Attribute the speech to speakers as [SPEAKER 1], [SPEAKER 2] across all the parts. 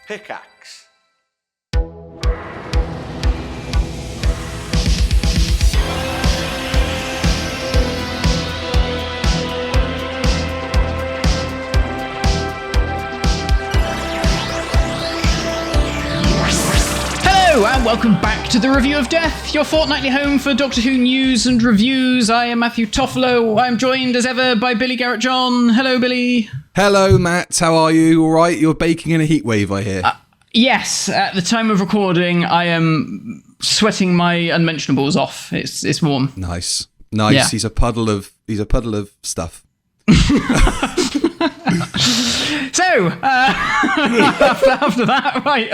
[SPEAKER 1] Pickaxe.
[SPEAKER 2] Hello and welcome back to the Review of Death, your fortnightly home for Doctor Who news and reviews. I am Matthew Toffolo. I'm joined as ever by Billy Garrett-John. Hello, Billy.
[SPEAKER 3] Hello, Matt. How are you? All right? You're baking in a heat wave, I hear.
[SPEAKER 2] Yes, at the time of recording, I am sweating my unmentionables off. It's warm.
[SPEAKER 3] Nice.
[SPEAKER 2] Yeah.
[SPEAKER 3] He's a puddle of stuff.
[SPEAKER 2] So, after that, right.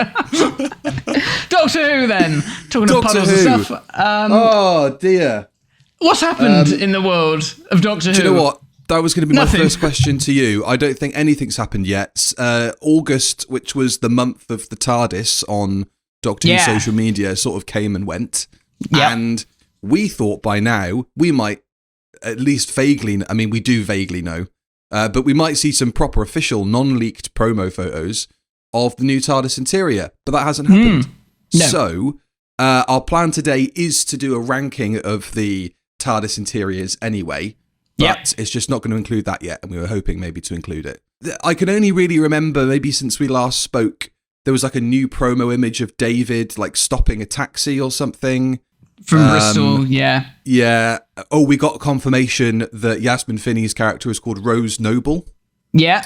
[SPEAKER 2] Doctor Who then. Talking of puddles and stuff.
[SPEAKER 3] Oh, dear.
[SPEAKER 2] What's happened in the world of Doctor Who?
[SPEAKER 3] Do you know what? That was going to be
[SPEAKER 2] Nothing.
[SPEAKER 3] my first question to you. I don't think anything's happened yet. August, which was the month of the TARDIS on Doctor Who social media, sort of came and went.
[SPEAKER 2] Yep.
[SPEAKER 3] And we thought by now we might at least vaguely, I mean, we do vaguely know, but we might see some proper official non-leaked promo photos of the new TARDIS interior, but that hasn't happened.
[SPEAKER 2] No.
[SPEAKER 3] So our plan today is to do a ranking of the TARDIS interiors anyway, but it's just not going to include that yet, and we were hoping maybe to include it. I can only really remember, maybe since we last spoke, there was like a new promo image of David like stopping a taxi or something.
[SPEAKER 2] From Bristol, yeah.
[SPEAKER 3] Yeah. Oh, we got confirmation that Yasmin Finney's character is called Rose Noble.
[SPEAKER 2] Yeah.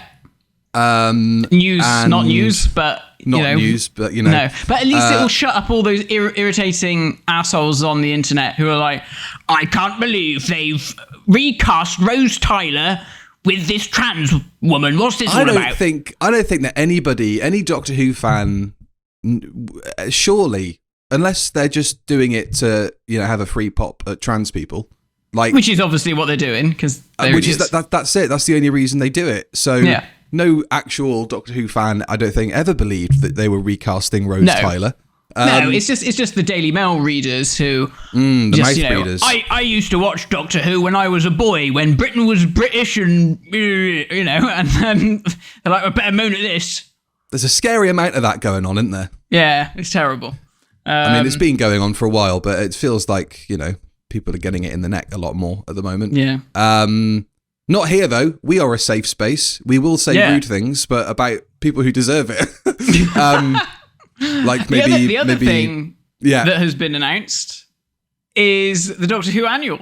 [SPEAKER 2] News, not news, but
[SPEAKER 3] news, but you know.
[SPEAKER 2] No, but at least it will shut up all those irritating assholes on the internet who are like, I can't believe they've recast Rose Tyler with this trans woman. What's this all about?
[SPEAKER 3] I don't think that anybody, any Doctor Who fan, surely, unless they're just doing it to, have a free pop at trans people,
[SPEAKER 2] which is obviously what they're doing because
[SPEAKER 3] that's it. That's the only reason they do it. So no actual Doctor Who fan, I don't think, ever believed that they were recasting Rose Tyler.
[SPEAKER 2] No, it's just the Daily Mail readers who
[SPEAKER 3] the mouth readers.
[SPEAKER 2] I used to watch Doctor Who when I was a boy, when Britain was British, and and then they're like, I better moan at this.
[SPEAKER 3] There's a scary amount of that going on, isn't there?
[SPEAKER 2] Yeah, it's terrible.
[SPEAKER 3] I mean, it's been going on for a while, but it feels like, people are getting it in the neck a lot more at the moment.
[SPEAKER 2] Yeah.
[SPEAKER 3] Not here, though. We are a safe space. We will say rude things, but about people who deserve it. Like maybe
[SPEAKER 2] the other thing that has been announced is the Doctor Who annual.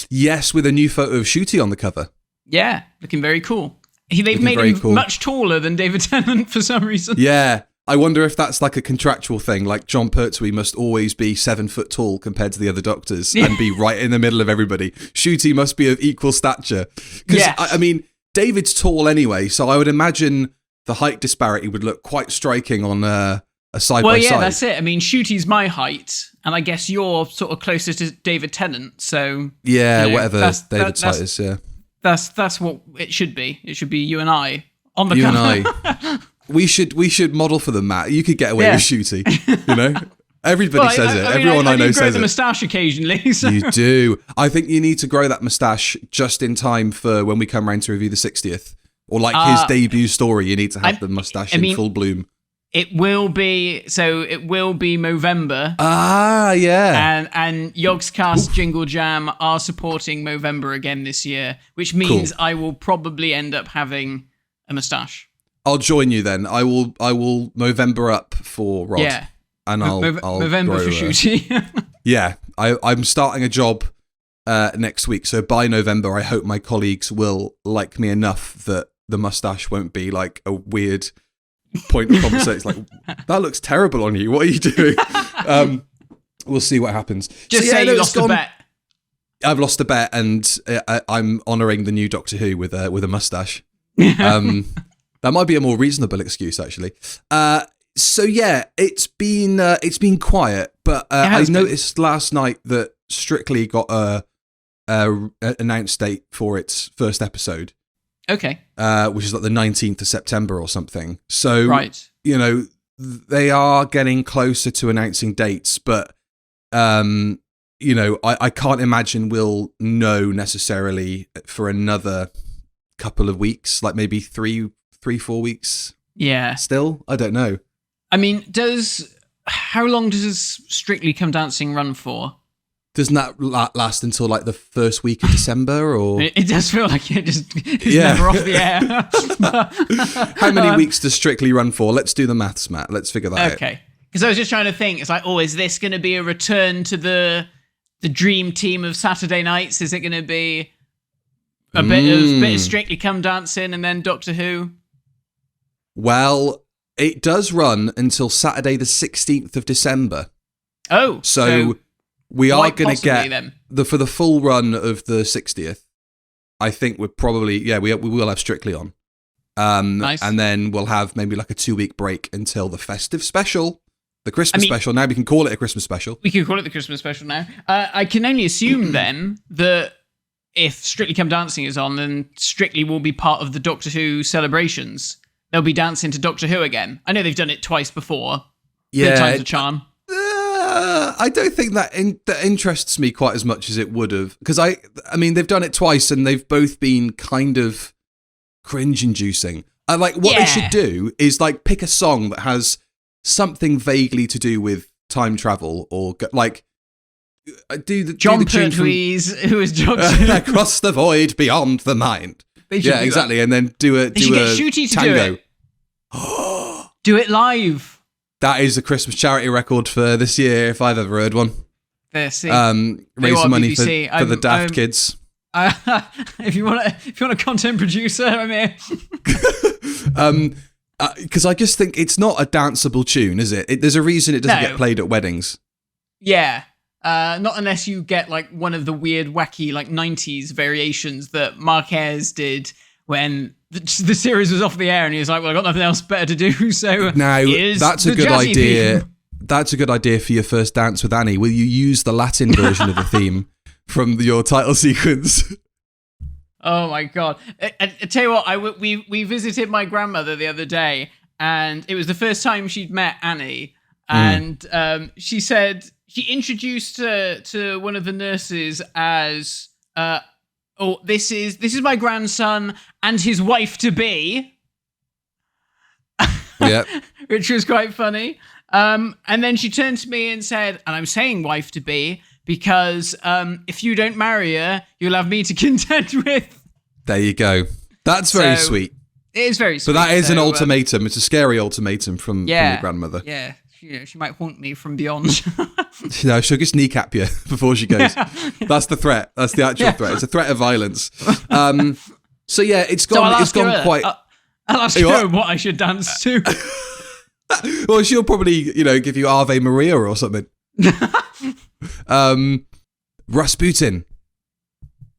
[SPEAKER 3] Yes, with a new photo of Shooty on the cover.
[SPEAKER 2] Yeah, looking very cool. They've made him much taller than David Tennant for some reason.
[SPEAKER 3] Yeah. I wonder if that's like a contractual thing, like John Pertwee must always be 7 foot tall compared to the other doctors and be right in the middle of everybody. Shooty must be of equal stature. Because, I mean, David's tall anyway, so I would imagine the height disparity would look quite striking on a side-by-side.
[SPEAKER 2] Well, yeah, that's it. I mean, Shooty's my height, and I guess you're sort of closer to David Tennant, so...
[SPEAKER 3] Yeah, whatever David's height is, yeah.
[SPEAKER 2] That's what it should be. It should be you and I on the cover.
[SPEAKER 3] You and I. We should model for them, Matt. You could get away with Shooty, Everybody says it. Everyone I know says it. I grow the
[SPEAKER 2] moustache occasionally. So.
[SPEAKER 3] You do. I think you need to grow that moustache just in time for when we come round to review the 60th. Or like his debut story, you need to have the moustache in full bloom.
[SPEAKER 2] It will be Movember.
[SPEAKER 3] Ah, yeah.
[SPEAKER 2] And Yogscast Jingle Jam are supporting Movember again this year, which means I will probably end up having a moustache.
[SPEAKER 3] I'll join you then. I will Movember up for Rod.
[SPEAKER 2] Yeah.
[SPEAKER 3] And I'll
[SPEAKER 2] Movember for Shooty.
[SPEAKER 3] Yeah. I'm starting a job next week, so by November I hope my colleagues will like me enough that the mustache won't be like a weird point of conversation. It's like, that looks terrible on you. What are you doing? We'll see what happens.
[SPEAKER 2] Just say you lost a bet.
[SPEAKER 3] I've lost a bet, and I'm honouring the new Doctor Who with a mustache. That might be a more reasonable excuse, actually. So yeah, it's been quiet, but I noticed last night that Strictly got a announced date for its first episode.
[SPEAKER 2] Okay.
[SPEAKER 3] Which is like the 19th of September or something. So
[SPEAKER 2] right.
[SPEAKER 3] They are getting closer to announcing dates, but I can't imagine we'll know necessarily for another couple of weeks, like maybe 3-4 weeks.
[SPEAKER 2] Yeah.
[SPEAKER 3] Still, I don't know.
[SPEAKER 2] I mean, how long does Strictly Come Dancing run for?
[SPEAKER 3] Doesn't that last until like the first week of December, or
[SPEAKER 2] it does feel like it's never off the air.
[SPEAKER 3] How many weeks does Strictly run for? Let's do the maths, Matt. Let's figure that out.
[SPEAKER 2] Okay, because I was just trying to think. It's like, is this going to be a return to the dream team of Saturday nights? Is it going to be a bit of Strictly Come Dancing and then Doctor Who?
[SPEAKER 3] Well, it does run until Saturday the 16th of December.
[SPEAKER 2] Oh,
[SPEAKER 3] so we are going to get
[SPEAKER 2] then.
[SPEAKER 3] for the full run of the 60th. I think we're probably we will have Strictly on,
[SPEAKER 2] nice.
[SPEAKER 3] And then we'll have maybe like a 2-week break until the festive special, the Christmas special. Now we can call it a Christmas special.
[SPEAKER 2] We can call it the Christmas special now. I can only assume then that if Strictly Come Dancing is on, then Strictly will be part of the Doctor Who celebrations. They'll be dancing to Doctor Who again. I know they've done it twice before.
[SPEAKER 3] Yeah,
[SPEAKER 2] times a charm.
[SPEAKER 3] I don't think that interests me quite as much as it would have, because I mean they've done it twice and they've both been kind of cringe-inducing. What they should do is like pick a song that has something vaguely to do with time travel, or like do the
[SPEAKER 2] John
[SPEAKER 3] tune
[SPEAKER 2] Pertwee's who is Doctor
[SPEAKER 3] Across the Void Beyond the Mind. Yeah, exactly, and then do a
[SPEAKER 2] Shooty to
[SPEAKER 3] tango.
[SPEAKER 2] Do it. Do it live.
[SPEAKER 3] That is the Christmas charity record for this year, if I've ever heard one.
[SPEAKER 2] There, see.
[SPEAKER 3] Raise some money for the daft kids.
[SPEAKER 2] If you want a content producer, I'm here.
[SPEAKER 3] Because I just think it's not a danceable tune, is it? There's a reason it doesn't get played at weddings.
[SPEAKER 2] Yeah. Not unless you get like one of the weird, wacky like 90s variations that Marquez did when the series was off the air, and he was like, "Well, I got nothing else better to do." So
[SPEAKER 3] now that's a good idea.
[SPEAKER 2] Theme.
[SPEAKER 3] That's a good idea for your first dance with Annie. Will you use the Latin version of the theme from your title sequence?
[SPEAKER 2] Oh my god! I tell you what, we visited my grandmother the other day, and it was the first time she'd met Annie, and she said she introduced her to one of the nurses as. This is my grandson and his wife to be. Yeah. Which was quite funny. And then she turned to me and said, and I'm saying wife to be because if you don't marry her, you'll have me to contend with.
[SPEAKER 3] There you go. That's very sweet.
[SPEAKER 2] It is very sweet.
[SPEAKER 3] But that is an ultimatum. It's a scary ultimatum from your grandmother.
[SPEAKER 2] Yeah. She might haunt me from beyond.
[SPEAKER 3] No, she'll just kneecap you before she goes. Yeah. That's the threat. That's the actual threat. It's a threat of violence. So yeah, it's gone quite.
[SPEAKER 2] I'll ask her what I should dance to.
[SPEAKER 3] Well, she'll probably, give you Ave Maria or something. Rasputin.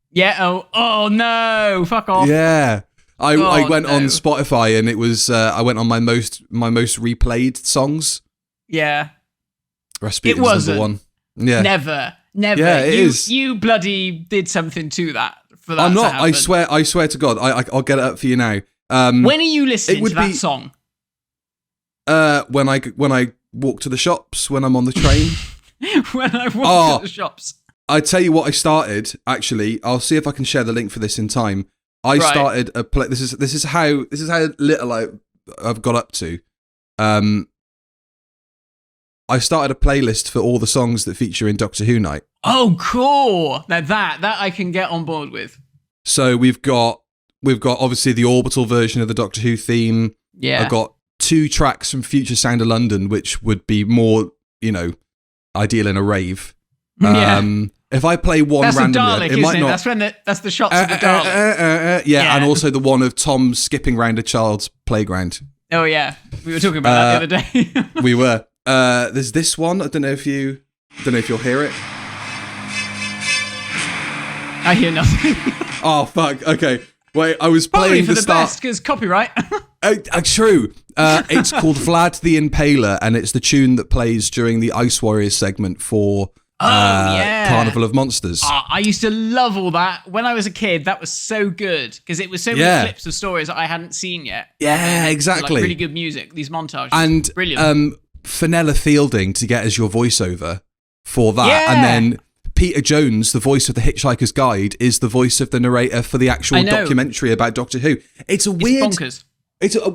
[SPEAKER 2] Yeah. Oh no! Fuck off.
[SPEAKER 3] Yeah. I went on Spotify and it was I went on my most replayed songs.
[SPEAKER 2] Yeah.
[SPEAKER 3] Rasputin's number one. Yeah.
[SPEAKER 2] Never.
[SPEAKER 3] Yeah, it is.
[SPEAKER 2] You bloody did something to that for that.
[SPEAKER 3] I'm not.
[SPEAKER 2] To happen.
[SPEAKER 3] I swear to God. I'll get it up for you now.
[SPEAKER 2] When are you listening to that song?
[SPEAKER 3] When I walk to the shops, when I'm on the train.
[SPEAKER 2] When I walk to the shops.
[SPEAKER 3] I tell you what I started, actually. I'll see if I can share the link for this in time. I started a play. This is how little I've got up to. I started a playlist for all the songs that feature in Doctor Who Night.
[SPEAKER 2] Oh, cool! Now that I can get on board with.
[SPEAKER 3] So we've got obviously the orbital version of the Doctor Who theme.
[SPEAKER 2] Yeah.
[SPEAKER 3] I've got 2 tracks from Future Sound of London, which would be more, ideal in a rave.
[SPEAKER 2] Yeah.
[SPEAKER 3] If I play one
[SPEAKER 2] that's
[SPEAKER 3] randomly,
[SPEAKER 2] Dalek,
[SPEAKER 3] it might not.
[SPEAKER 2] That's the shots of the Dalek.
[SPEAKER 3] Yeah, and also the one of Tom skipping round a child's playground.
[SPEAKER 2] Oh yeah, we were talking about that the other day.
[SPEAKER 3] We were. There's this one. I don't know if you'll hear it.
[SPEAKER 2] I hear nothing.
[SPEAKER 3] Oh fuck. Okay. Wait, I was playing
[SPEAKER 2] for
[SPEAKER 3] the
[SPEAKER 2] start because copyright.
[SPEAKER 3] True. It's called Vlad the Impaler, and it's the tune that plays during the Ice Warriors segment for Carnival of Monsters.
[SPEAKER 2] I used to love all that when I was a kid. That was so good because it was so many clips of stories that I hadn't seen yet.
[SPEAKER 3] Yeah, exactly.
[SPEAKER 2] Like really good music. These montages,
[SPEAKER 3] and
[SPEAKER 2] brilliant.
[SPEAKER 3] Fenella Fielding to get as your voiceover for that, and then Peter Jones, the voice of the Hitchhiker's Guide, is the voice of the narrator for the actual documentary about Doctor Who. It's weird.
[SPEAKER 2] Bonkers.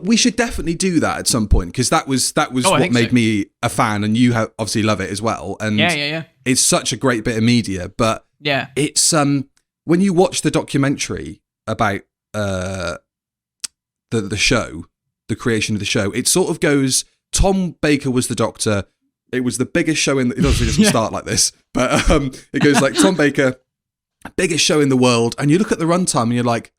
[SPEAKER 3] We should definitely do that at some point, because that was what made me a fan, and you obviously love it as well. And
[SPEAKER 2] yeah.
[SPEAKER 3] It's such a great bit of media, but it's when you watch the documentary about the show, the creation of the show, it sort of goes. Tom Baker was the Doctor. It was the biggest show it obviously doesn't start like this, but it goes like Tom Baker, biggest show in the world, and you look at the runtime and you're like,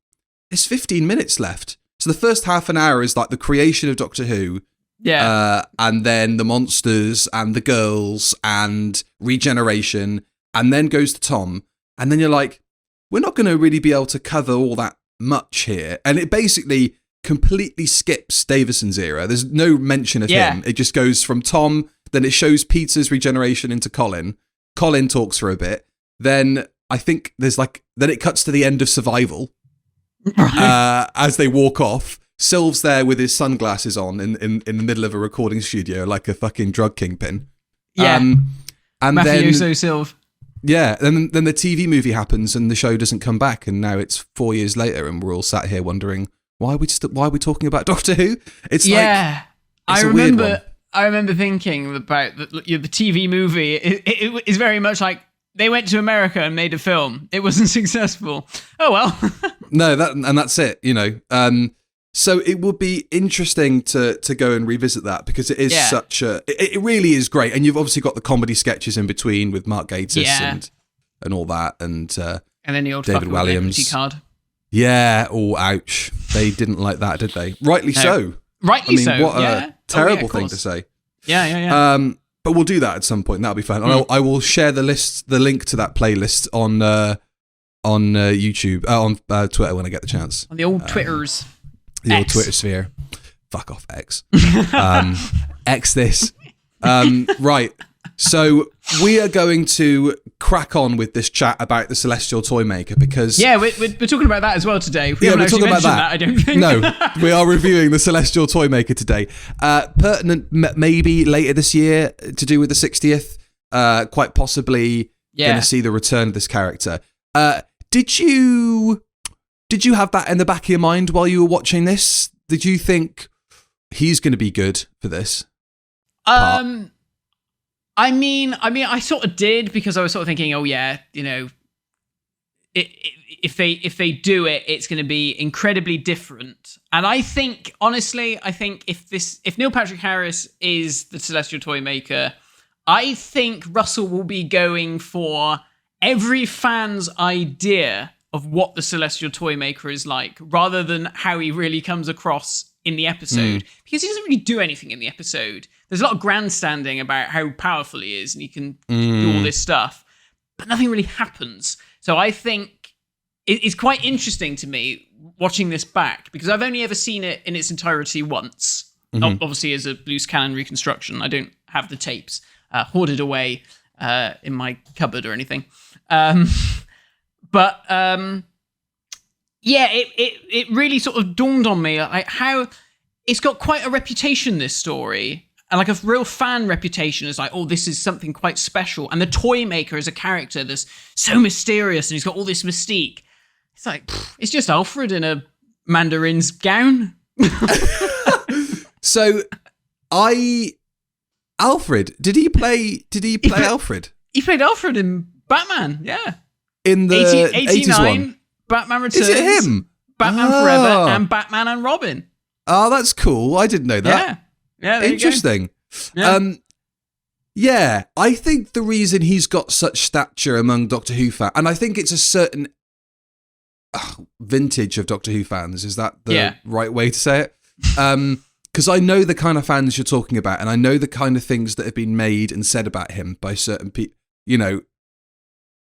[SPEAKER 3] there's 15 minutes left. So the first half an hour is like the creation of Doctor Who, and then the monsters and the girls and regeneration, and then goes to Tom, and then you're like, we're not going to really be able to cover all that much here, and it basically completely skips Davison's era. There's no mention of him. It just goes from Tom, then it shows Peter's regeneration into Colin. Colin talks for a bit, then I think then it cuts to the end of Survival. Right. As they walk off, Sylve's there with his sunglasses on in the middle of a recording studio like a fucking drug kingpin. And
[SPEAKER 2] Mafioso Sylve.
[SPEAKER 3] Yeah, and then the TV movie happens and the show doesn't come back, and now it's 4 years later and we're all sat here wondering why are we talking about Doctor Who? It's like
[SPEAKER 2] I remember thinking about the TV movie. It is very much like they went to America and made a film. It wasn't successful. Oh well.
[SPEAKER 3] No, that's it. So it would be interesting to go and revisit that, because it is it really is great. And you've obviously got the comedy sketches in between with Mark Gatiss and all that, and
[SPEAKER 2] then the old
[SPEAKER 3] David Williams
[SPEAKER 2] card.
[SPEAKER 3] Yeah. Oh, ouch! They didn't like that, did they? Rightly so.
[SPEAKER 2] Rightly so.
[SPEAKER 3] What a terrible thing to say.
[SPEAKER 2] Yeah.
[SPEAKER 3] But we'll do that at some point. That'll be fun. And I will share the link to that playlist on YouTube, on Twitter when I get the chance.
[SPEAKER 2] On the old Twitters.
[SPEAKER 3] The old Twitter sphere. Fuck off, X. X this. Right. So we are going to crack on with this chat about the Celestial Toymaker, because...
[SPEAKER 2] Yeah, we're talking about that as well today.
[SPEAKER 3] We're talking about that.
[SPEAKER 2] I don't think.
[SPEAKER 3] No, we are reviewing the Celestial Toymaker today. Pertinent maybe later this year to do with the 60th. Quite possibly going to see the return of this character. Did you have that in the back of your mind while you were watching this? Did you think he's going to be good for this part?
[SPEAKER 2] I mean, I sort of did, because I was sort of thinking, oh yeah, if they do it, it's going to be incredibly different. And I think, honestly, if Neil Patrick Harris is the Celestial Toymaker, I think Russell will be going for every fan's idea of what the Celestial Toymaker is like, rather than how he really comes across in the episode, because he doesn't really do anything in the episode. There's a lot of grandstanding about how powerful he is and he can do all this stuff, but nothing really happens. So I think it's quite interesting to me watching this back, because I've only ever seen it in its entirety once. Obviously, as a loose cannon reconstruction, I don't have the tapes hoarded away in my cupboard or anything. But it really sort of dawned on me like how it's got quite a reputation, this story, and like a real fan reputation. Is like, oh, this is something quite special. And the Toymaker is a character that's so mysterious, and he's got all this mystique. It's like, it's just Alfred in a mandarin's gown.
[SPEAKER 3] So, Alfred, did he play Alfred?
[SPEAKER 2] He played Alfred in Batman, yeah.
[SPEAKER 3] In the 80s one.
[SPEAKER 2] Batman Returns.
[SPEAKER 3] Is it him?
[SPEAKER 2] Batman Forever and Batman and Robin.
[SPEAKER 3] Oh, that's cool. I didn't know that.
[SPEAKER 2] Yeah,
[SPEAKER 3] interesting.
[SPEAKER 2] Yeah.
[SPEAKER 3] I think the reason he's got such stature among Doctor Who fans, and I think it's a certain vintage of Doctor Who fans, is that the right way to say it? Because I know the kind of fans you're talking about, and I know the kind of things that have been made and said about him by certain people.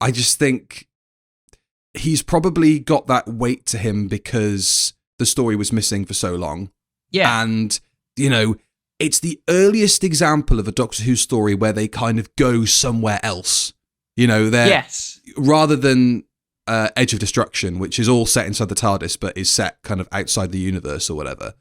[SPEAKER 3] I just think he's probably got that weight to him because the story was missing for so long.
[SPEAKER 2] Yeah.
[SPEAKER 3] And, it's the earliest example of a Doctor Who story where they kind of go somewhere else. Rather than Edge of Destruction, which is all set inside the TARDIS, but is set kind of outside the universe or whatever.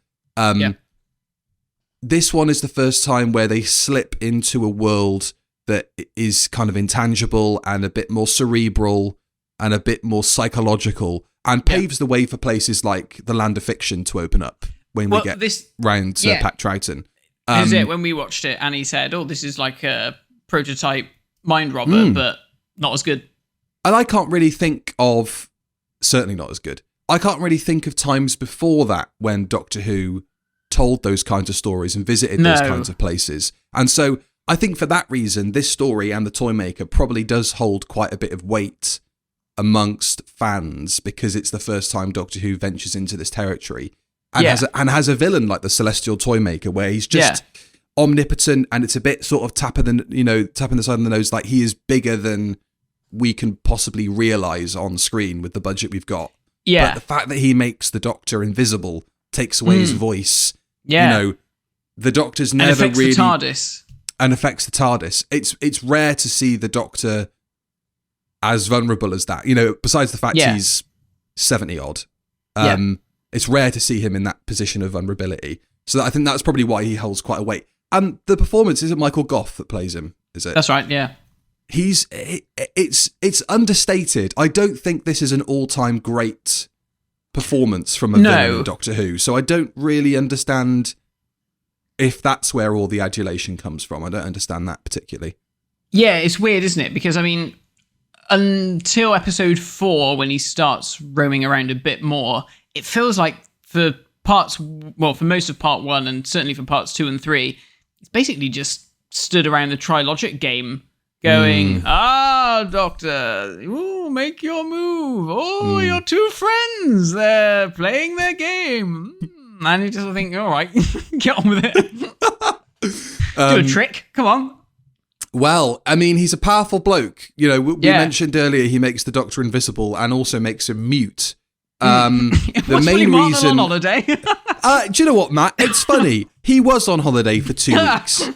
[SPEAKER 3] This one is the first time where they slip into a world that is kind of intangible and a bit more cerebral and a bit more psychological, and paves the way for places like the Land of Fiction to open up. when we get round to Pat Troughton.
[SPEAKER 2] This is it, when we watched it, and he said, oh, this is like a prototype mind robber, but not as good.
[SPEAKER 3] And I can't really think of, certainly not as good, I can't really think of times before that when Doctor Who told those kinds of stories and visited those kinds of places. And so I think for that reason, this story and the Toymaker probably does hold quite a bit of weight amongst fans, because it's the first time Doctor Who ventures into this territory and has a villain like the Celestial Toymaker, where he's just omnipotent, and it's a bit sort of tapping the side of the nose, like he is bigger than we can possibly realise on screen with the budget we've got.
[SPEAKER 2] Yeah.
[SPEAKER 3] But the fact that he makes the Doctor invisible, takes away his voice. Yeah. You know, the Doctor's never
[SPEAKER 2] affects
[SPEAKER 3] really...
[SPEAKER 2] the TARDIS.
[SPEAKER 3] And affects the TARDIS. It's rare to see the Doctor as vulnerable as that. You know, besides the fact he's 70-odd. It's rare to see him in that position of vulnerability. So I think that's probably why he holds quite a weight. And the performance, is it Michael Gough that plays him? Is it?
[SPEAKER 2] That's right, yeah.
[SPEAKER 3] It's understated. I don't think this is an all-time great performance from a villain in Doctor Who. So I don't really understand if that's where all the adulation comes from. I don't understand that particularly. Yeah,
[SPEAKER 2] it's weird, isn't it? Because, I mean, until episode 4, when he starts roaming around a bit more, it feels like for most of part 1 and certainly for parts 2 and 3, it's basically just stood around the Trilogic game going, Doctor, ooh, make your move. Oh, your two friends, they're playing their game. And you just think, all right, get on with it. Do a trick, come on.
[SPEAKER 3] Well, I mean, he's a powerful bloke. You know, we mentioned earlier he makes the Doctor invisible and also makes him mute. The main reason
[SPEAKER 2] on holiday.
[SPEAKER 3] Do you know what, Matt? It's funny. He was on holiday for 2 weeks.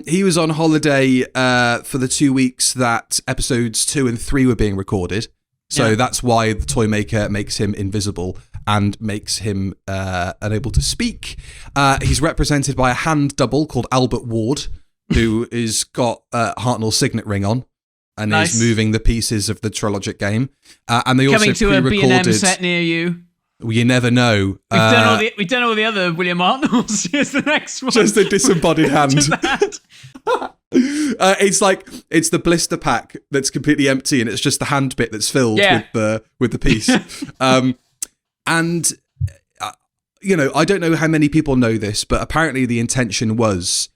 [SPEAKER 3] He was on holiday for the 2 weeks that episodes 2 and 3 were being recorded. So that's why the Toymaker makes him invisible and makes him unable to speak. He's represented by a hand double called Albert Ward, who has got Hartnell's signet ring on and is moving the pieces of the Trilogic game. And they also
[SPEAKER 2] coming to a B&M set near you.
[SPEAKER 3] Well, you never know.
[SPEAKER 2] We've done all the other William Hartnells. Here's the next one.
[SPEAKER 3] Just a disembodied hand. It's the blister pack that's completely empty, and it's just the hand bit that's filled with the piece. You know, I don't know how many people know this, but apparently the intention was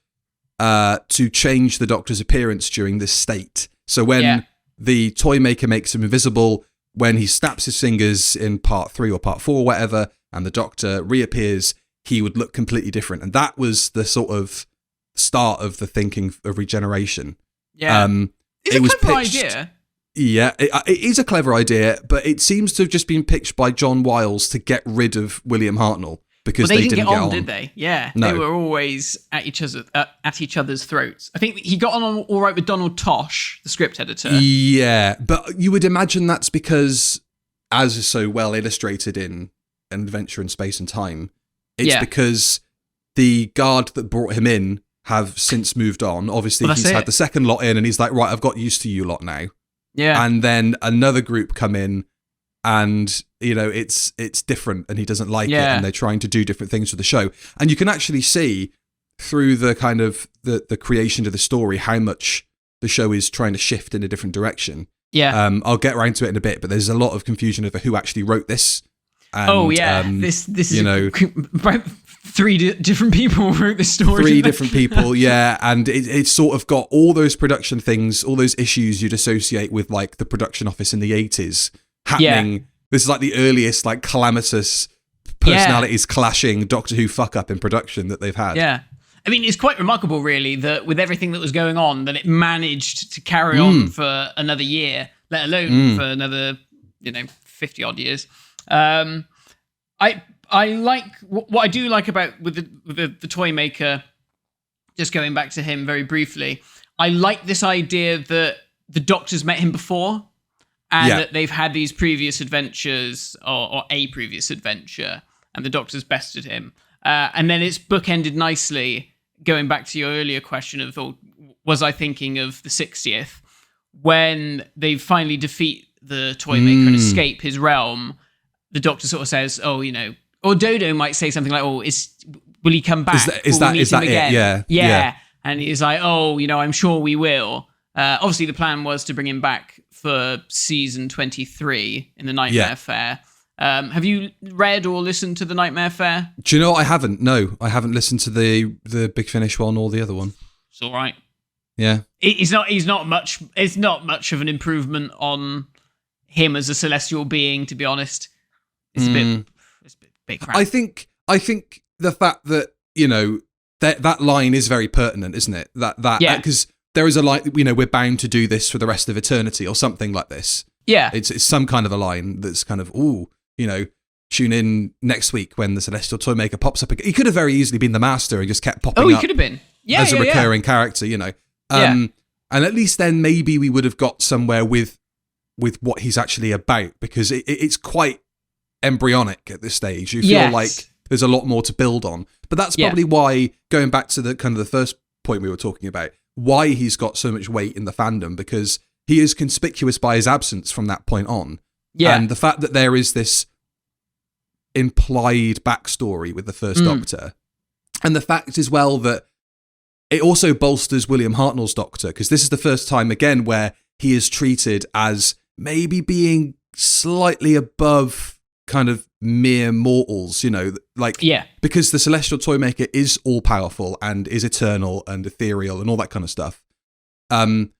[SPEAKER 3] to change the Doctor's appearance during this state. So when the Toymaker makes him invisible, when he snaps his fingers in part 3 or part 4 or whatever, and the Doctor reappears, he would look completely different. And that was the sort of start of the thinking of regeneration.
[SPEAKER 2] Yeah. It's a clever idea.
[SPEAKER 3] Yeah, it is a clever idea, but it seems to have just been pitched by John Wiles to get rid of William Hartnell. Because
[SPEAKER 2] they
[SPEAKER 3] didn't
[SPEAKER 2] get on, did they? Yeah, no. They were always at each other's throats. I think he got on all right with Donald Tosh, the script editor.
[SPEAKER 3] Yeah, but you would imagine that's because, as is so well illustrated in An Adventure in Space and Time, it's because the guard that brought him in have since moved on. Obviously, he's had the second lot in, and he's like, right, I've got used to you lot now. Yeah, and then another group come in. And, you know, it's different and he doesn't like it, and they're trying to do different things with the show. And you can actually see through the kind of the creation of the story how much the show is trying to shift in a different direction. Yeah. I'll get around to it in a bit, but there's a lot of confusion over who actually wrote this. And,
[SPEAKER 2] this is, you know, about 3 different people wrote this story.
[SPEAKER 3] 3 different people, yeah. And it's sort of got all those production things, all those issues you'd associate with like the production office in the 80s. Happening. Yeah. This is like the earliest, like, calamitous personalities clashing Doctor Who fuck up in production that they've had.
[SPEAKER 2] Yeah. I mean, it's quite remarkable, really, that with everything that was going on, that it managed to carry on for another year, let alone for another, 50 odd years. I like what I do like about with the Toymaker. Just going back to him very briefly, I like this idea that the Doctor's met him before. And that they've had these previous adventures, or a previous adventure, and the Doctor's bested him. And then it's bookended nicely, going back to your earlier question of, was I thinking of the 60th? When they finally defeat the Toymaker and escape his realm, the Doctor sort of says, or Dodo might say something like, "Oh, will he come back?
[SPEAKER 3] Is that it?
[SPEAKER 2] Yeah. And he's like, "Oh, I'm sure we will." Obviously, the plan was to bring him back for season 23 in the Nightmare Fair. Have you read or listened to the Nightmare Fair?
[SPEAKER 3] Do you know what? I haven't. No, I haven't listened to the Big Finish one or the other one.
[SPEAKER 2] It's all right.
[SPEAKER 3] Yeah,
[SPEAKER 2] He's not much. It's not much of an improvement on him as a celestial being, to be honest. It's a bit crap.
[SPEAKER 3] I think the fact that that line is very pertinent, isn't it? That because there is a line. We're bound to do this for the rest of eternity, or something like this.
[SPEAKER 2] Yeah,
[SPEAKER 3] it's some kind of a line that's kind of tune in next week when the Celestial Toymaker pops up again. He could have very easily been the Master and just kept popping up.
[SPEAKER 2] Oh, he could have been. Yeah,
[SPEAKER 3] as a recurring character, And at least then maybe we would have got somewhere with what he's actually about, because it's quite embryonic at this stage. You feel like there's a lot more to build on. But that's probably why, going back to the kind of the first point we were talking about, why he's got so much weight in the fandom, because he is conspicuous by his absence from that point on. Yeah. And the fact that there is this implied backstory with the First Doctor, and the fact as well that it also bolsters William Hartnell's Doctor, because this is the first time again where he is treated as maybe being slightly above kind of mere mortals, because the Celestial Toymaker is all powerful and is eternal and ethereal and all that kind of stuff. And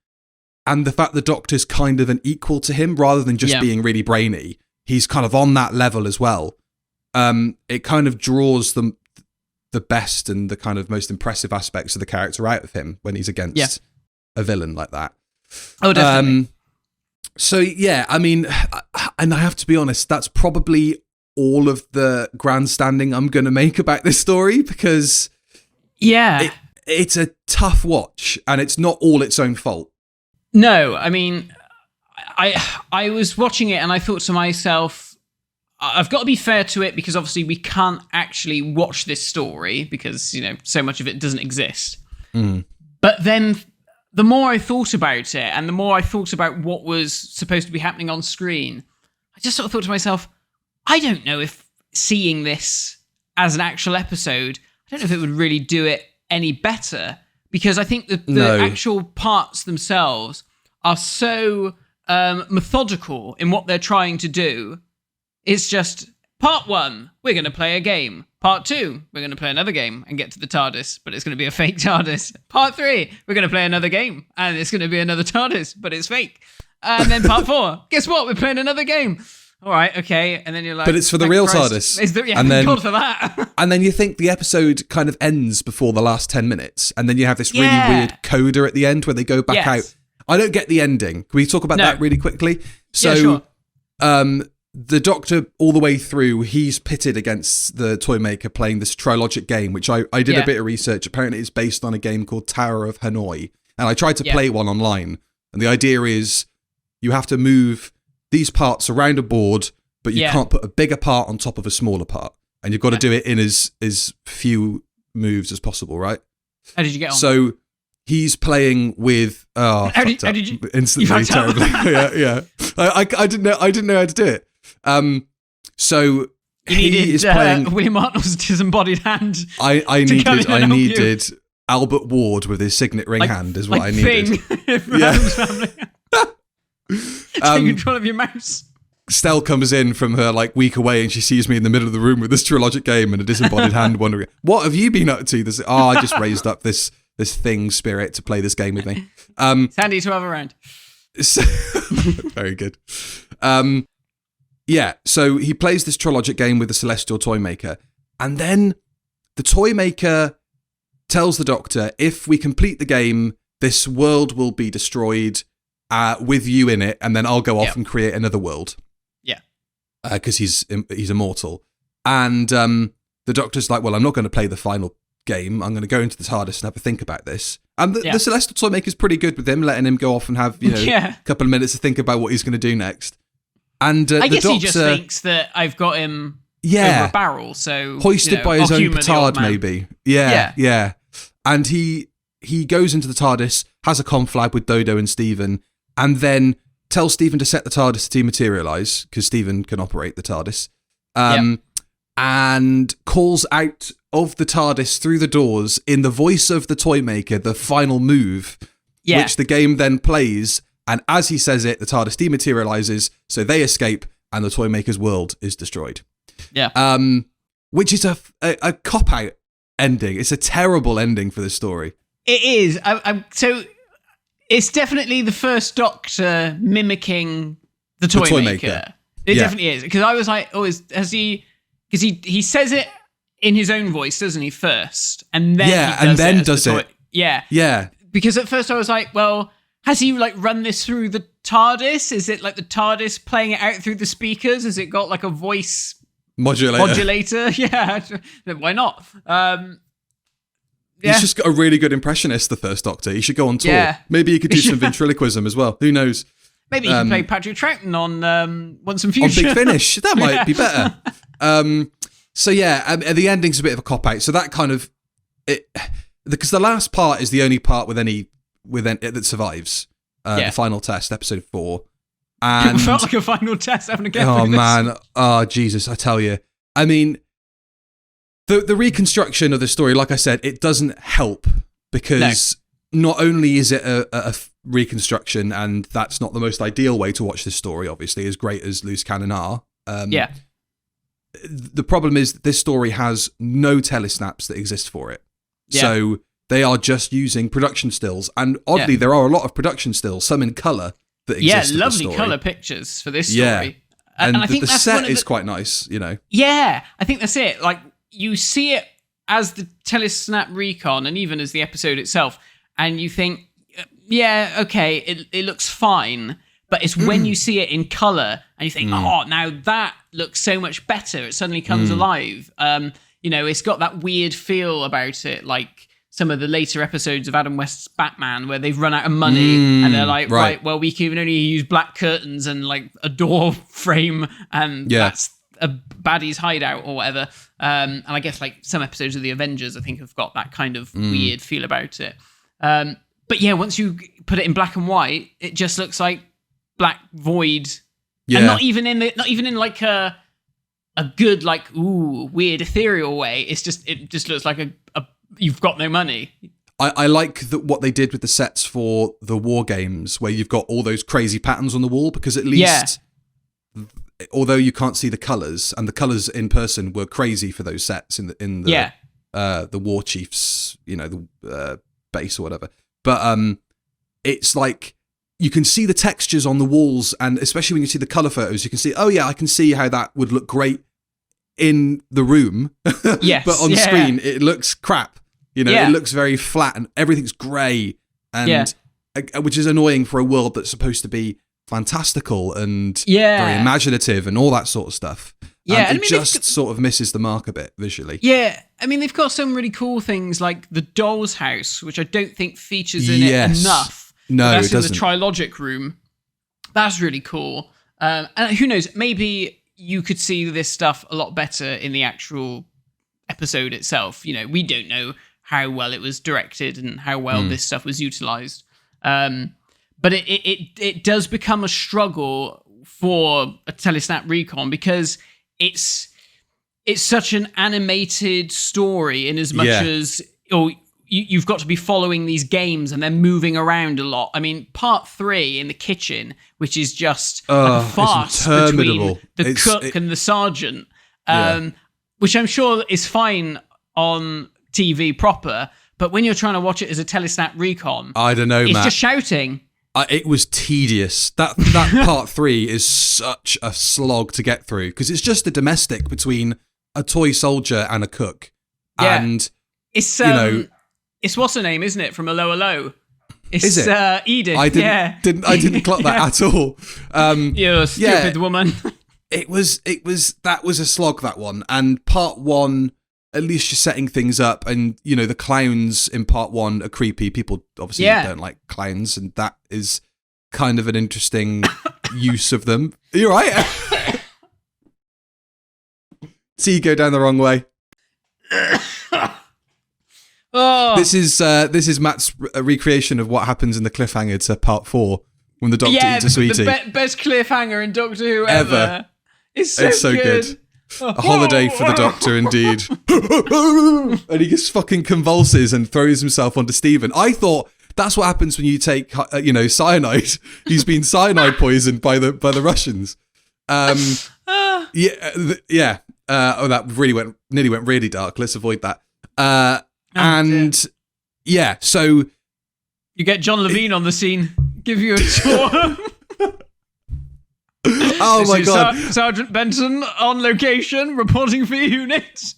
[SPEAKER 3] the fact the Doctor's kind of an equal to him rather than just being really brainy, he's kind of on that level as well. It kind of draws the best and the kind of most impressive aspects of the character out of him when he's against a villain like that.
[SPEAKER 2] Oh, definitely.
[SPEAKER 3] So, I mean, and I have to be honest, that's probably all of the grandstanding I'm going to make about this story, because it's a tough watch and it's not all its own fault.
[SPEAKER 2] No, I mean, I was watching it and I thought to myself, I've got to be fair to it, because obviously we can't actually watch this story because, so much of it doesn't exist. But then the more I thought about it and the more I thought about what was supposed to be happening on screen, I just sort of thought to myself, I don't know if seeing this as an actual episode, I don't know if it would really do it any better, because I think the actual parts themselves are so methodical in what they're trying to do. It's just, part 1, we're going to play a game. Part 2, we're going to play another game and get to the TARDIS, but it's going to be a fake TARDIS. Part 3, we're going to play another game, and it's going to be another TARDIS, but it's fake. And then part 4, guess what? We're playing another game. All right, okay. And then you're like,
[SPEAKER 3] but it's for the real TARDIS.
[SPEAKER 2] And then, God for that.
[SPEAKER 3] And then you think the episode kind of ends before the last 10 minutes, and then you have this really weird coda at the end where they go back out. I don't get the ending. Can we talk about that really quickly? So,
[SPEAKER 2] sure.
[SPEAKER 3] The Doctor, all the way through, he's pitted against the Toymaker playing this trilogic game, which I did a bit of research. Apparently it's based on a game called Tower of Hanoi. And I tried to play one online. And the idea is you have to move these parts around a board, but you can't put a bigger part on top of a smaller part. And you've got to do it in as few moves as possible, right?
[SPEAKER 2] How did you get on?
[SPEAKER 3] So he's playing with... how did you... Instantly, terribly. yeah. I didn't know how to do it. So he is playing
[SPEAKER 2] William Hartnell's disembodied hand.
[SPEAKER 3] I needed Albert Ward with his signet ring hand is what I needed.
[SPEAKER 2] Take control of your mouse.
[SPEAKER 3] Stell comes in from her week away and she sees me in the middle of the room with this trilogic game and a disembodied hand wondering, what have you been up to? I just raised up this thing spirit to play this game with me.
[SPEAKER 2] It's handy to have around.
[SPEAKER 3] Very good. So he plays this trilogic game with the Celestial Toymaker, and then the Toymaker tells the Doctor, if we complete the game, this world will be destroyed with you in it, and then I'll go off and create another world.
[SPEAKER 2] Yeah.
[SPEAKER 3] Because he's immortal. And the Doctor's like, well, I'm not going to play the final game. I'm going to go into the TARDIS and have a think about this. And the Celestial Toymaker's pretty good with him, letting him go off and have a couple of minutes to think about what he's going to do next. And
[SPEAKER 2] I guess
[SPEAKER 3] the Doctor,
[SPEAKER 2] he just thinks that I've got him over a barrel, so
[SPEAKER 3] hoisted by his own petard, maybe. Yeah. And he goes into the TARDIS, has a conflab with Dodo and Stephen, and then tells Stephen to set the TARDIS to dematerialise, because Stephen can operate the TARDIS. and calls out of the TARDIS through the doors in the voice of the Toymaker, the final move, which the game then plays. And as he says it, the TARDIS dematerializes, so they escape, and the Toymaker's world is destroyed.
[SPEAKER 2] Yeah.
[SPEAKER 3] Which is a cop-out ending. It's a terrible ending for this story.
[SPEAKER 2] It is. So it's definitely the first Doctor mimicking the Toymaker. It definitely is. Because I was like, has he... Because he says it in his own voice, doesn't he, first? And then does it. Yeah.
[SPEAKER 3] Yeah.
[SPEAKER 2] Because at first I was like, well, has he like run this through the TARDIS? Is it like the TARDIS playing it out through the speakers? Has it got like a voice modulator? Yeah. Why not?
[SPEAKER 3] He's just got a really good impressionist, the first Doctor. He should go on tour. Yeah. Maybe he could do some ventriloquism as well. Who knows?
[SPEAKER 2] Maybe he can play Patrick Troughton on Once and Future.
[SPEAKER 3] On Big Finish. That might be better. So yeah, the ending's a bit of a cop-out. So that kind of... because the last part is the only part that survives. The final test, episode 4. And
[SPEAKER 2] it felt like a final test having to get
[SPEAKER 3] through
[SPEAKER 2] this.
[SPEAKER 3] Man. Oh, Jesus, I tell you. I mean, the reconstruction of the story, like I said, it doesn't help because not only is it a reconstruction, and that's not the most ideal way to watch this story, obviously, as great as Loose Cannon are. The problem is that this story has no telesnaps that exist for it. Yeah. So they are just using production stills. And oddly, there are a lot of production stills, some in colour, that exist for
[SPEAKER 2] lovely
[SPEAKER 3] the story.
[SPEAKER 2] Colour pictures for this story.
[SPEAKER 3] Yeah. And I think the
[SPEAKER 2] that's
[SPEAKER 3] set is quite nice, you know.
[SPEAKER 2] Yeah, I think that's it. Like, you see it as the telesnap recon and even as the episode itself, and you think, okay, it looks fine. But it's when you see it in colour and you think, now that looks so much better. It suddenly comes alive. It's got that weird feel about it, like some of the later episodes of Adam West's Batman, where they've run out of money and they're like, right, well, we can only use black curtains and like a door frame, and that's a baddie's hideout or whatever. And I guess like some episodes of the Avengers, I think, have got that kind of weird feel about it. But yeah, once you put it in black and white, it just looks like black void, and not even in like a good, like, weird ethereal way. It just looks like a you've got no money.
[SPEAKER 3] I like what they did with the sets for the war games, where you've got all those crazy patterns on the wall, because at least, although you can't see the colours, and the colours in person were crazy for those sets in the war chiefs, the base or whatever. But it's like, you can see the textures on the walls, and especially when you see the colour photos, you can see, I can see how that would look great in the room. Yes, but on screen, it looks crap. It looks very flat, and everything's grey, and which is annoying for a world that's supposed to be fantastical and very imaginative and all that sort of stuff. Yeah, and it just sort of misses the mark a bit visually. Yeah,
[SPEAKER 2] I mean, they've got some really cool things like the Doll's House, which I don't think features in it enough.
[SPEAKER 3] No,
[SPEAKER 2] that's
[SPEAKER 3] it doesn't.
[SPEAKER 2] In the Trilogic room. That's really cool. And who knows, maybe you could see this stuff a lot better in the actual episode itself. We don't know how well it was directed and how well this stuff was utilized. But it does become a struggle for a Telesnap Recon, because it's such an animated story, in as much as you've got to be following these games and they're moving around a lot. I mean, part 3 in the kitchen, which is just like a farce between the cook and the sergeant, which I'm sure is fine on TV proper, but when you're trying to watch it as a Telesnap Recon,
[SPEAKER 3] I don't know,
[SPEAKER 2] it's just shouting.
[SPEAKER 3] It was tedious. That part 3 is such a slog to get through, because it's just a domestic between a toy soldier and a cook.
[SPEAKER 2] Yeah.
[SPEAKER 3] And
[SPEAKER 2] it's it's what's her name, isn't it, from Hello Hello?
[SPEAKER 3] Is it?
[SPEAKER 2] Edith.
[SPEAKER 3] I didn't clock that at all.
[SPEAKER 2] You stupid woman.
[SPEAKER 3] It was that was a slog, that one. And part 1, at least you're setting things up, and the clowns in part 1 are creepy. People obviously don't like clowns, and that is kind of an interesting use of them. You're right. See you go down the wrong way. This is Matt's recreation of what happens in the cliffhanger to part 4 when the Doctor eats a sweetie.
[SPEAKER 2] The best cliffhanger in Doctor Who ever. It's so good.
[SPEAKER 3] A holiday for the Doctor, indeed. And he just fucking convulses and throws himself onto Stephen. I thought that's what happens when you take, cyanide. He's been cyanide poisoned by the Russians. That nearly went really dark. Let's avoid that. So
[SPEAKER 2] you get John Levine on the scene, give you a tour.
[SPEAKER 3] Oh my God.
[SPEAKER 2] Sergeant Benson on location, reporting for units.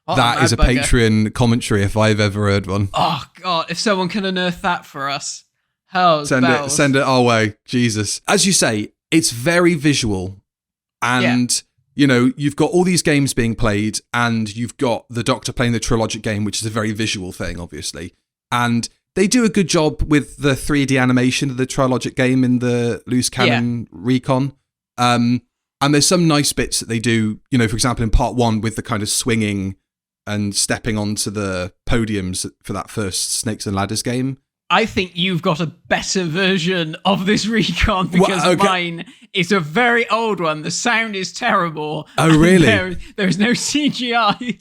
[SPEAKER 3] That is a Patreon commentary if I've ever heard one.
[SPEAKER 2] Oh God, if someone can unearth that for us.
[SPEAKER 3] Send it our way. Jesus. As you say, it's very visual. And, you've got all these games being played, and you've got the Doctor playing the Trilogic game, which is a very visual thing, obviously. And they do a good job with the 3D animation of the Trilogic game in the Loose Cannon Recon. And there's some nice bits that they do, for example, in part 1 with the kind of swinging and stepping onto the podiums for that first Snakes and Ladders game.
[SPEAKER 2] I think you've got a better version of this Recon because mine is a very old one. The sound is terrible.
[SPEAKER 3] Oh, really?
[SPEAKER 2] There is no CGI.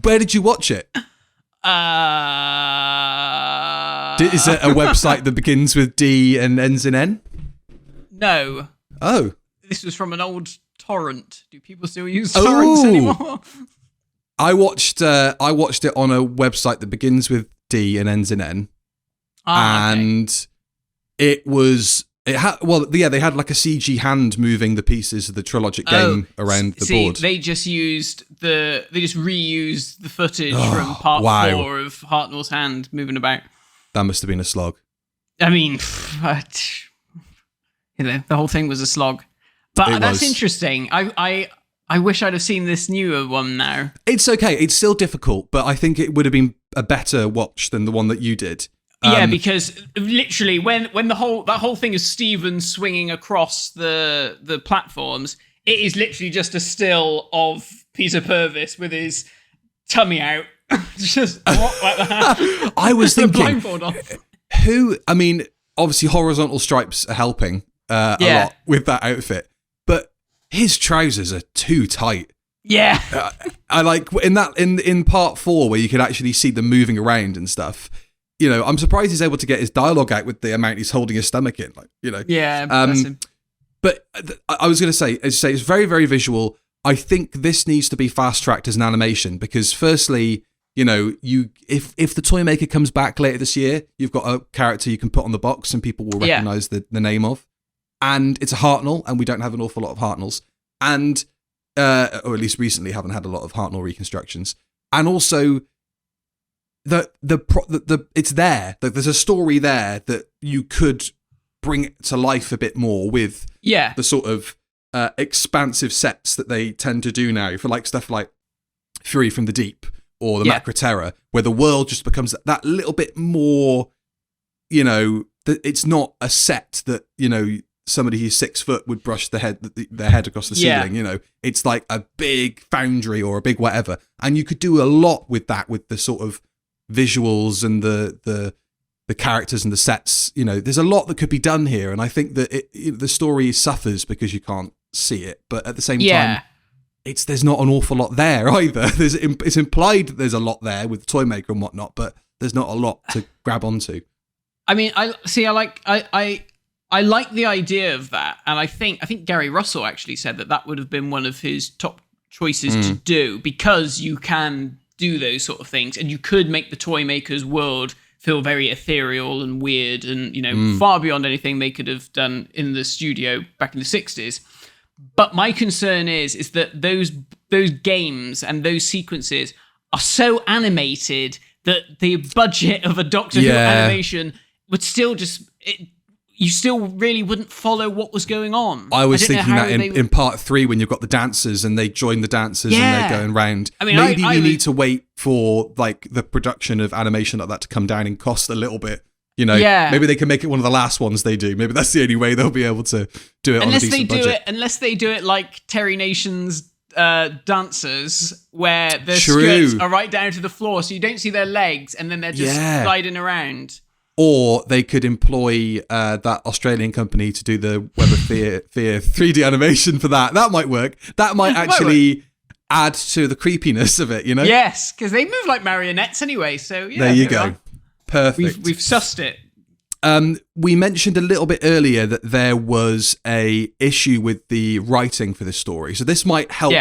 [SPEAKER 3] Where did you watch it? Is it a website that begins with D and ends in N?
[SPEAKER 2] No.
[SPEAKER 3] Oh.
[SPEAKER 2] This was from an old torrent. Do people still use torrents anymore?
[SPEAKER 3] I watched it on a website that begins with D and ends in N. And they had like a CG hand moving the pieces of the Trilogic game around the board.
[SPEAKER 2] They just reused the footage from part 4 of Hartnell's hand moving about.
[SPEAKER 3] That must have been a slog.
[SPEAKER 2] I mean, the whole thing was a slog. But that's interesting. I wish I'd have seen this newer one now.
[SPEAKER 3] It's okay. It's still difficult, but I think it would have been a better watch than the one that you did.
[SPEAKER 2] Because literally when that whole thing is Stephen swinging across the platforms, it is literally just a still of Peter Purvis with his tummy out, just like that.
[SPEAKER 3] I was thinking,
[SPEAKER 2] blindfold off.
[SPEAKER 3] Obviously horizontal stripes are helping a lot with that outfit, but his trousers are too tight.
[SPEAKER 2] Yeah,
[SPEAKER 3] I like in part 4 where you could actually see them moving around and stuff. I'm surprised he's able to get his dialogue out with the amount he's holding his stomach in.
[SPEAKER 2] Yeah, bless him.
[SPEAKER 3] But I was going to say, as you say, it's very, very visual. I think this needs to be fast-tracked as an animation because, firstly, if the Toymaker comes back later this year, you've got a character you can put on the box and people will recognise the name of. And it's a Hartnell, and we don't have an awful lot of Hartnells. And, or at least recently haven't had a lot of Hartnell reconstructions. And also, it's there. There's a story there that you could bring to life a bit more with the sort of expansive sets that they tend to do now for stuff like Fury from the Deep or the Macra Terror, where the world just becomes that little bit more. It's not a set that somebody who's 6 foot would brush their head across the ceiling. It's like a big foundry or a big whatever, and you could do a lot with that with the sort of visuals and the characters and the sets. There's a lot that could be done here, and I think that the story suffers because you can't see it, but at the same time there's not an awful lot there either. It's implied that there's a lot there with Toymaker and whatnot, but there's not a lot to grab onto.
[SPEAKER 2] I mean, I like the idea of that, and I think Gary Russell actually said that would have been one of his top choices to do, because you can do those sort of things, and you could make the Toymaker's world feel very ethereal and weird, and far beyond anything they could have done in the studio back in the 60s. But my concern is that those games and those sequences are so animated that the budget of a Doctor Who animation would still you still really wouldn't follow what was going on.
[SPEAKER 3] I was thinking that in part 3 when you've got the dancers and they join the dancers and they're going round. I mean, maybe we need to wait for the production of animation like that to come down and cost a little bit. Maybe they can make it one of the last ones they do. Maybe that's the only way they'll be able to do it on a decent budget.
[SPEAKER 2] Unless they do it like Terry Nation's dancers, where their skirts are right down to the floor, so you don't see their legs, and then they're just sliding around.
[SPEAKER 3] Or they could employ that Australian company to do the Web of Fear 3D animation for that. That might work. That might actually add to the creepiness of it, you know?
[SPEAKER 2] Yes, because they move like marionettes anyway. So yeah,
[SPEAKER 3] there you go. Perfect.
[SPEAKER 2] We've sussed it.
[SPEAKER 3] We mentioned a little bit earlier that there was a issue with the writing for this story. So this might help,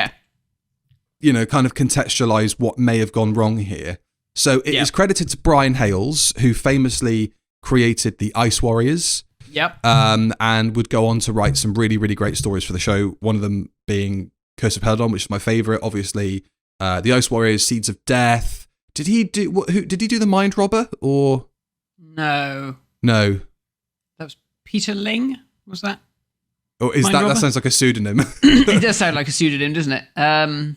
[SPEAKER 3] you know, kind of contextualize what may have gone wrong here. So it is credited to Brian Hales, who famously created the Ice Warriors.
[SPEAKER 2] Yep.
[SPEAKER 3] And would go on to write some really, really great stories for the show. One of them being Curse of Heldon, which is my favorite. Obviously, the Ice Warriors, Seeds of Death. Did he do the Mind Robber or
[SPEAKER 2] no?
[SPEAKER 3] No,
[SPEAKER 2] that was Peter Ling. Was that?
[SPEAKER 3] Or is that sounds like a pseudonym?
[SPEAKER 2] It does sound like a pseudonym, doesn't it? I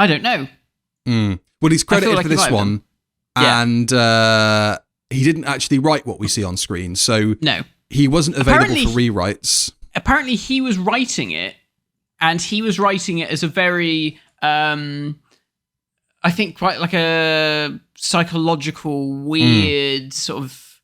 [SPEAKER 2] don't know.
[SPEAKER 3] Well, he's credited for this one, and he didn't actually write what we see on screen, so
[SPEAKER 2] no,
[SPEAKER 3] he wasn't available for rewrites.
[SPEAKER 2] Apparently, he was writing it, and he was writing it as a very, I think, quite like a psychological, weird sort of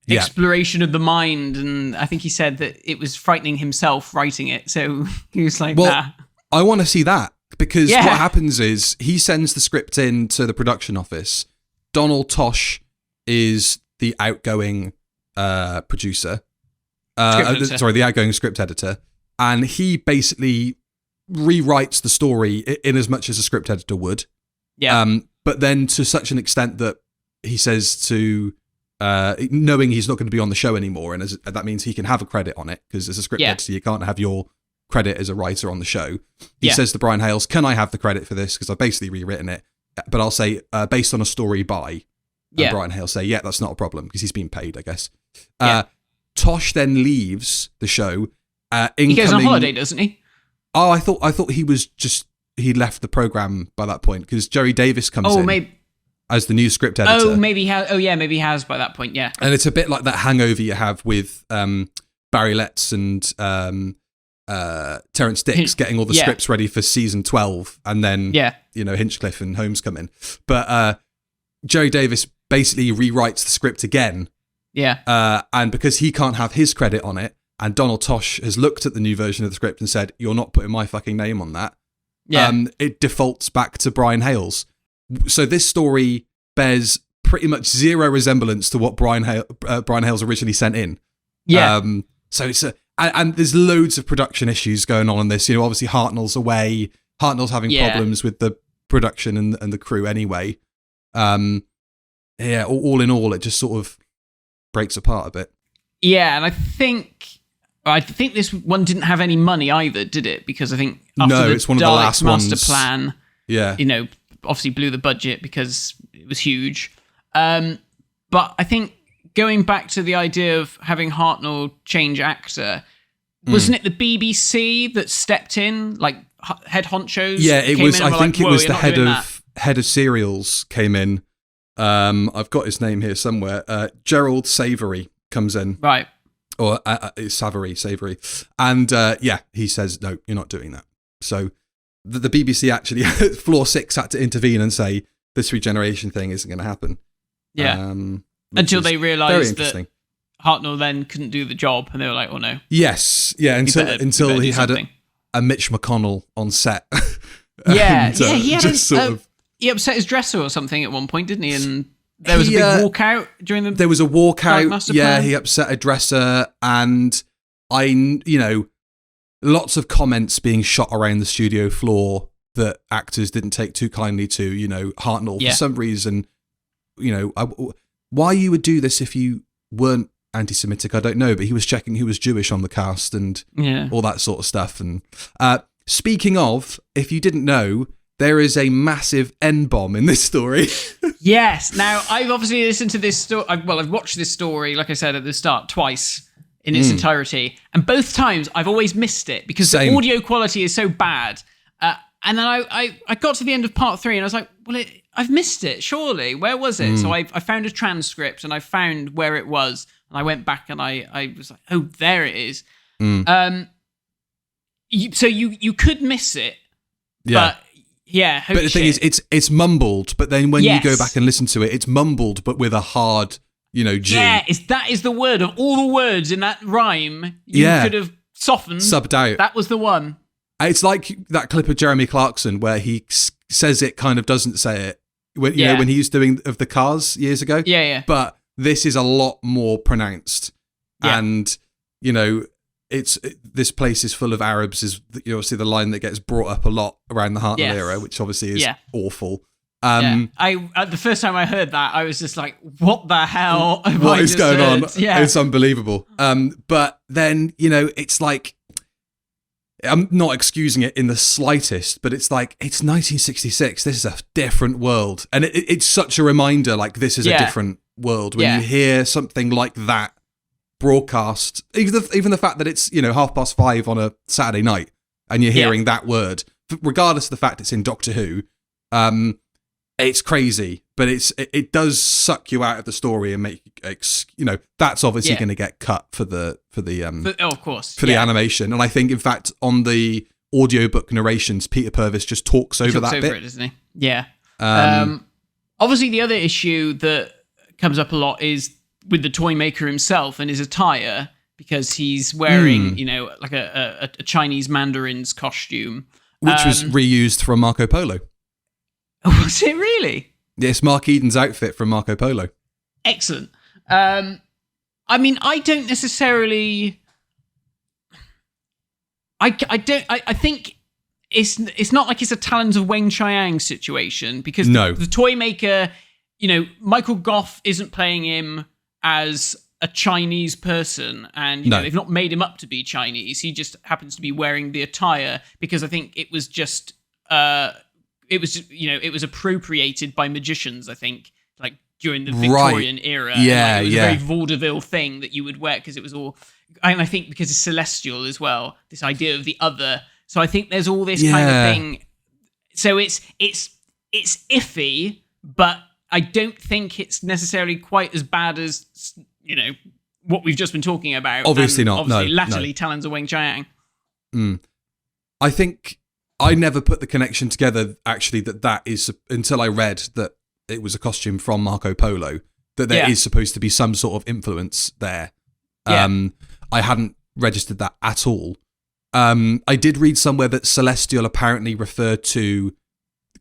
[SPEAKER 2] exploration of the mind, and I think he said that it was frightening himself writing it, so he was like,
[SPEAKER 3] well,
[SPEAKER 2] nah.
[SPEAKER 3] I want to see that. Because what happens is he sends the script in to the production office. Donald Tosh is the outgoing producer. The outgoing script editor. And he basically rewrites the story in as much as a script editor would.
[SPEAKER 2] Yeah.
[SPEAKER 3] But then to such an extent that he says to, knowing he's not going to be on the show anymore, and that means he can have a credit on it, because as a script editor, you can't have your credit as a writer on the show. He says to Brian Hales, can I have the credit for this? Because I've basically rewritten it. But I'll say, based on a story by. And Brian Hales say, yeah, that's not a problem, because he's been paid, I guess. Tosh then leaves the show. He goes on
[SPEAKER 2] holiday, doesn't he?
[SPEAKER 3] Oh, I thought he left the program by that point, because Jerry Davis comes in as the new script editor.
[SPEAKER 2] Maybe he has by that point, yeah.
[SPEAKER 3] And it's a bit like that hangover you have with Barry Letts and Terrence Dicks getting all the scripts ready for season 12, and then Hinchcliffe and Holmes come in. But Jerry Davis basically rewrites the script again. Yeah. And because he can't have his credit on it, and Donald Tosh has looked at the new version of the script and said, you're not putting my fucking name on that. Yeah. It defaults back to Brian Hales. So this story bears pretty much zero resemblance to what Brian Hales originally sent in. Yeah. So it's and there's loads of production issues going on in this. You know, obviously Hartnell's away. Hartnell's having problems with the production and the crew anyway. All in all, it just sort of breaks apart a bit.
[SPEAKER 2] Yeah, and I think this one didn't have any money either, did it? Because I think after
[SPEAKER 3] it's one of the last
[SPEAKER 2] master
[SPEAKER 3] ones.
[SPEAKER 2] Plan, obviously blew the budget because it was huge. But I think going back to the idea of having Hartnell change actor, wasn't it the BBC that stepped in, like head honchos?
[SPEAKER 3] Yeah, it was. I think it was the head of serials came in. I've got his name here somewhere. Gerald Savory comes in,
[SPEAKER 2] right?
[SPEAKER 3] Or Savory, and he says, "No, you're not doing that." So the BBC actually, Floor 6 had to intervene and say this regeneration thing isn't going to happen. Yeah.
[SPEAKER 2] Until they realised that Hartnell then couldn't do the job, and they were like, "Oh no."
[SPEAKER 3] Yes, yeah. Until he had a Mitch McConnell on set.
[SPEAKER 2] Yeah, he had he upset his dresser or something at one point, didn't he? And there was a big walkout during the.
[SPEAKER 3] There was a walkout.
[SPEAKER 2] Master Plan.
[SPEAKER 3] He upset a dresser, and lots of comments being shot around the studio floor that actors didn't take too kindly to. Hartnell for some reason. Why you would do this if you weren't anti-Semitic, I don't know, but he was checking who was Jewish on the cast and all that sort of stuff. And speaking of, if you didn't know, there is a massive N-bomb in this story.
[SPEAKER 2] Yes. Now, I've obviously listened to this story. I've watched this story, like I said at the start, twice in its entirety. And both times, I've always missed it because the audio quality is so bad. And then I got to the end of part 3 and I was like, well, I've missed it, surely. Where was it? So I found a transcript and I found where it was. And I went back and I was like, oh, there it is. So you could miss it. Yeah. But
[SPEAKER 3] but the thing is, it's mumbled. But then when you go back and listen to it, it's mumbled, but with a hard G.
[SPEAKER 2] Yeah, that is the word. Of all the words in that rhyme, you could have softened.
[SPEAKER 3] Subbed out.
[SPEAKER 2] That was the one.
[SPEAKER 3] It's like that clip of Jeremy Clarkson where he says it, kind of doesn't say it. When, you know, when he was doing of the Cars years ago.
[SPEAKER 2] Yeah.
[SPEAKER 3] But this is a lot more pronounced.
[SPEAKER 2] Yeah.
[SPEAKER 3] And, this place is full of Arabs is obviously the line that gets brought up a lot around the Hartnell era, which obviously is awful.
[SPEAKER 2] The first time I heard that, I was just like, what the hell?
[SPEAKER 3] What is going on?
[SPEAKER 2] Yeah.
[SPEAKER 3] It's unbelievable. But then, it's like, I'm not excusing it in the slightest, but it's like, it's 1966. This is a different world. And it's such a reminder, like, this is a different world. When you hear something like that broadcast, even the fact that it's, 5:30 on a Saturday night, and you're hearing that word, regardless of the fact it's in Doctor Who, it's crazy, but it does suck you out of the story and make that's obviously going to get cut for the
[SPEAKER 2] of course
[SPEAKER 3] the animation. And I think, in fact, on the audiobook narrations, Peter Purvis just talks over that bit,
[SPEAKER 2] doesn't he? Yeah. Obviously, the other issue that comes up a lot is with the Toymaker himself and his attire, because he's wearing like a Chinese Mandarin's costume,
[SPEAKER 3] which was reused from Marco Polo.
[SPEAKER 2] Was it really?
[SPEAKER 3] Yes, Mark Eden's outfit from Marco Polo.
[SPEAKER 2] Excellent. I mean, I don't necessarily. I think it's not like it's a Talons of Weng Chiang situation, because the Toymaker, Michael Gough isn't playing him as a Chinese person, and they've not made him up to be Chinese. He just happens to be wearing the attire because I think it was just. It was appropriated by magicians, I think, like during the Victorian era.
[SPEAKER 3] Yeah,
[SPEAKER 2] it was a very vaudeville thing that you would wear, because it was all, and I think because it's celestial as well, this idea of the other. So I think there's all this kind of thing. So it's iffy, but I don't think it's necessarily quite as bad as, what we've just been talking about.
[SPEAKER 3] Obviously not.
[SPEAKER 2] Obviously, latterly, Talons of Weng Chiang.
[SPEAKER 3] I think I never put the connection together, actually, that is, until I read that it was a costume from Marco Polo, that there is supposed to be some sort of influence there. I hadn't registered that at all. I did read somewhere that Celestial apparently referred to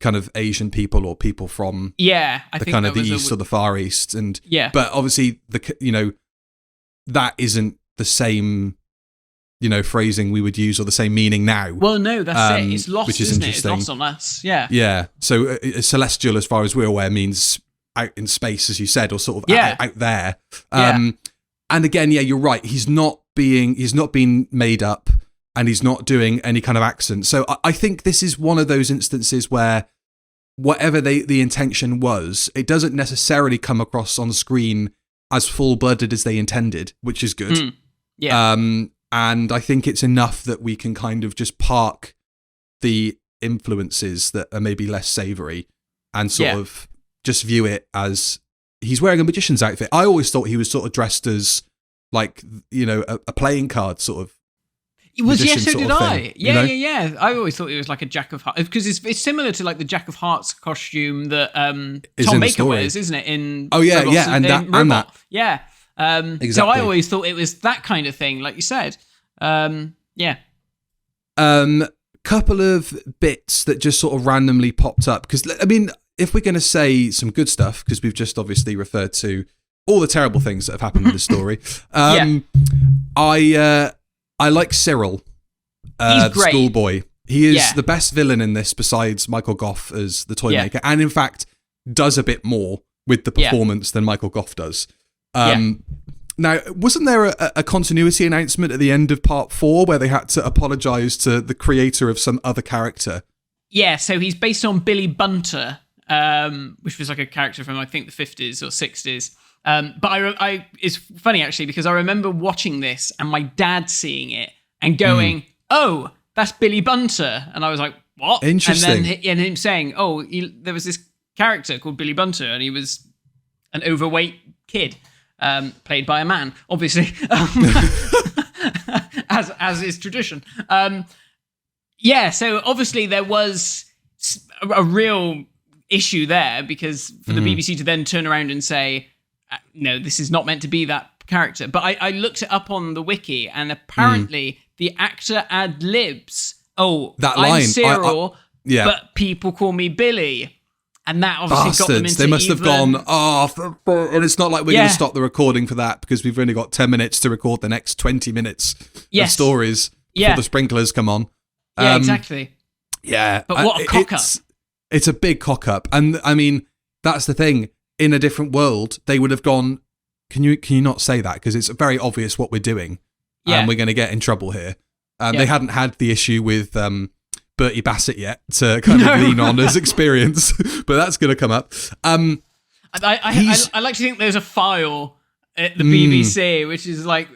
[SPEAKER 3] kind of Asian people or people from
[SPEAKER 2] I think
[SPEAKER 3] kind of the East or the Far East. And but obviously, that isn't the same phrasing we would use or the same meaning now.
[SPEAKER 2] Well, no, that's it. It's lost,
[SPEAKER 3] which is
[SPEAKER 2] isn't
[SPEAKER 3] interesting.
[SPEAKER 2] It? It's lost on us. Yeah.
[SPEAKER 3] Yeah. So celestial, as far as we're aware, means out in space, as you said, or sort of out there. And again, you're right. He's not being made up, and he's not doing any kind of accent. So I think this is one of those instances where whatever the intention was, it doesn't necessarily come across on screen as full-blooded as they intended, which is good. And I think it's enough that we can kind of just park the influences that are maybe less savoury and sort of just view it as he's wearing a magician's outfit. I always thought he was sort of dressed as like, a playing card sort of.
[SPEAKER 2] So did I. Yeah. I always thought it was like a Jack of Hearts, because it's similar to like the Jack of Hearts costume that Tom Baker wears, isn't it? In Robots,
[SPEAKER 3] and that.
[SPEAKER 2] Yeah.
[SPEAKER 3] Exactly.
[SPEAKER 2] So I always thought it was that kind of thing, like you said.
[SPEAKER 3] Couple of bits that just sort of randomly popped up, because I mean, if we're going to say some good stuff, because we've just obviously referred to all the terrible things that have happened in the story. I like Cyril, the schoolboy. He is the best villain in this, besides Michael Gough as the Toymaker, and in fact does a bit more with the performance than Michael Gough does. Now, wasn't there a continuity announcement at the end of part 4 where they had to apologise to the creator of some other character?
[SPEAKER 2] Yeah, so he's based on Billy Bunter, which was like a character from, I think, the 50s or 60s. But it's funny, actually, because I remember watching this and my dad seeing it and going, oh, that's Billy Bunter. And I was like, what?
[SPEAKER 3] Interesting.
[SPEAKER 2] And him saying, there was this character called Billy Bunter, and he was an overweight kid. Played by a man, obviously, as is tradition. So obviously there was a real issue there, because for the BBC to then turn around and say, no, this is not meant to be that character. But I looked it up on the wiki, and apparently the actor ad-libs,
[SPEAKER 3] that
[SPEAKER 2] I'm
[SPEAKER 3] line,
[SPEAKER 2] Cyril,
[SPEAKER 3] yeah.
[SPEAKER 2] but people call me Billy. And that obviously got them into
[SPEAKER 3] They must have gone, and it's not like we're going to stop the recording for that because we've only got 10 minutes to record the next 20 minutes of stories before the sprinklers come on.
[SPEAKER 2] Yeah, exactly.
[SPEAKER 3] Yeah.
[SPEAKER 2] But what a cock-up.
[SPEAKER 3] It's a big cock-up. And, I mean, that's the thing. In a different world, they would have gone, can you not say that? Because it's very obvious what we're doing. And we're going to get in trouble here. They hadn't had the issue with... Bertie Bassett yet to kind of lean on as experience, but that's going to come up.
[SPEAKER 2] I like to think there's a file at the BBC which is like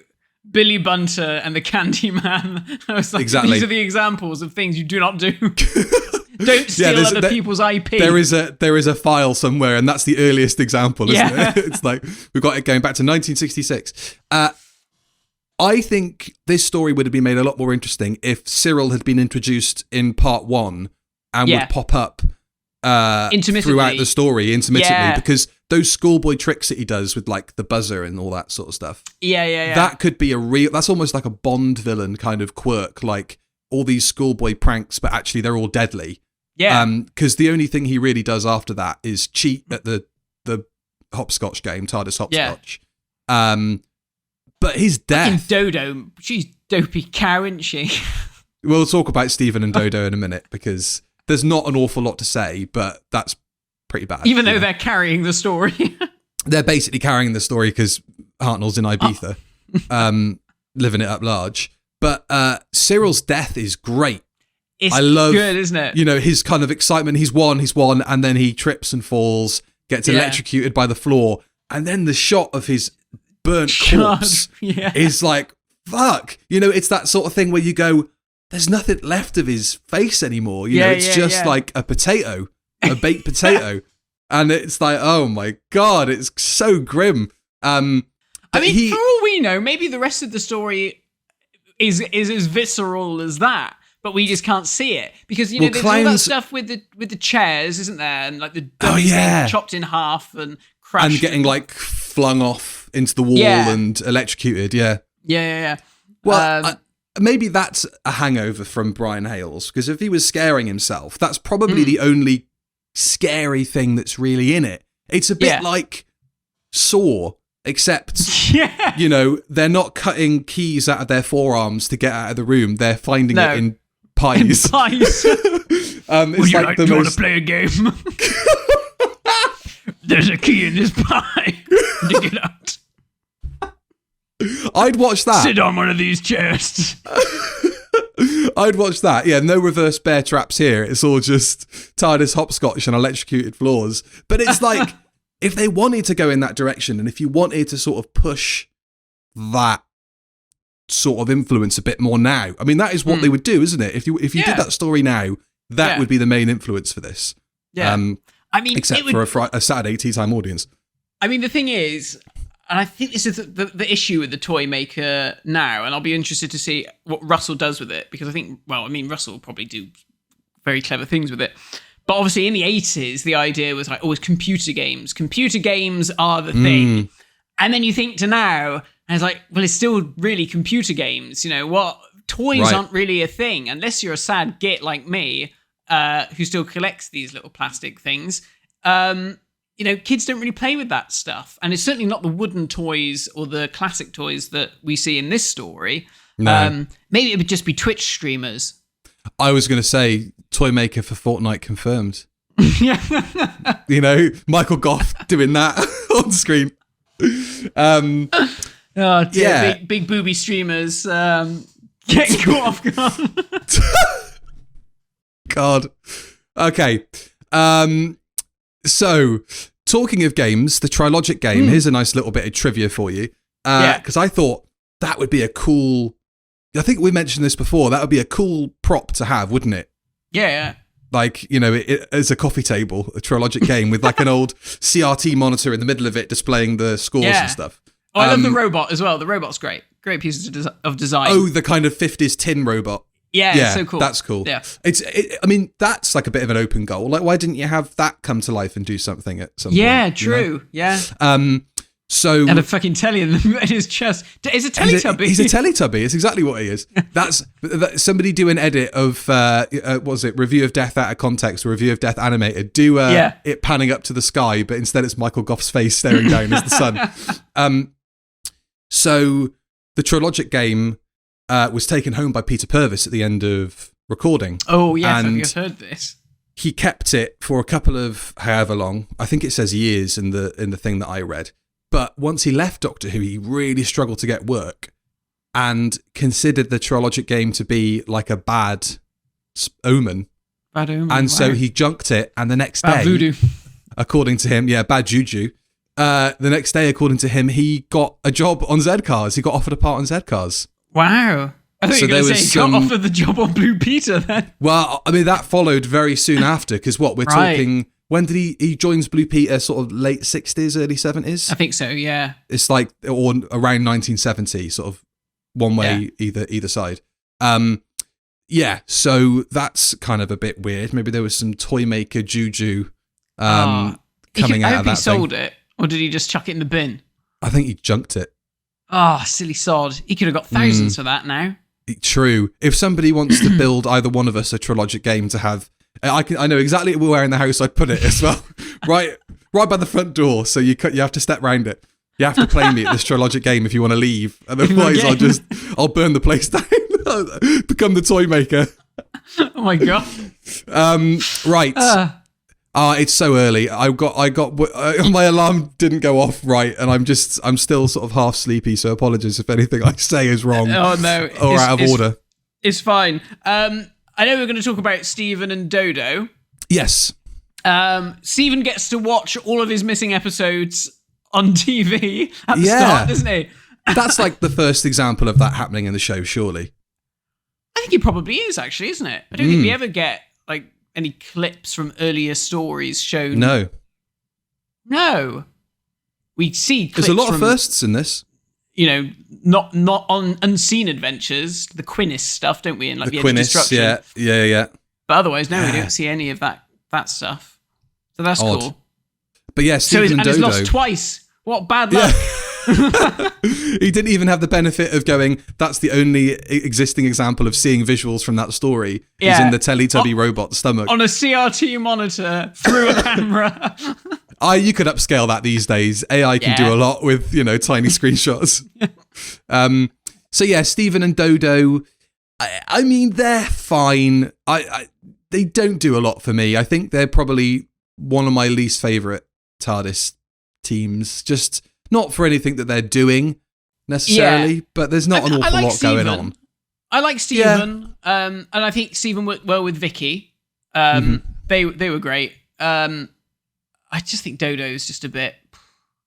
[SPEAKER 2] Billy Bunter and the Candyman. I was like,
[SPEAKER 3] exactly.
[SPEAKER 2] These are the examples of things you do not do. Don't steal other people's IP.
[SPEAKER 3] There is a file somewhere, and that's the earliest example, isn't it? It's like we've got it going back to 1966. I think this story would have been made a lot more interesting if Cyril had been introduced in part 1 and would pop up throughout the story intermittently, because those schoolboy tricks that he does with like the buzzer and all that sort of stuff.
[SPEAKER 2] Yeah.
[SPEAKER 3] That could be that's almost like a Bond villain kind of quirk, like all these schoolboy pranks, but actually they're all deadly. Yeah. Because the only thing he really does after that is cheat at the hopscotch game, TARDIS hopscotch. Yeah. But his death...
[SPEAKER 2] Dodo, she's dopey cow, isn't she?
[SPEAKER 3] We'll talk about Stephen and Dodo in a minute, because there's not an awful lot to say, but that's pretty bad.
[SPEAKER 2] Even though they're carrying the story.
[SPEAKER 3] They're basically carrying the story because Hartnell's in Ibiza, living it up large. But Cyril's death is great.
[SPEAKER 2] I love, good, isn't it?
[SPEAKER 3] You know, his kind of excitement. He's won, and then he trips and falls, gets electrocuted by the floor, and then the shot of his burnt corpse is like, fuck. You know, it's that sort of thing where you go, there's nothing left of his face anymore. You know, it's just like a potato, a baked potato. And it's like, oh my God, it's so grim. I mean,
[SPEAKER 2] for all we know, maybe the rest of the story is as visceral as that, but we just can't see it. Because, you know, there's all that stuff with the chairs, isn't there? And like the dummies being chopped in half and crushed.
[SPEAKER 3] And getting like flung off into the wall and electrocuted,
[SPEAKER 2] Yeah.
[SPEAKER 3] Well, maybe that's a hangover from Brian Hales, because if he was scaring himself, that's probably the only scary thing that's really in it. It's a bit like Saw, except, you know, they're not cutting keys out of their forearms to get out of the room. They're finding it in pies.
[SPEAKER 2] In pies.
[SPEAKER 3] It's like
[SPEAKER 2] do you want to play a game? There's a key in this pie. Dig it out.
[SPEAKER 3] I'd watch that.
[SPEAKER 2] Sit on one of these chairs.
[SPEAKER 3] I'd watch that. Yeah, no reverse bear traps here. It's all just TARDIS hopscotch and electrocuted floors. But it's like, if they wanted to go in that direction, and if you wanted to sort of push that sort of influence a bit more now, I mean, that is what they would do, isn't it? If you did that story now, that would be the main influence for this.
[SPEAKER 2] Yeah. I mean,
[SPEAKER 3] except for a Saturday tea time audience. I
[SPEAKER 2] mean, the thing is, and I think this is the issue with the Toymaker now, and I'll be interested to see what Russell does with it, because I think, Russell will probably do very clever things with it. But obviously in the 80s, the idea was like, it's computer games. Computer games are the thing. And then you think to now, and it's like, well, it's still really computer games. You know, what toys aren't really a thing, unless you're a sad git like me, who still collects these little plastic things. You know, kids don't really play with that stuff. And it's certainly not the wooden toys or the classic toys that we see in this story. No. Maybe it would just be Twitch streamers.
[SPEAKER 3] I was going to say Toymaker for Fortnite confirmed. You know, Michael Goff doing that on screen.
[SPEAKER 2] Oh dear, big booby streamers getting caught off guard.
[SPEAKER 3] God. Okay. So, talking of games, the Trilogic game, here's a nice little bit of trivia for you. Because I thought that would be a cool... I think we mentioned this before. That would be a cool prop to have, wouldn't it?
[SPEAKER 2] Yeah.
[SPEAKER 3] Like, you know, it as a coffee table, a Trilogic game with like an old CRT monitor in the middle of it displaying the scores and stuff.
[SPEAKER 2] Oh, I love the robot as well. The robot's great. Great piece of design.
[SPEAKER 3] Oh, the kind of 50s tin robot.
[SPEAKER 2] Yeah, it's so cool.
[SPEAKER 3] That's cool.
[SPEAKER 2] Yeah.
[SPEAKER 3] I mean, that's like a bit of an open goal. Like, why didn't you have that come to life and do something at some point?
[SPEAKER 2] Yeah, true. You know? Yeah.
[SPEAKER 3] So
[SPEAKER 2] had a fucking telly in his chest. It's a Teletubby.
[SPEAKER 3] He's a Teletubby. It's exactly what he is. That's somebody do an edit of what was it? Review of Death out of context, or Review of Death animated. Do it panning up to the sky, but instead it's Michael Gough's face staring down as the sun. So the Trilogic game was taken home by Peter Purves at the end of recording.
[SPEAKER 2] Oh yes, I've heard this.
[SPEAKER 3] He kept it for a couple of however long. I think it says years in the thing that I read. But once he left Doctor Who, he really struggled to get work and considered the Trilogic game to be like a bad omen.
[SPEAKER 2] Bad omen.
[SPEAKER 3] And so he junked it, and the next
[SPEAKER 2] bad
[SPEAKER 3] day,
[SPEAKER 2] voodoo.
[SPEAKER 3] According to him, bad juju. The next day, according to him, he got a job on Z-Cars. He got offered a part on Z-Cars.
[SPEAKER 2] Wow. I thought you were going to say he got offered the job on Blue Peter then.
[SPEAKER 3] Well, I mean, that followed very soon after, because we're talking... When did he joins Blue Peter? Sort of late 60s, early 70s?
[SPEAKER 2] I think so, yeah.
[SPEAKER 3] It's like, or around 1970, sort of one way either side. So that's kind of a bit weird. Maybe there was some Toymaker juju coming out of that thing. I hope he
[SPEAKER 2] sold it, or did he just chuck it in the bin?
[SPEAKER 3] I think he junked it.
[SPEAKER 2] Oh, silly sod. He could have got thousands for that now.
[SPEAKER 3] True. If somebody wants to build either one of us a Trilogic game to have... I know exactly where in the house I'd put it as well. right by the front door. So you have to step round it. You have to play me at this Trilogic game if you want to leave. Otherwise, I'll burn the place down. Become the Toymaker.
[SPEAKER 2] Oh my god.
[SPEAKER 3] Right. It's so early. I got my alarm didn't go off right, and I'm still sort of half sleepy. So apologies if anything I say is wrong.
[SPEAKER 2] Oh no,
[SPEAKER 3] or out of order.
[SPEAKER 2] It's fine. I know we're going to talk about Stephen and Dodo.
[SPEAKER 3] Yes.
[SPEAKER 2] Stephen gets to watch all of his missing episodes on TV at the start, doesn't he?
[SPEAKER 3] That's like the first example of that happening in the show, surely.
[SPEAKER 2] I think it probably is, actually, isn't it? I don't think we ever get like any clips from earlier stories shown. No. We see clips.
[SPEAKER 3] There's a lot of firsts in this.
[SPEAKER 2] You know, not on Unseen Adventures, the Quinnis stuff, don't we? And like the Edge of Destruction.
[SPEAKER 3] Yeah.
[SPEAKER 2] But otherwise, no, we don't see any of that stuff. So that's cool.
[SPEAKER 3] But yeah, Stephen and Dodo.
[SPEAKER 2] He's lost twice. What bad luck.
[SPEAKER 3] He didn't even have the benefit of going, that's the only existing example of seeing visuals from that story. He's in the Teletubby robot's stomach. On
[SPEAKER 2] a CRT monitor, through a camera.
[SPEAKER 3] You could upscale that these days. AI can do a lot with, tiny screenshots. So yeah, Stephen and Dodo, I mean, they're fine. They don't do a lot for me. I think they're probably one of my least favourite TARDIS teams. Just not for anything that they're doing necessarily, but there's not an awful lot going on.
[SPEAKER 2] I like Stephen, and I think Stephen worked well with Vicky. They were great. I just think Dodo's just a bit...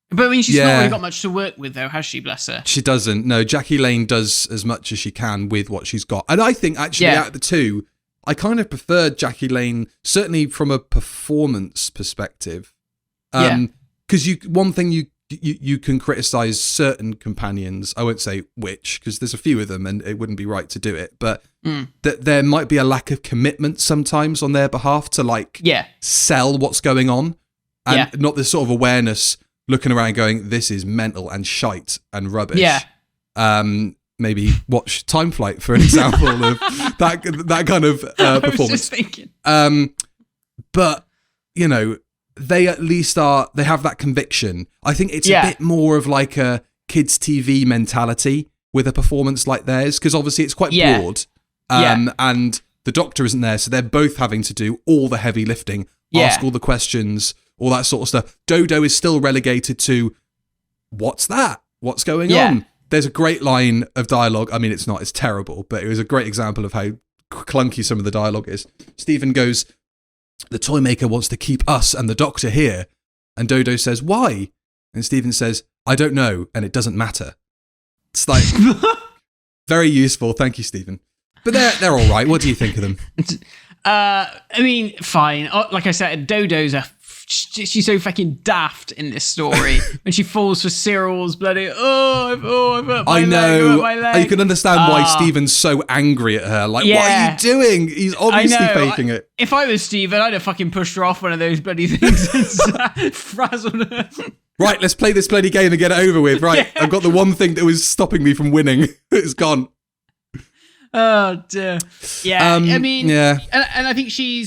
[SPEAKER 2] But I mean, she's not really got much to work with, though, has she? Bless her.
[SPEAKER 3] She doesn't. No, Jackie Lane does as much as she can with what she's got. And I think, actually, out of the two, I kind of preferred Jackie Lane, certainly from a performance perspective. Because one thing you can criticise certain companions, I won't say which, because there's a few of them and it wouldn't be right to do it, but that there might be a lack of commitment sometimes on their behalf to sell what's going on. And not this sort of awareness looking around going, this is mental and shite and rubbish. Maybe watch Time Flight for an example of that kind of performance. I was just thinking. But, they at least they have that conviction. I think it's a bit more of like a kids' TV mentality with a performance like theirs, because obviously it's quite broad. And the Doctor isn't there, so they're both having to do all the heavy lifting, ask all the questions, all that sort of stuff. Dodo is still relegated to, what's that? What's going on? There's a great line of dialogue. I mean, it's terrible, but it was a great example of how clunky some of the dialogue is. Stephen goes, the Toymaker wants to keep us and the Doctor here. And Dodo says, why? And Stephen says, I don't know, and it doesn't matter. It's like, very useful. Thank you, Stephen. But they're all right. What do you think of them?
[SPEAKER 2] I mean, fine. Like I said, Dodo's she's so fucking daft in this story when she falls for Cyril's bloody I've hurt my leg.
[SPEAKER 3] You can understand why Stephen's so angry at her. Like, what are you doing? He's obviously faking it.
[SPEAKER 2] If I was Stephen, I'd have fucking pushed her off one of those bloody things and frazzled her.
[SPEAKER 3] Right, let's play this bloody game and get it over with. Right, I've got the one thing that was stopping me from winning. It's gone.
[SPEAKER 2] Oh dear. Yeah, I mean,
[SPEAKER 3] yeah.
[SPEAKER 2] And I think she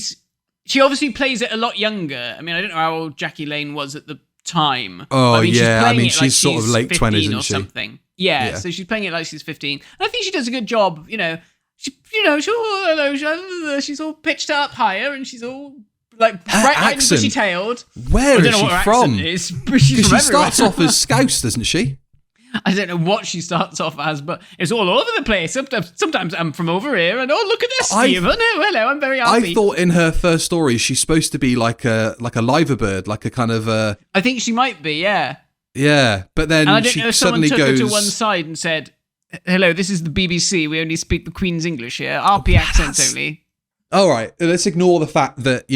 [SPEAKER 2] obviously plays it a lot younger. I mean, I don't know how old Jackie Lane was at the time.
[SPEAKER 3] Oh,
[SPEAKER 2] I mean,
[SPEAKER 3] yeah. I mean,
[SPEAKER 2] she's
[SPEAKER 3] she's sort of late 20s, isn't
[SPEAKER 2] or
[SPEAKER 3] she?
[SPEAKER 2] something. Yeah, so she's playing it like she's 15. And I think she does a good job, she's all pitched up higher and she's all like bright-eyed and bushy-tailed.
[SPEAKER 3] Where is she from?
[SPEAKER 2] Is, but she's from
[SPEAKER 3] she starts off as Scouse, doesn't she?
[SPEAKER 2] I don't know what she starts off as, but it's all over the place. Sometimes I'm from over here, and look at this, Stephen. Hello, I'm very happy.
[SPEAKER 3] I thought in her first story she's supposed to be like a liverbird, like a kind of a...
[SPEAKER 2] I think she might be, yeah.
[SPEAKER 3] Yeah, but then
[SPEAKER 2] and I don't
[SPEAKER 3] she
[SPEAKER 2] know if
[SPEAKER 3] suddenly
[SPEAKER 2] someone took
[SPEAKER 3] goes...
[SPEAKER 2] her to one side and said, "Hello, this is the BBC. We only speak the Queen's English here. RP accents only."
[SPEAKER 3] All right, let's ignore the fact that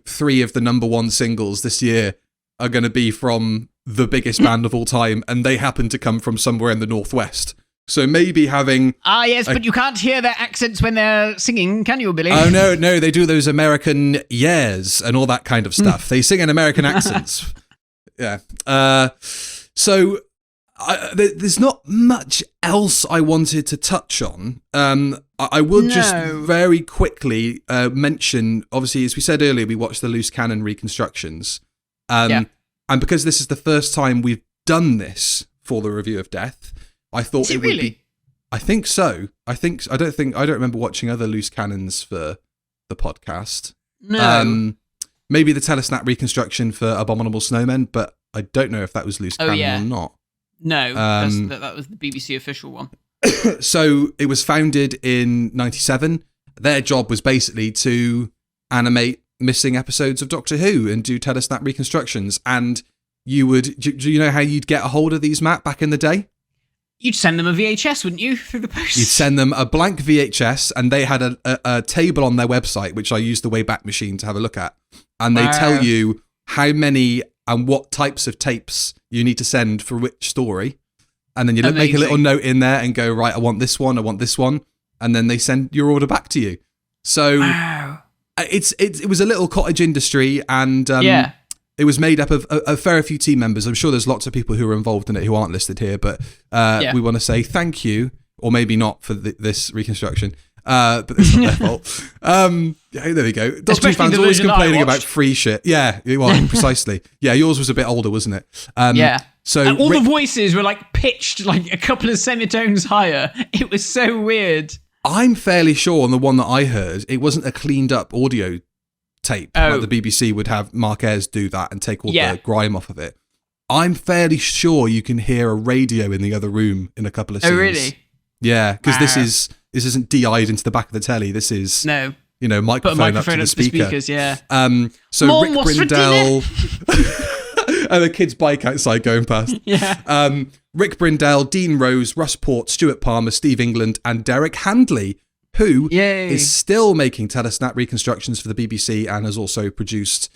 [SPEAKER 3] 3 of the number 1 singles this year are going to be from the biggest band of all time, and they happen to come from somewhere in the Northwest. So maybe having...
[SPEAKER 2] Ah, yes, but you can't hear their accents when they're singing, can you, Billy?
[SPEAKER 3] Oh, no, they do those American yeahs and all that kind of stuff. They sing in American accents. Yeah. So there's not much else I wanted to touch on. I will just very quickly mention, obviously, as we said earlier, we watched the loose cannon reconstructions. And because this is the first time we've done this for the review of Death, I thought it would
[SPEAKER 2] really
[SPEAKER 3] be... I think so. I don't remember watching other loose cannons for the podcast.
[SPEAKER 2] No.
[SPEAKER 3] Maybe the Telesnap reconstruction for Abominable Snowmen, but I don't know if that was loose cannon or not.
[SPEAKER 2] No, that was the BBC official one.
[SPEAKER 3] So it was founded in 97. Their job was basically to animate missing episodes of Doctor Who and do Telesnap reconstructions. And you would... Do you know how you'd get a hold of these, Matt, back in the day?
[SPEAKER 2] You'd send them a VHS, wouldn't you, through the post?
[SPEAKER 3] You'd send them a blank VHS, and they had a table on their website, which I used the Wayback Machine to have a look at. And they tell you how many and what types of tapes you need to send for which story. And then you make a little note in there and go, right, I want this one. And then they send your order back to you. So it was a little cottage industry, and it was made up of a fair few team members. I'm sure there's lots of people who are involved in it who aren't listed here, but we want to say thank you, or maybe not for this reconstruction, but it's not their fault. There we go. Doctor Who fans always complaining about free shit. Yeah, well, precisely. Yeah, yours was a bit older, wasn't it? So
[SPEAKER 2] and all the voices were like pitched like a couple of semitones higher. It was so weird.
[SPEAKER 3] I'm fairly sure on the one that I heard, it wasn't a cleaned up audio tape. Like the BBC would have Mark Ayres do that and take all the grime off of it. I'm fairly sure you can hear a radio in the other room in a couple of scenes.
[SPEAKER 2] Oh, really?
[SPEAKER 3] Yeah, because this isn't DI'd into the back of the telly. This is microphone,
[SPEAKER 2] put a microphone
[SPEAKER 3] up to the speaker.
[SPEAKER 2] Speakers, yeah.
[SPEAKER 3] So
[SPEAKER 2] Mom,
[SPEAKER 3] Rick Brindell and the kid's bike outside going past.
[SPEAKER 2] Yeah.
[SPEAKER 3] Rick Brindell, Dean Rose, Russ Port, Stuart Palmer, Steve England, and Derek Handley, who is still making Telesnap reconstructions for the BBC and has also produced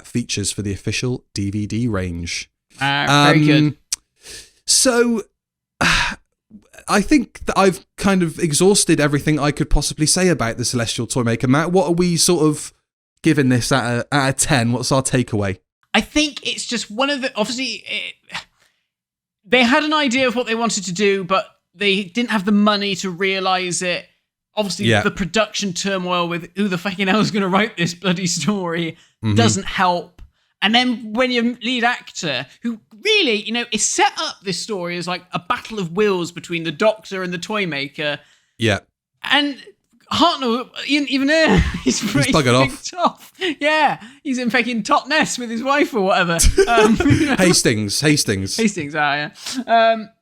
[SPEAKER 3] features for the official DVD range.
[SPEAKER 2] Very good.
[SPEAKER 3] So I think that I've kind of exhausted everything I could possibly say about the Celestial Toymaker. Matt, what are we sort of giving this out of 10? What's our takeaway?
[SPEAKER 2] I think it's just one of the... Obviously, they had an idea of what they wanted to do, but they didn't have the money to realise it. Obviously, the production turmoil with who the fucking hell is going to write this bloody story doesn't help. And then when your lead actor, who really, is set up this story as like a battle of wills between the Doctor and the Toymaker. Yeah. And Hartnell, even there, he's buggered off. Yeah, he's in fucking Totnes with his wife or whatever.
[SPEAKER 3] Hastings,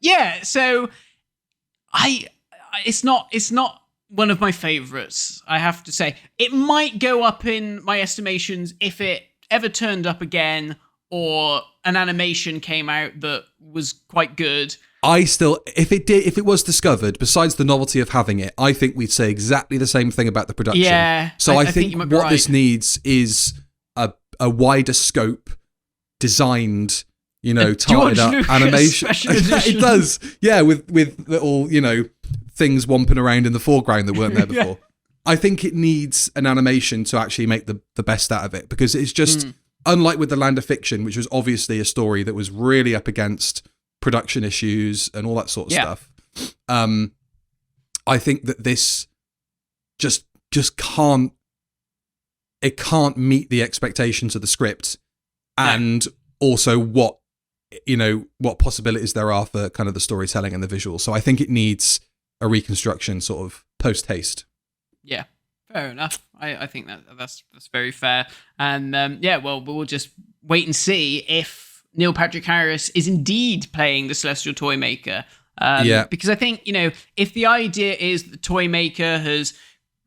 [SPEAKER 2] yeah, so it's not one of my favourites, I have to say. It might go up in my estimations if it ever turned up again or an animation came out that was quite good. If it was discovered, besides the novelty of having it, I think we'd say exactly the same thing about the production.
[SPEAKER 3] Yeah. So I think what this needs is a wider scope, designed, tarted up animation. It does. Yeah, with little, things womping around in the foreground that weren't there before. I think it needs an animation to actually make the best out of it, because it's just unlike with the Land of Fiction, which was obviously a story that was really up against production issues and all that sort of stuff. I think that this just can't meet the expectations of the script, and also what possibilities there are for kind of the storytelling and the visuals. So I think it needs a reconstruction sort of post haste.
[SPEAKER 2] Yeah, fair enough. I think that's very fair. And well, we'll just wait and see if Neil Patrick Harris is indeed playing the Celestial Toymaker. Because I think, if the idea is that the Toymaker has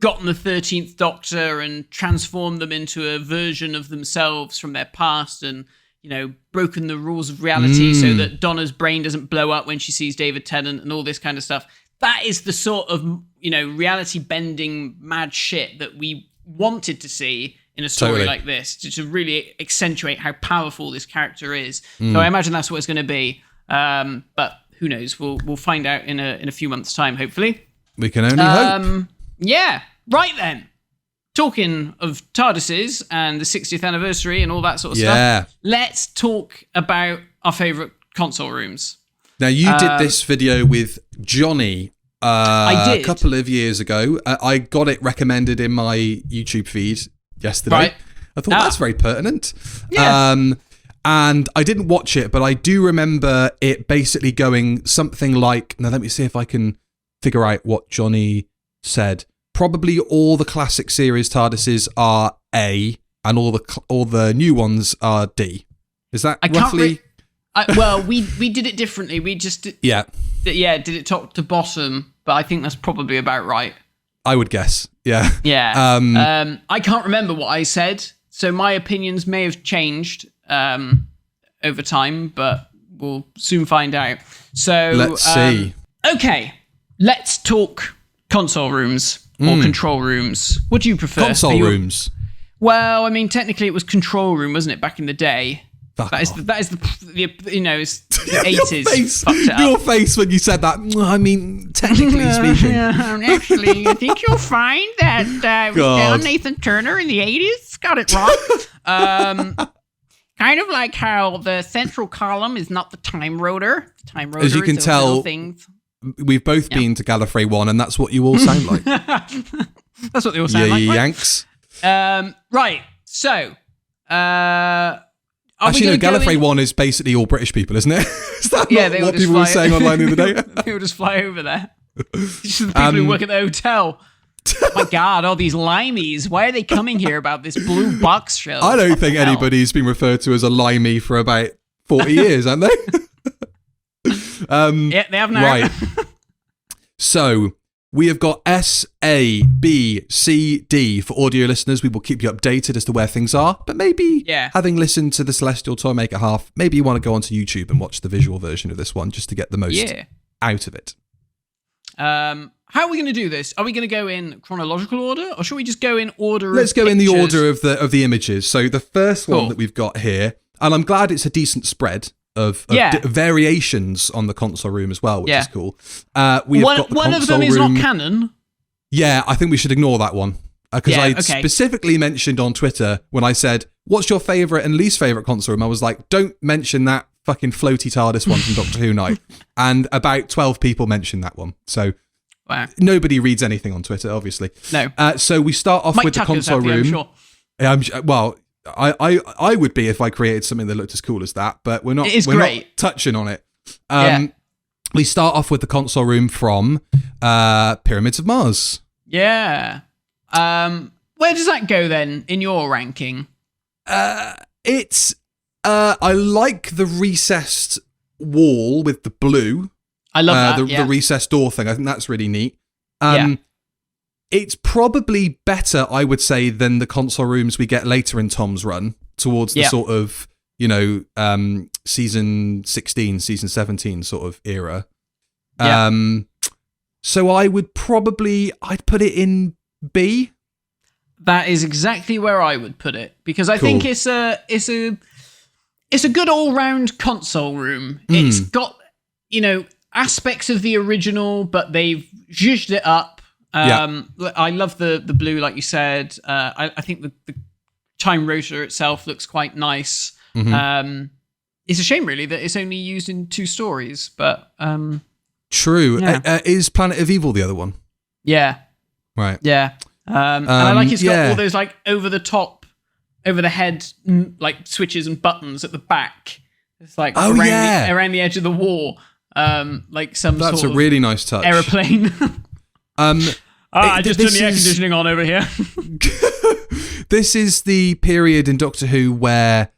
[SPEAKER 2] gotten the 13th Doctor and transformed them into a version of themselves from their past and, broken the rules of reality so that Donna's brain doesn't blow up when she sees David Tennant and all this kind of stuff. That is the sort of, reality bending mad shit that we wanted to see in a story like this to really accentuate how powerful this character is. So I imagine that's what it's going to be. But who knows? We'll find out in a few months' time, hopefully.
[SPEAKER 3] We can only hope.
[SPEAKER 2] Yeah. Right then. Talking of TARDISes and the 60th anniversary and all that sort of stuff, let's talk about our favourite console rooms.
[SPEAKER 3] Now, you did this video with Johnny
[SPEAKER 2] I did.
[SPEAKER 3] A couple of years ago. I got it recommended in my YouTube feed yesterday.
[SPEAKER 2] Right.
[SPEAKER 3] I thought that's very pertinent.
[SPEAKER 2] Yeah.
[SPEAKER 3] And I didn't watch it, but I do remember it basically going something like, now let me see if I can figure out what Johnny said. Probably all the classic series TARDISes are A, and all the new ones are D. Is that roughly?
[SPEAKER 2] Well, we did it differently. We just did it top to bottom, but I think that's probably about right.
[SPEAKER 3] I would guess. Yeah.
[SPEAKER 2] Yeah. I can't remember what I said, so my opinions may have changed over time, but we'll soon find out. So
[SPEAKER 3] let's see.
[SPEAKER 2] Okay, let's talk console rooms or control rooms. What do you prefer?
[SPEAKER 3] Console rooms.
[SPEAKER 2] Well, I mean, technically it was control room, wasn't it, back in the day? That is the it's the 80s.
[SPEAKER 3] Your face when you said that. I mean, technically speaking.
[SPEAKER 2] Actually, I think you'll find that Nathan Turner in the 80s got it wrong. Kind of like how the central column is not the time rotor. The time rotor,
[SPEAKER 3] as you can tell, we've both been to Gallifrey 1, and that's what you all sound like.
[SPEAKER 2] That's what they all sound like.
[SPEAKER 3] Yanks.
[SPEAKER 2] Right. So,
[SPEAKER 3] actually, no, Gallifrey 1 is basically all British people, isn't it? Is that not what people were saying online the other day?
[SPEAKER 2] They would just fly over there. Just the people who work at the hotel. Oh my God, all these limeys. Why are they coming here about this blue box show?
[SPEAKER 3] I don't think anybody's been referred to as a limey for about 40 years, haven't they?
[SPEAKER 2] Yeah, they have now.
[SPEAKER 3] Right. So, we have got S, A, B, C, D for audio listeners. We will keep you updated as to where things are. But maybe, having listened to the Celestial Toymaker half, maybe you want to go onto YouTube and watch the visual version of this one just to get the most out of it.
[SPEAKER 2] How are we going to do this? Are we going to go in chronological order, or should we just go in order?
[SPEAKER 3] Let's go in the order of the images. So the first one that we've got here, and I'm glad it's a decent spread of variations on the console room as well, which is cool.
[SPEAKER 2] One of them is not canon.
[SPEAKER 3] Yeah, I think we should ignore that one. Because I specifically mentioned on Twitter when I said, what's your favourite and least favourite console room? I was like, don't mention that fucking floaty TARDIS one from Doctor Who Night. And about 12 people mentioned that one. So nobody reads anything on Twitter, obviously.
[SPEAKER 2] No.
[SPEAKER 3] So we start off with the console room. I'm sure. Well, I would be if I created something that looked as cool as that, but we're not touching on it. We start off with the console room from Pyramids of Mars.
[SPEAKER 2] Yeah. Where does that go then in your ranking?
[SPEAKER 3] It's I like the recessed wall with the blue.
[SPEAKER 2] I love that.
[SPEAKER 3] The recessed door thing. I think that's really neat. It's probably better, I would say, than the console rooms we get later in Tom's run towards the sort of, season 16, season 17 sort of era. So I would I'd put it in B.
[SPEAKER 2] That is exactly where I would put it, because I think it's a good all-round console room. It's got, aspects of the original, but they've zhuzhed it up. I love the blue, like you said. I think the time rotor itself looks quite nice.
[SPEAKER 3] Mm-hmm.
[SPEAKER 2] It's a shame, really, that it's only used in 2 stories, but...
[SPEAKER 3] True.
[SPEAKER 2] Yeah.
[SPEAKER 3] Is Planet of Evil the other one?
[SPEAKER 2] Yeah.
[SPEAKER 3] Right.
[SPEAKER 2] Yeah. And I like it's got
[SPEAKER 3] yeah.
[SPEAKER 2] all those, like, over-the-top, over-the-head, like, switches and buttons at the back. It's like around the edge of the wall, like some
[SPEAKER 3] That's
[SPEAKER 2] sort of
[SPEAKER 3] a really nice touch.
[SPEAKER 2] aeroplane. I just turned the air conditioning on over here.
[SPEAKER 3] This is the period in Doctor Who where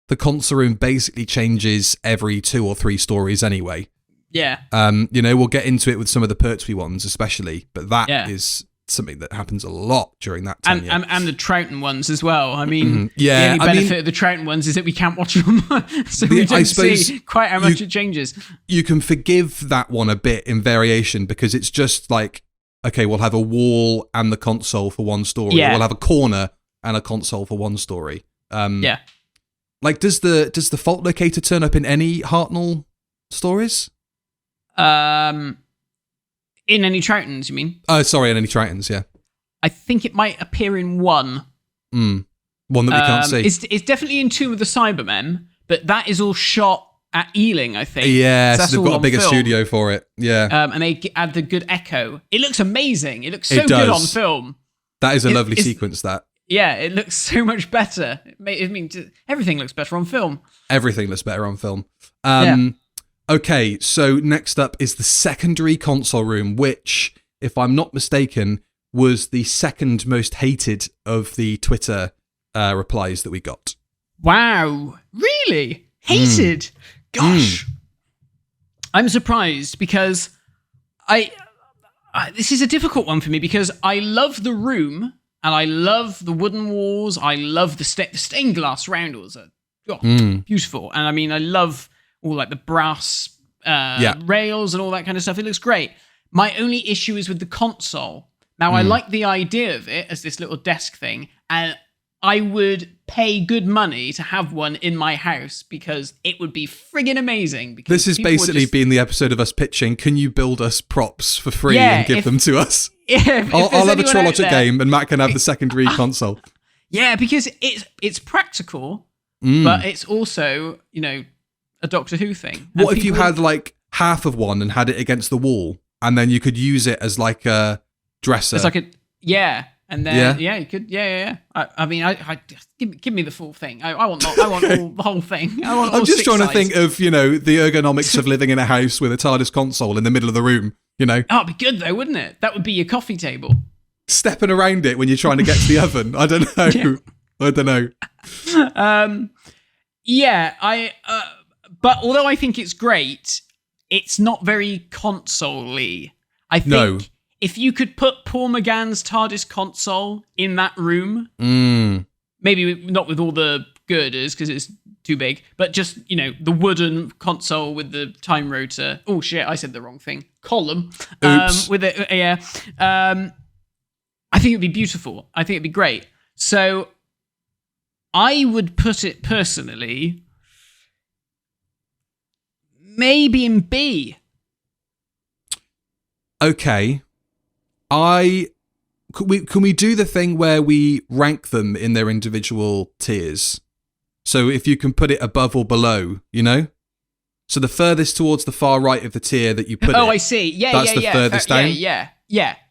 [SPEAKER 3] the console room basically changes every 2 or 3 stories anyway.
[SPEAKER 2] Yeah.
[SPEAKER 3] We'll get into it with some of the Pertwee ones especially, but that is something that happens a lot during that tenure.
[SPEAKER 2] And the Troughton ones as well. I mean, the only benefit of the Troughton ones is that we can't watch them, so we don't see quite how much it changes.
[SPEAKER 3] You can forgive that one a bit in variation because it's just like, okay, we'll have a wall and the console for one story.
[SPEAKER 2] Yeah.
[SPEAKER 3] We'll have a corner and a console for one story.
[SPEAKER 2] Yeah.
[SPEAKER 3] Like, does the fault locator turn up in any Hartnell stories?
[SPEAKER 2] In any Troughtons, you mean?
[SPEAKER 3] Oh, sorry, in any Tritons, yeah.
[SPEAKER 2] I think it might appear in one.
[SPEAKER 3] One that we can't see.
[SPEAKER 2] It's definitely in Tomb of the Cybermen, but that is all shot at Ealing, I think.
[SPEAKER 3] Yeah,
[SPEAKER 2] so
[SPEAKER 3] they've got a bigger studio for it. Yeah.
[SPEAKER 2] And they add the good echo. It looks amazing. It looks so good on film.
[SPEAKER 3] That is a lovely sequence, that.
[SPEAKER 2] Yeah, it looks so much better. I mean, everything looks better on film.
[SPEAKER 3] Everything looks better on film.
[SPEAKER 2] Yeah.
[SPEAKER 3] Okay, so next up is the secondary console room, which, if I'm not mistaken, was the second most hated of the Twitter replies that we got.
[SPEAKER 2] Wow. Really? Hated? Gosh. I'm surprised because this is a difficult one for me because I love the room and I love the wooden walls. I love the stained glass roundels are beautiful. And I mean, I love all like the brass rails and all that kind of stuff. It looks great. My only issue is with the console. Now, I like the idea of it as this little desk thing, and I would pay good money to have one in my house because it would be friggin' amazing. Because
[SPEAKER 3] this has basically been the episode of us pitching, can you build us props for free and give them to us? I'll have a Trologic game and Matt can have the secondary console.
[SPEAKER 2] Yeah, because it's practical, but it's also, a Doctor Who thing.
[SPEAKER 3] What if you had like half of one and had it against the wall and then you could use it as like a dresser?
[SPEAKER 2] It's like and then you could I mean, give me the full thing. I want the whole thing. I'm
[SPEAKER 3] just trying to think of the ergonomics of living in a house with a TARDIS console in the middle of the room. Oh,
[SPEAKER 2] it'd be good though, wouldn't it? That would be your coffee table.
[SPEAKER 3] Stepping around it when you're trying to get to the oven. I don't know. Yeah. I don't know.
[SPEAKER 2] But although I think it's great, it's not very console-y. I think if you could put Paul McGann's TARDIS console in that room, maybe not with all the girders because it's too big, but just, the wooden console with the time rotor. Oh, shit, I said the wrong thing. Column.
[SPEAKER 3] Oops.
[SPEAKER 2] With it, I think it'd be beautiful. I think it'd be great. So I would put it personally maybe in B.
[SPEAKER 3] Okay. Can we do the thing where we rank them in their individual tiers? So if you can put it above or below, So the furthest towards the far right of the tier that you put it.
[SPEAKER 2] Oh, I see. Yeah,
[SPEAKER 3] that's the furthest down.
[SPEAKER 2] Yeah.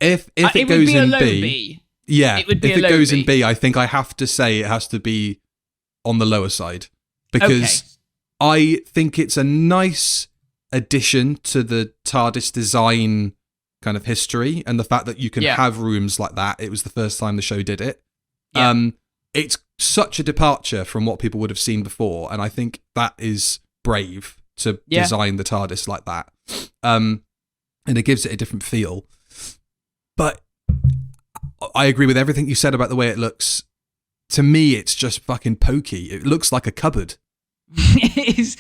[SPEAKER 3] If it goes in
[SPEAKER 2] B,
[SPEAKER 3] if it goes in B, I think I have to say it has to be on the lower side because I think it's a nice addition to the TARDIS design kind of history and the fact that you can have rooms like that. It was the first time the show did it. Yeah. It's such a departure from what people would have seen before, and I think that is brave to design the TARDIS like that. And it gives it a different feel. But I agree with everything you said about the way it looks. To me, it's just fucking pokey. It looks like a cupboard.
[SPEAKER 2] It is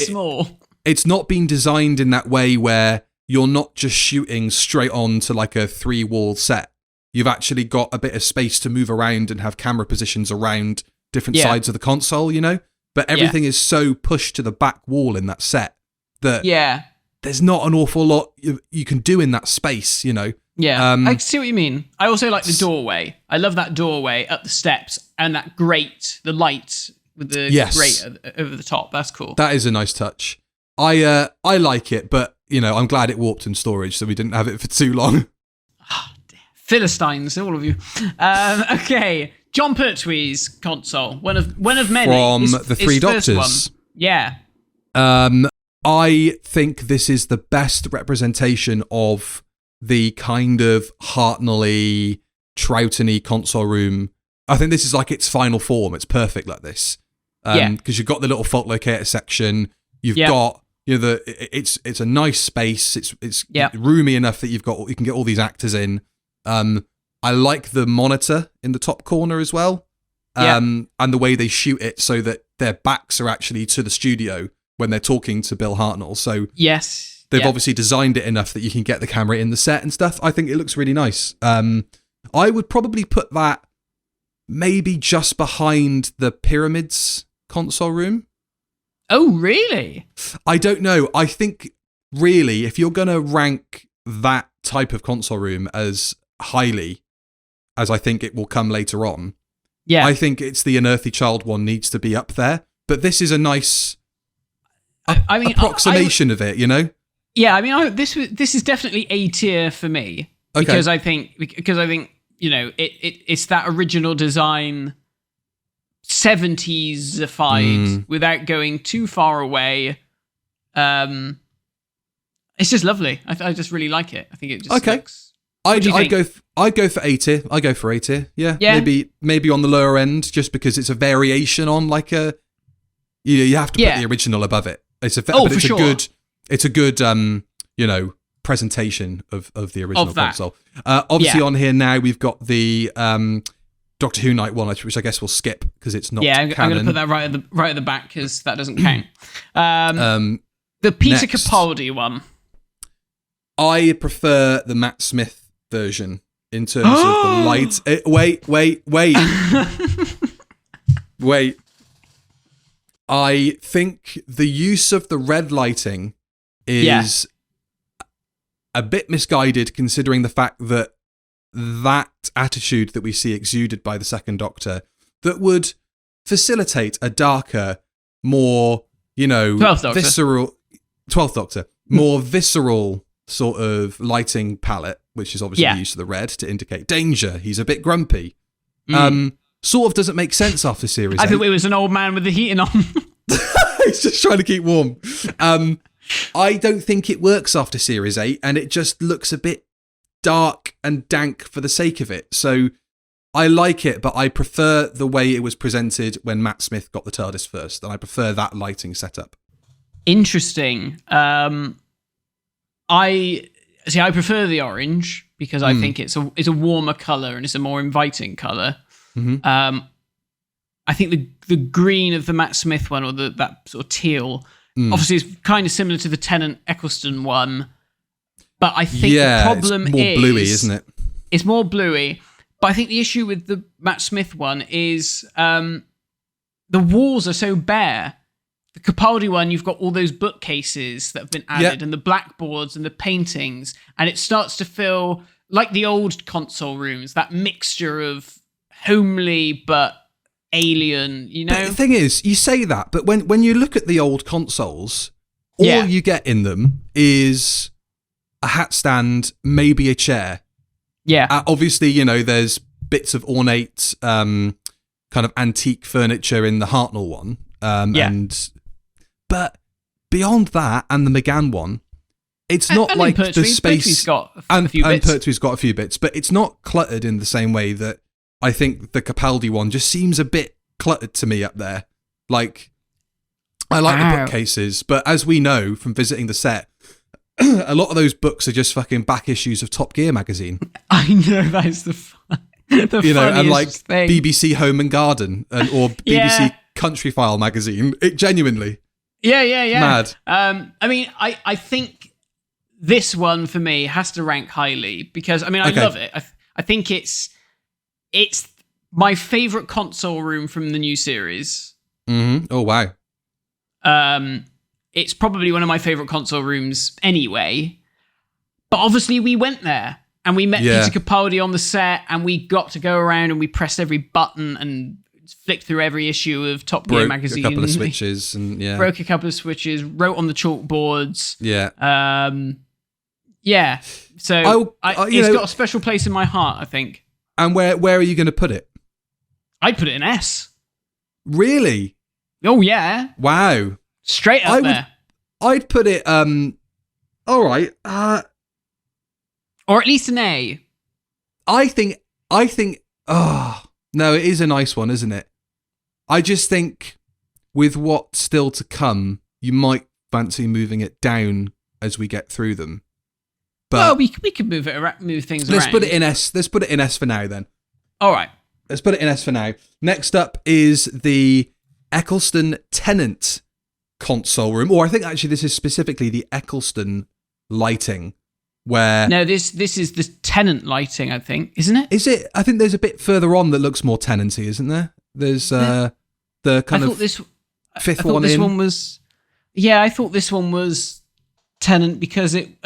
[SPEAKER 2] small.
[SPEAKER 3] It's not been designed in that way where you're not just shooting straight on to like a 3-wall set. You've actually got a bit of space to move around and have camera positions around different sides of the console, But everything is so pushed to the back wall in that set that there's not an awful lot you can do in that space,
[SPEAKER 2] Yeah, I see what you mean. I also like the doorway. I love that doorway up the steps and that grate, the light with the grate over the top. That's cool.
[SPEAKER 3] That is a nice touch. I like it, but I'm glad it warped in storage, so we didn't have it for too long.
[SPEAKER 2] Philistines, all of you. Okay, John Pertwee's console, one of many
[SPEAKER 3] from the Three Doctors.
[SPEAKER 2] Yeah.
[SPEAKER 3] I think this is the best representation of the kind of Hartnell-y, Troughton-y console room. I think this is like its final form. It's perfect like this. Because you've got the little fault locator section. You've got it's a nice space. It's roomy enough that you can get all these actors in. I like the monitor in the top corner as well. And the way they shoot it so that their backs are actually to the studio when they're talking to Bill Hartnell. So they've obviously designed it enough that you can get the camera in the set and stuff. I think it looks really nice. I would probably put that maybe just behind the Pyramids console room.
[SPEAKER 2] Oh, really?
[SPEAKER 3] I don't know. I think really, if you're going to rank that type of console room as highly as I think it will come later on, I think it's the Unearthly Child one needs to be up there. But this is a nice approximation of it,
[SPEAKER 2] Yeah, I mean, this is definitely A tier for me because I think it's that original design, 70s-ified without going too far away. It's just lovely. I just really like it. I think it just looks. I go for A tier. I go for A tier. Yeah. Maybe on the lower end, just because it's a variation on like a. You have to put the original above it. It's a good presentation of the original console. Obviously on here now we've got the Doctor Who Night one, which I guess we'll skip because it's not. Yeah, I'm going to put that right at the back because that doesn't count. The Peter Capaldi one.
[SPEAKER 3] I prefer the Matt Smith version in terms of the light. Wait. I think the use of the red lighting is a bit misguided, considering the fact that attitude that we see exuded by the Second Doctor that would facilitate a darker, more, 12th Doctor, more visceral sort of lighting palette, which is obviously the use of the red to indicate danger. He's a bit grumpy. Sort of doesn't make sense after series 8.
[SPEAKER 2] I thought it was an old man with the heating on.
[SPEAKER 3] He's just trying to keep warm. I don't think it works after series 8, and it just looks a bit dark and dank for the sake of it. So I like it, but I prefer the way it was presented when Matt Smith got the TARDIS first, and I prefer that lighting setup.
[SPEAKER 2] Interesting. I prefer the orange because I think it's a warmer color and it's a more inviting color. Mm-hmm. I think the green of the Matt Smith one, or that sort of teal, obviously is kind of similar to the Tennant Eccleston one, but I think the problem
[SPEAKER 3] it's more bluey, isn't it?
[SPEAKER 2] It's more bluey, but I think the issue with the Matt Smith one is the walls are so bare. The Capaldi one, you've got all those bookcases that have been added and the blackboards and the paintings, and it starts to feel like the old console rooms, that mixture of homely but alien,
[SPEAKER 3] But the thing is, you say that, but when you look at the old consoles, all you get in them is a hat stand, maybe a chair.
[SPEAKER 2] Yeah.
[SPEAKER 3] Obviously, there's bits of ornate kind of antique furniture in the Hartnell one. But beyond that and the McGann one, it's not like the space. And Pertwee's got a few bits, but it's not cluttered in the same way that I think the Capaldi one just seems a bit cluttered to me up there. Like, I like the bookcases, but as we know from visiting the set, a lot of those books are just fucking back issues of Top Gear magazine.
[SPEAKER 2] I know, that is the
[SPEAKER 3] and like
[SPEAKER 2] thing.
[SPEAKER 3] BBC Home and Garden or BBC Country File magazine. It genuinely.
[SPEAKER 2] Yeah.
[SPEAKER 3] Mad.
[SPEAKER 2] I mean, I think this one for me has to rank highly because I love it. I think it's my favorite console room from the new series.
[SPEAKER 3] Mm-hmm. Oh wow.
[SPEAKER 2] It's probably one of my favorite console rooms anyway. But obviously we went there and we met Peter Capaldi on the set, and we got to go around and we pressed every button and flicked through every issue of Top Gear magazine.
[SPEAKER 3] Broke a couple of switches and
[SPEAKER 2] broke a couple of switches. Wrote on the chalkboards.
[SPEAKER 3] Yeah.
[SPEAKER 2] Yeah. So it's got a special place in my heart, I think.
[SPEAKER 3] And where are you going to put it?
[SPEAKER 2] I'd put it in S.
[SPEAKER 3] Really?
[SPEAKER 2] Oh yeah.
[SPEAKER 3] Wow.
[SPEAKER 2] Straight up there.
[SPEAKER 3] I'd put it. All right.
[SPEAKER 2] Or at least an A.
[SPEAKER 3] I think. Oh no, it is a nice one, isn't it? I just think with what's still to come, you might fancy moving it down as we get through them. But
[SPEAKER 2] well, we could move things around.
[SPEAKER 3] Let's put it in S. Let's put it in S for now, then.
[SPEAKER 2] All right.
[SPEAKER 3] Let's put it in S for now. Next up is the Eccleston Tennant console room, or I think actually this is specifically the Eccleston lighting. Where
[SPEAKER 2] no, this is the Tennant lighting, I think, isn't it?
[SPEAKER 3] Is it? I think there's a bit further on that looks more tenanty, isn't there? There's the kind of fifth one.
[SPEAKER 2] This one was, yeah, I thought this one was Tennant because it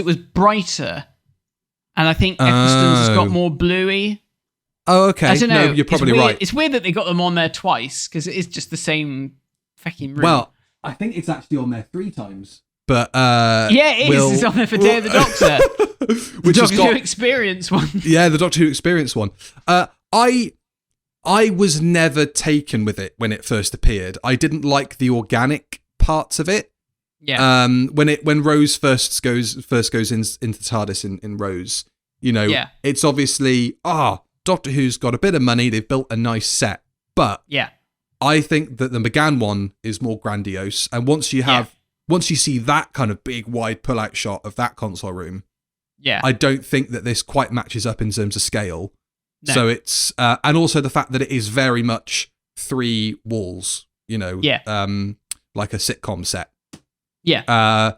[SPEAKER 2] was brighter, and I think Eccleston's has got more bluey.
[SPEAKER 3] Oh, okay.
[SPEAKER 2] I don't know.
[SPEAKER 3] No, you're probably right.
[SPEAKER 2] It's weird that they got them on there twice because it is just the same fucking room.
[SPEAKER 3] Well, I think it's actually on there 3 times. But
[SPEAKER 2] yeah, it is. It's on there for Day of the Doctor, the Doctor Who Experience one.
[SPEAKER 3] Yeah, the Doctor Who Experience one. I was never taken with it when it first appeared. I didn't like the organic parts of it.
[SPEAKER 2] Yeah.
[SPEAKER 3] When Rose first goes into TARDIS in Rose, it's obviously Doctor Who's got a bit of money. They've built a nice set, but I think that the McGann one is more grandiose. And once you see that kind of big, wide pull-out shot of that console room, I don't think that this quite matches up in terms of scale. No. So it's and also the fact that it is very much 3 walls, like a sitcom set.
[SPEAKER 2] Yeah.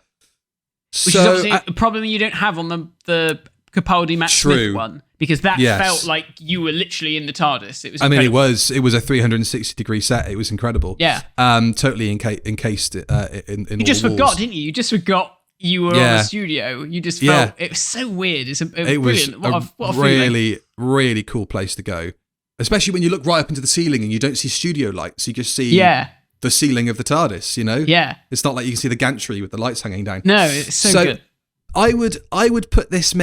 [SPEAKER 2] Which is obviously a problem you don't have on the Capaldi Matt Smith one, because that felt like you were literally in the TARDIS. It was. Incredible.
[SPEAKER 3] It was a 360-degree set. It was incredible.
[SPEAKER 2] Yeah.
[SPEAKER 3] Totally encased in.
[SPEAKER 2] You just forgot, didn't you? You just forgot you were on the studio. You just felt it was so weird. It was brilliant. What a
[SPEAKER 3] really, really cool place to go, especially when you look right up into the ceiling and you don't see studio lights. You just see the ceiling of the TARDIS.
[SPEAKER 2] Yeah.
[SPEAKER 3] It's not like you can see the gantry with the lights hanging down.
[SPEAKER 2] No, it's so good.
[SPEAKER 3] I would put this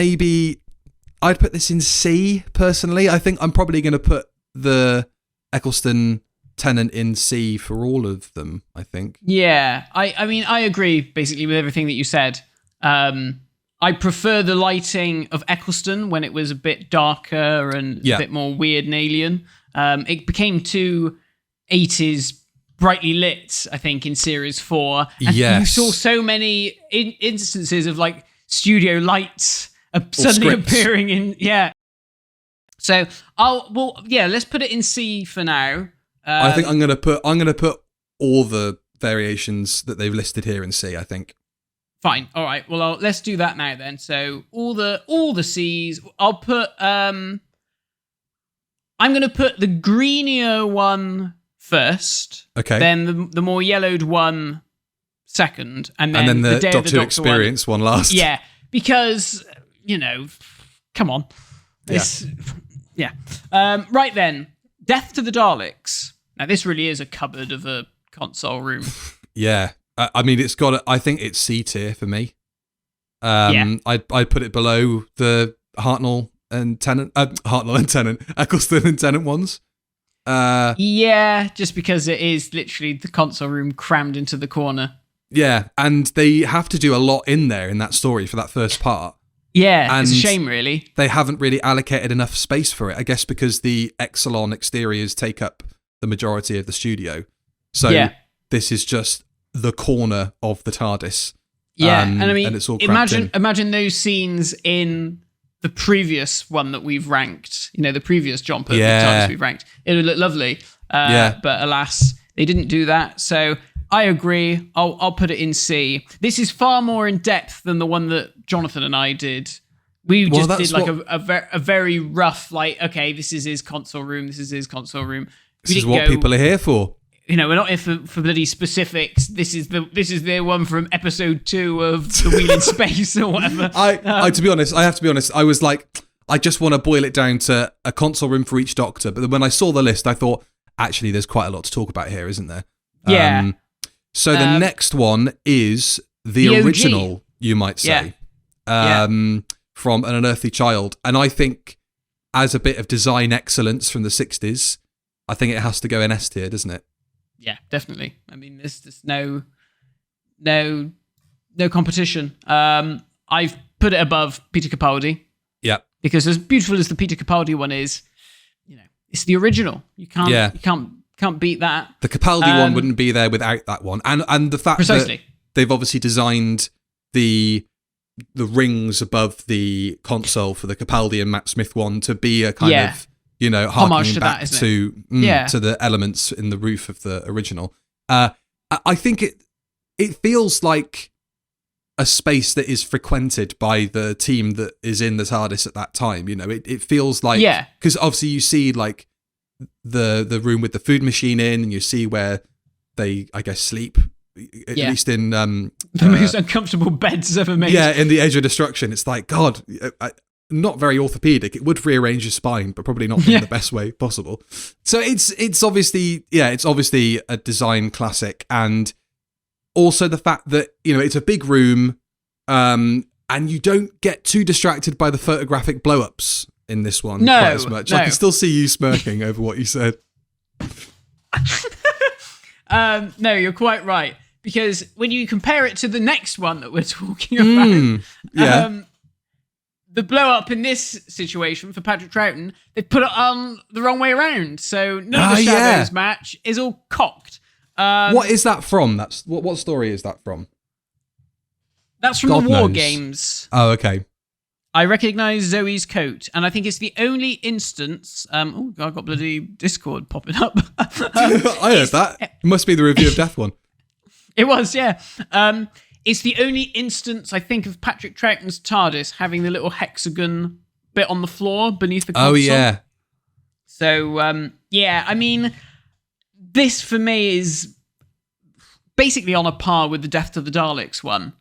[SPEAKER 3] I'd put this in C personally. I think I'm probably going to put the Eccleston Tennant in C for all of them, I think.
[SPEAKER 2] Yeah, I mean, I agree basically with everything that you said. I prefer the lighting of Eccleston when it was a bit darker and a bit more weird and alien. It became too 80s brightly lit, I think, in Series 4. And you saw so many instances of like studio lights suddenly appearing in So let's put it in C for now.
[SPEAKER 3] I think I'm gonna put all the variations that they've listed here in C. I think.
[SPEAKER 2] Fine. All right. Well, let's do that now then. So all the C's. I'll put. I'm gonna put the greenier one first.
[SPEAKER 3] Okay.
[SPEAKER 2] Then the more yellowed one second, and then
[SPEAKER 3] the
[SPEAKER 2] Day
[SPEAKER 3] Doctor
[SPEAKER 2] of the Doctor
[SPEAKER 3] Experience one last.
[SPEAKER 2] Yeah, because come on. Right then, Death to the Daleks. Now this really is a cupboard of a console room.
[SPEAKER 3] Yeah, I mean I think it's C tier for me. I'd put it below the Hartnell and Tennant, Eccleston and Tennant ones.
[SPEAKER 2] Just because it is literally the console room crammed into the corner.
[SPEAKER 3] Yeah, and they have to do a lot in there in that story for that first part.
[SPEAKER 2] Yeah,
[SPEAKER 3] and
[SPEAKER 2] it's a shame, really.
[SPEAKER 3] They haven't really allocated enough space for it, I guess, because the Exelon exteriors take up the majority of the studio. So this is just the corner of the TARDIS.
[SPEAKER 2] Yeah, and I mean,
[SPEAKER 3] and it's all
[SPEAKER 2] imagine those scenes in the previous one that we've ranked, the previous John Pertwee TARDIS we've ranked. It would look lovely. But alas, they didn't do that. So I agree. I'll put it in C. This is far more in depth than the one that Jonathan and I did. We just did like a very rough, like, okay, this is his console room. This is his console room.
[SPEAKER 3] This is what people are here for.
[SPEAKER 2] we're not here for bloody specifics. This is the one from episode 2 of The Wheel in Space or whatever.
[SPEAKER 3] To be honest, I have to be honest. I was like, I just want to boil it down to a console room for each Doctor. But when I saw the list, I thought, actually, there's quite a lot to talk about here, isn't there?
[SPEAKER 2] Yeah.
[SPEAKER 3] So the next one is the original, you might say, from An Unearthly Child. And I think, as a bit of design excellence from the 60s, I think it has to go in S tier, doesn't it?
[SPEAKER 2] Yeah, definitely. I mean, there's just no competition. I've put it above Peter Capaldi.
[SPEAKER 3] Yeah.
[SPEAKER 2] Because as beautiful as the Peter Capaldi one is, it's the original. You can't beat that.
[SPEAKER 3] The Capaldi one wouldn't be there without that one, and the fact that they've obviously designed the rings above the console for the Capaldi and Matt Smith one to be a kind of harkening back to the elements in the roof of the original. I think it feels like a space that is frequented by the team that is in the TARDIS at that time. It feels like, because obviously you see like the room with the food machine in, and you see where they, I guess, sleep, at least in
[SPEAKER 2] the most uncomfortable beds ever made.
[SPEAKER 3] Yeah, in the Edge of Destruction. It's like, God, not very orthopedic. It would rearrange your spine, but probably not in the best way possible. So it's obviously a design classic, and also the fact that it's a big room, and you don't get too distracted by the photographic blow-ups in this one quite as much. I can still see you smirking over what you said.
[SPEAKER 2] No, you're quite right, because when you compare it to the next one that we're talking about, the blow-up in this situation for Patrick Troughton, they put it on the wrong way around, so none of the Shadows match is all cocked.
[SPEAKER 3] What is that from? What story is that from?
[SPEAKER 2] That's from the War Games.
[SPEAKER 3] Oh, okay.
[SPEAKER 2] I recognise Zoe's coat, and I think it's the only instance. I got bloody Discord popping up.
[SPEAKER 3] I heard that. It must be the Review of Death one.
[SPEAKER 2] It was, yeah. It's the only instance, I think, of Patrick Troughton's TARDIS having the little hexagon bit on the floor beneath the console. Oh, yeah. So, I mean, this for me is basically on a par with the Death to the Daleks one.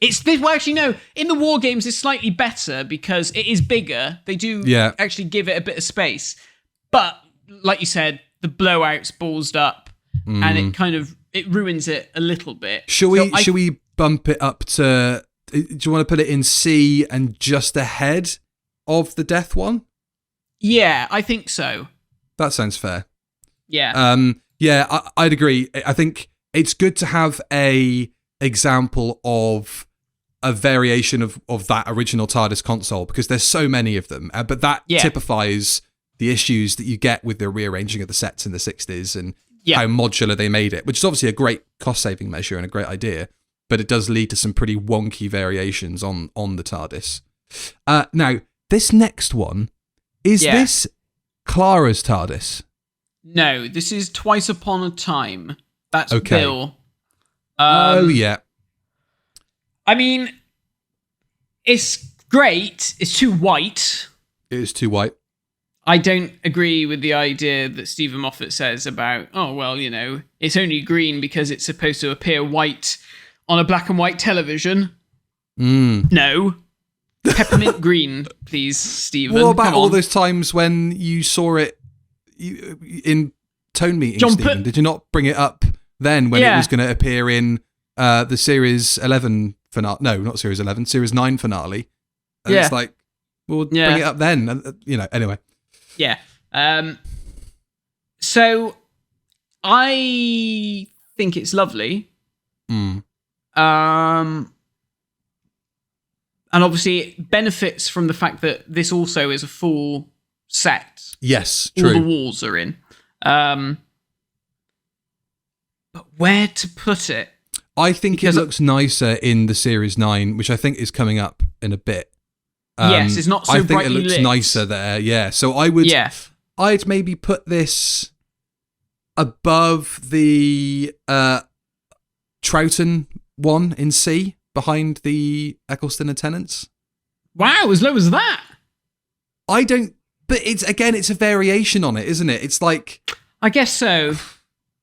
[SPEAKER 2] It's this. Well, actually, no. In the War Games, it's slightly better because it is bigger. They do actually give it a bit of space, but like you said, the blowout's ballsed up, and it ruins it a little bit. Should
[SPEAKER 3] we bump it up to? Do you want to put it in C and just ahead of the Death one?
[SPEAKER 2] Yeah, I think so.
[SPEAKER 3] That sounds fair.
[SPEAKER 2] Yeah.
[SPEAKER 3] I'd agree. I think it's good to have a example of a variation of that original TARDIS console, because there's so many of them, but that typifies the issues that you get with the rearranging of the sets in the 60s and how modular they made it, which is obviously a great cost-saving measure and a great idea, but it does lead to some pretty wonky variations on the TARDIS. Now, this next one, is this Clara's TARDIS?
[SPEAKER 2] No, this is Twice Upon a Time. That's Bill.
[SPEAKER 3] I mean,
[SPEAKER 2] it's great. It's too white.
[SPEAKER 3] It is too white.
[SPEAKER 2] I don't agree with the idea that Stephen Moffat says about, it's only green because it's supposed to appear white on a black and white television. No. Peppermint green, please, Stephen.
[SPEAKER 3] What about all those times when you saw it in tone meetings, Stephen? Did you not bring it up then when it was going to appear in the Series 11 finale? No, not Series 11, Series 9 finale. And it's like, well, bring it up then. Anyway.
[SPEAKER 2] Yeah. So I think it's lovely. And obviously it benefits from the fact that this also is a full set.
[SPEAKER 3] Yes, true.
[SPEAKER 2] All the walls are in. But where to put it?
[SPEAKER 3] I think it looks nicer in the Series 9, which I think is coming up in a bit.
[SPEAKER 2] Yes, it's not so brightly lit.
[SPEAKER 3] I think it looks nicer there, yeah. So I'd maybe put this above the Troughton one in C, behind the Eccleston and Tennant's.
[SPEAKER 2] Wow, as low as that?
[SPEAKER 3] But it's a variation on it, isn't it? It's like...
[SPEAKER 2] I guess so.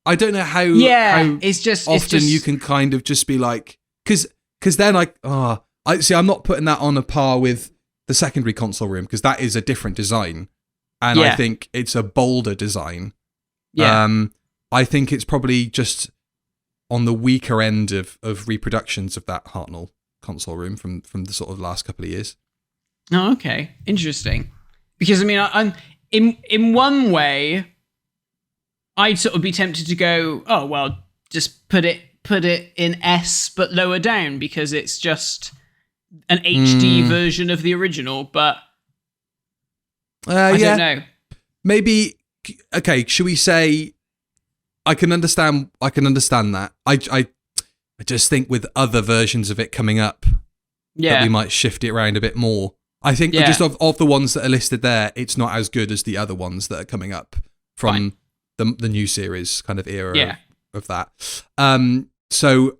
[SPEAKER 3] I don't know how
[SPEAKER 2] it's just
[SPEAKER 3] often you can kind of just be like, because then I see. I'm not putting that on a par with the secondary console room because that is a different design, and I think it's a bolder design. Yeah. I think it's probably just on the weaker end of reproductions of that Hartnell console room from the sort of last couple of years.
[SPEAKER 2] Oh, okay, interesting. Because I mean, I'm in one way, I'd sort of be tempted to go, oh well, just put it in S but lower down because it's just an HD version of the original. But I don't know.
[SPEAKER 3] Maybe okay. Should we say? I can understand that. I just think with other versions of it coming up, that we might shift it around a bit more. I think just of the ones that are listed there, it's not as good as the other ones that are coming up from the new series kind of era of that. So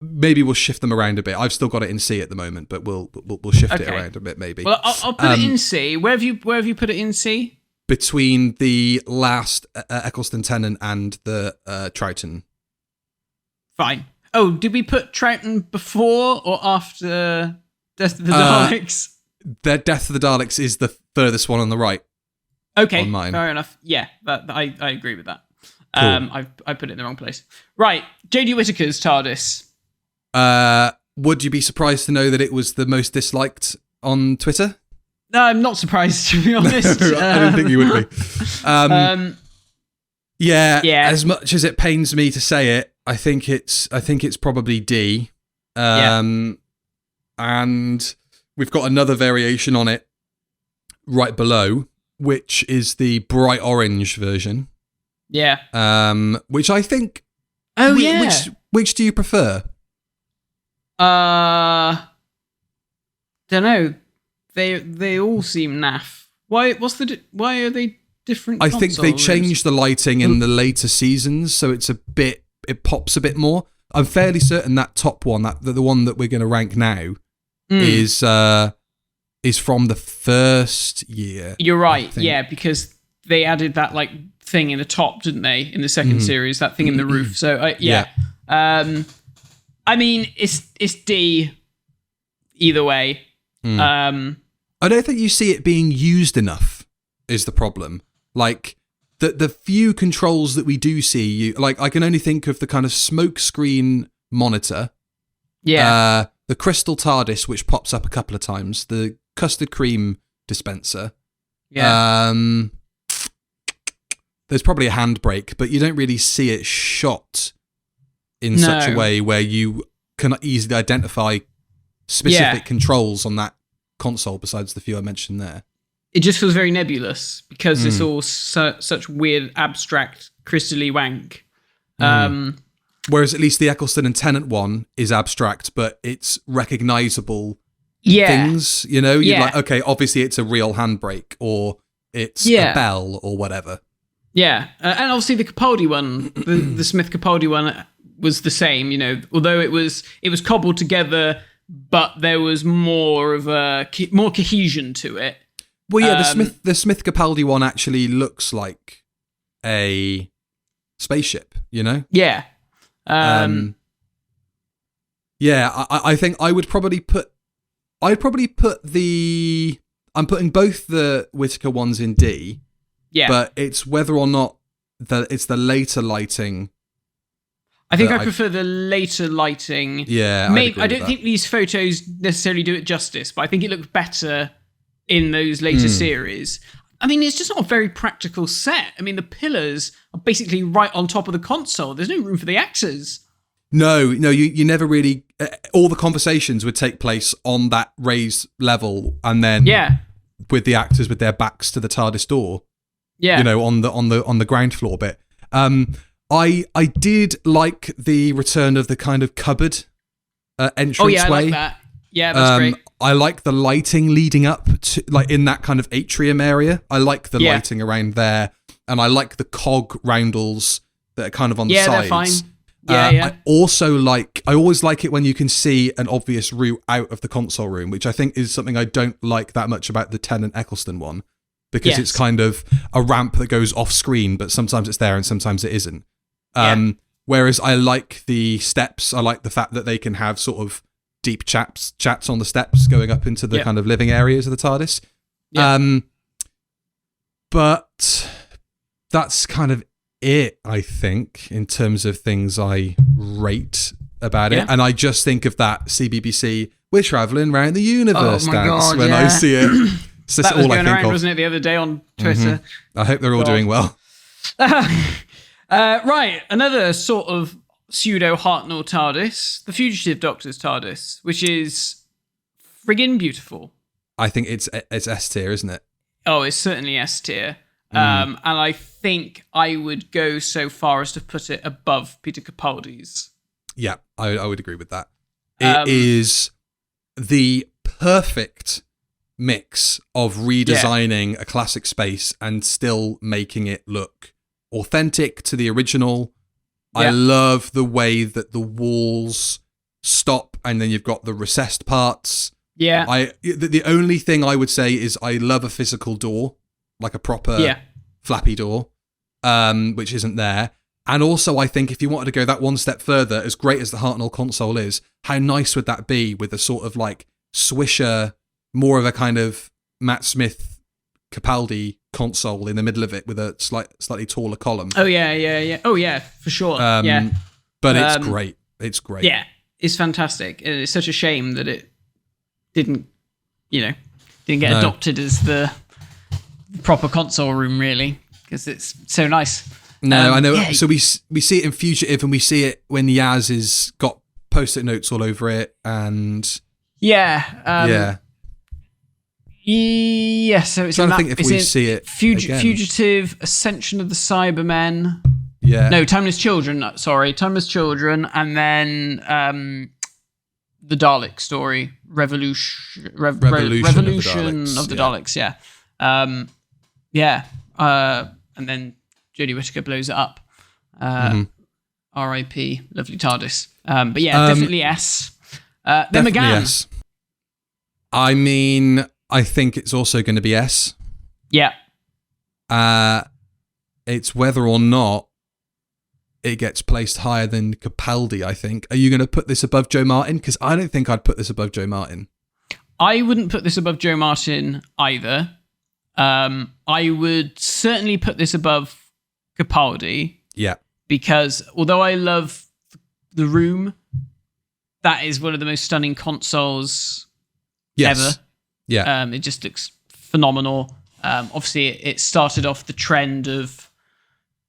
[SPEAKER 3] maybe we'll shift them around a bit. I've still got it in C at the moment, but we'll shift it around a bit maybe.
[SPEAKER 2] Well, I'll put it in C. Where have you put it in C?
[SPEAKER 3] Between the last Eccleston Tennant and the Troughton.
[SPEAKER 2] Fine. Oh, did we put Troughton before or after Death of the Daleks?
[SPEAKER 3] The Death of the Daleks is the furthest one on the right.
[SPEAKER 2] Okay,
[SPEAKER 3] on mine.
[SPEAKER 2] Fair enough. Yeah, I agree with that.
[SPEAKER 3] Cool.
[SPEAKER 2] I put it in the wrong place. Right, Jodie Whittaker's TARDIS.
[SPEAKER 3] Would you be surprised to know that it was the most disliked on Twitter?
[SPEAKER 2] No, I'm not surprised, to be honest.
[SPEAKER 3] No, I didn't think you would be. Yeah. As much as it pains me to say it, I think it's probably D. And we've got another variation on it right below, which is the bright orange version.
[SPEAKER 2] Yeah.
[SPEAKER 3] Which I think.
[SPEAKER 2] Oh
[SPEAKER 3] Which do you prefer?
[SPEAKER 2] Don't know. They all seem naff. Why are they different?
[SPEAKER 3] I think they changed the lighting in the later seasons, so it pops a bit more. I'm fairly certain that top one, the one that we're going to rank now, is from the first year.
[SPEAKER 2] You're right, yeah, because they added that like thing in the top, didn't they? In the second series, that thing in the roof. So yeah. I mean, it's D either way.
[SPEAKER 3] I don't think you see it being used enough is the problem. Like the few controls that we do see, like I can only think of the kind of smoke screen monitor. Yeah. The crystal TARDIS, which pops up a couple of times. The custard cream dispenser. Yeah. There's probably a handbrake, but you don't really see it shot in such a way where you can easily identify specific controls on that console besides the few I mentioned there.
[SPEAKER 2] It just feels very nebulous because it's all such weird, abstract, crystally wank.
[SPEAKER 3] Whereas at least the Eccleston and Tennant one is abstract, but it's recognizable things, you know? You're like, okay, obviously it's a real handbrake or it's a bell or whatever.
[SPEAKER 2] Yeah, and obviously the Capaldi one, the Smith Capaldi one was the same, you know, although it was cobbled together, but there was more of more cohesion to it.
[SPEAKER 3] Well, yeah, the Smith Capaldi one actually looks like a spaceship, you know?
[SPEAKER 2] Yeah.
[SPEAKER 3] I think I would probably put I'm putting both the Whittaker ones in D. Yeah. But it's whether or not it's the later lighting.
[SPEAKER 2] I think I prefer the later lighting.
[SPEAKER 3] Yeah.
[SPEAKER 2] I don't think these photos necessarily do it justice, but I think it looks better in those later series. I mean, it's just not a very practical set. I mean, the pillars are basically right on top of the console. There's no room for the actors.
[SPEAKER 3] No, you never really. All the conversations would take place on that raised level, and then with the actors with their backs to the TARDIS door. Yeah, you know, on the ground floor bit. I did like the return of the kind of cupboard entranceway.
[SPEAKER 2] Oh yeah, I like that. Yeah, that's great.
[SPEAKER 3] I like the lighting leading up to, like, in that kind of atrium area. I like the lighting around there, and I like the cog roundels that are kind of on the sides. Yeah, they're fine. I always like it when you can see an obvious route out of the console room, which I think is something I don't like that much about the Tennant Eccleston one, because it's kind of a ramp that goes off screen, but sometimes it's there and sometimes it isn't. Whereas I like the steps. I like the fact that they can have sort of deep chats on the steps going up into the kind of living areas of the TARDIS. Yeah. But that's kind of it, I think, in terms of things I rate about it. And I just think of that CBBC, we're travelling around the universe dance when I see it. So
[SPEAKER 2] that was
[SPEAKER 3] all
[SPEAKER 2] going
[SPEAKER 3] I think
[SPEAKER 2] around,
[SPEAKER 3] of.
[SPEAKER 2] wasn't it, the other day on Twitter?
[SPEAKER 3] I hope they're all doing well.
[SPEAKER 2] Right, another sort of pseudo Hartnell TARDIS, the Fugitive Doctor's TARDIS, which is friggin' beautiful.
[SPEAKER 3] I think it's S tier, isn't it?
[SPEAKER 2] Oh, it's certainly S tier. And I think I would go so far as to put it above Peter Capaldi's.
[SPEAKER 3] Yeah, I would agree with that. It is the perfect mix of redesigning a classic space and still making it look authentic to the original. I love the way that the walls stop and then you've got the recessed parts. Yeah. The only thing I would say is I love a physical door, like a proper flappy door, which isn't there. And also, I think if you wanted to go that one step further, as great as the Hartnell console is, how nice would that be with a sort of like swisher, more of a kind of Matt Smith Capaldi console in the middle of it with a slightly taller column.
[SPEAKER 2] Oh, yeah. Oh, yeah, for sure.
[SPEAKER 3] But it's great. It's great.
[SPEAKER 2] Yeah, it's fantastic. And it's such a shame that it didn't get adopted as the proper console room, really, because it's so nice.
[SPEAKER 3] No, I know. Yeah. So we see it in Fugitive, and we see it when Yaz has got post-it notes all over it, and
[SPEAKER 2] yeah. So it's
[SPEAKER 3] I'm trying to think if we see it
[SPEAKER 2] Fugitive, Ascension of the Cybermen.
[SPEAKER 3] Yeah.
[SPEAKER 2] No, Timeless Children. Sorry, Timeless Children, and then the Dalek story, Revolution of the Daleks. And then Jodie Whittaker blows it up. R.I.P. Lovely TARDIS. But yeah, definitely S. Then
[SPEAKER 3] definitely
[SPEAKER 2] McGann.
[SPEAKER 3] S. I mean, I think it's also going to be S.
[SPEAKER 2] Yeah.
[SPEAKER 3] It's whether or not it gets placed higher than Capaldi, I think. Are you going to put this above Joe Martin? Because I don't think I'd put this above Joe Martin.
[SPEAKER 2] I wouldn't put this above Joe Martin either. I would certainly put this above Capaldi.
[SPEAKER 3] Yeah.
[SPEAKER 2] Because although I love the room, that is one of the most stunning consoles ever.
[SPEAKER 3] Yeah.
[SPEAKER 2] It just looks phenomenal. Obviously, it started off the trend of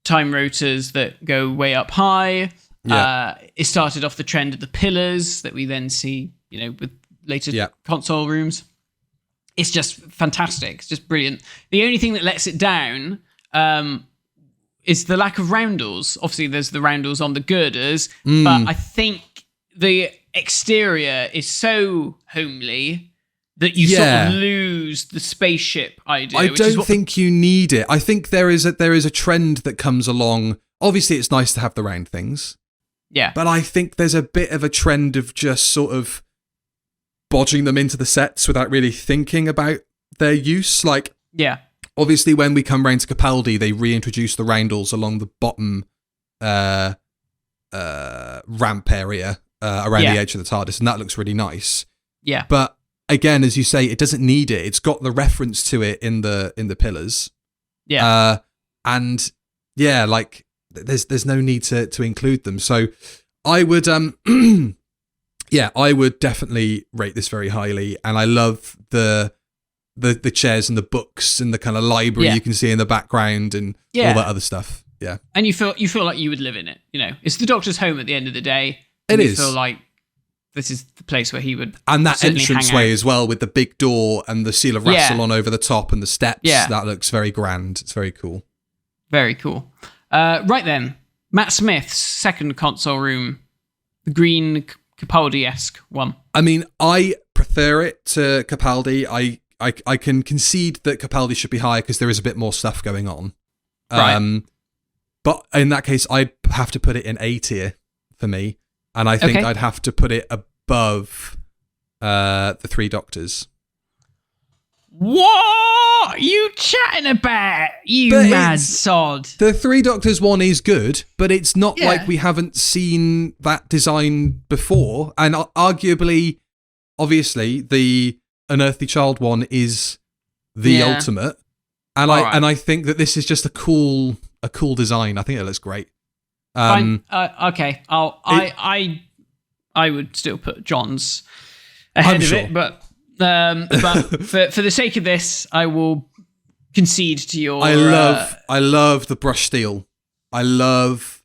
[SPEAKER 2] time rotors that go way up high. Yeah. It started off the trend of the pillars that we then see, with later console rooms. It's just fantastic. It's just brilliant. The only thing that lets it down is the lack of roundels. Obviously, there's the roundels on the girders, but I think the exterior is so homely that you sort of lose the spaceship idea.
[SPEAKER 3] I don't think you need it. I think there is a trend that comes along. Obviously, it's nice to have the round things.
[SPEAKER 2] Yeah.
[SPEAKER 3] But I think there's a bit of a trend of just sort of bodging them into the sets without really thinking about their use. Like, obviously, when we come round to Capaldi, they reintroduce the roundels along the bottom ramp area around the edge of the TARDIS, and that looks really nice.
[SPEAKER 2] Yeah.
[SPEAKER 3] But again, as you say, it doesn't need it. It's got the reference to it in the pillars.
[SPEAKER 2] Yeah.
[SPEAKER 3] And yeah, like there's no need to include them. So I would I would definitely rate this very highly. And I love the chairs and the books and the kind of library you can see in the background and all that other stuff. Yeah.
[SPEAKER 2] And you feel like you would live in it. It's the Doctor's home at the end of the day.
[SPEAKER 3] It is.
[SPEAKER 2] You feel like this is the place where he would.
[SPEAKER 3] And that entranceway as well, with the big door and the seal of Rassilon over the top and the steps. Yeah. That looks very grand. It's very cool.
[SPEAKER 2] Very cool. Right then, Matt Smith's second console room, the green Capaldi-esque one.
[SPEAKER 3] I mean, I prefer it to Capaldi. I can concede that Capaldi should be higher because there is a bit more stuff going on.
[SPEAKER 2] Right.
[SPEAKER 3] But in that case, I'd have to put it in A tier for me. And I think I'd have to put it above the Three Doctors.
[SPEAKER 2] What you chatting about, you
[SPEAKER 3] But
[SPEAKER 2] mad
[SPEAKER 3] it's-
[SPEAKER 2] sod?
[SPEAKER 3] The Three Doctors one is good, but it's not
[SPEAKER 2] Yeah.
[SPEAKER 3] like we haven't seen that design before. And arguably, obviously, the Unearthly Child one is the ultimate. And I think that this is just a cool design. I think it looks great.
[SPEAKER 2] Fine. Okay. I would still put John's ahead of it, but for the sake of this, I will concede to your.
[SPEAKER 3] I love the brush steel. I love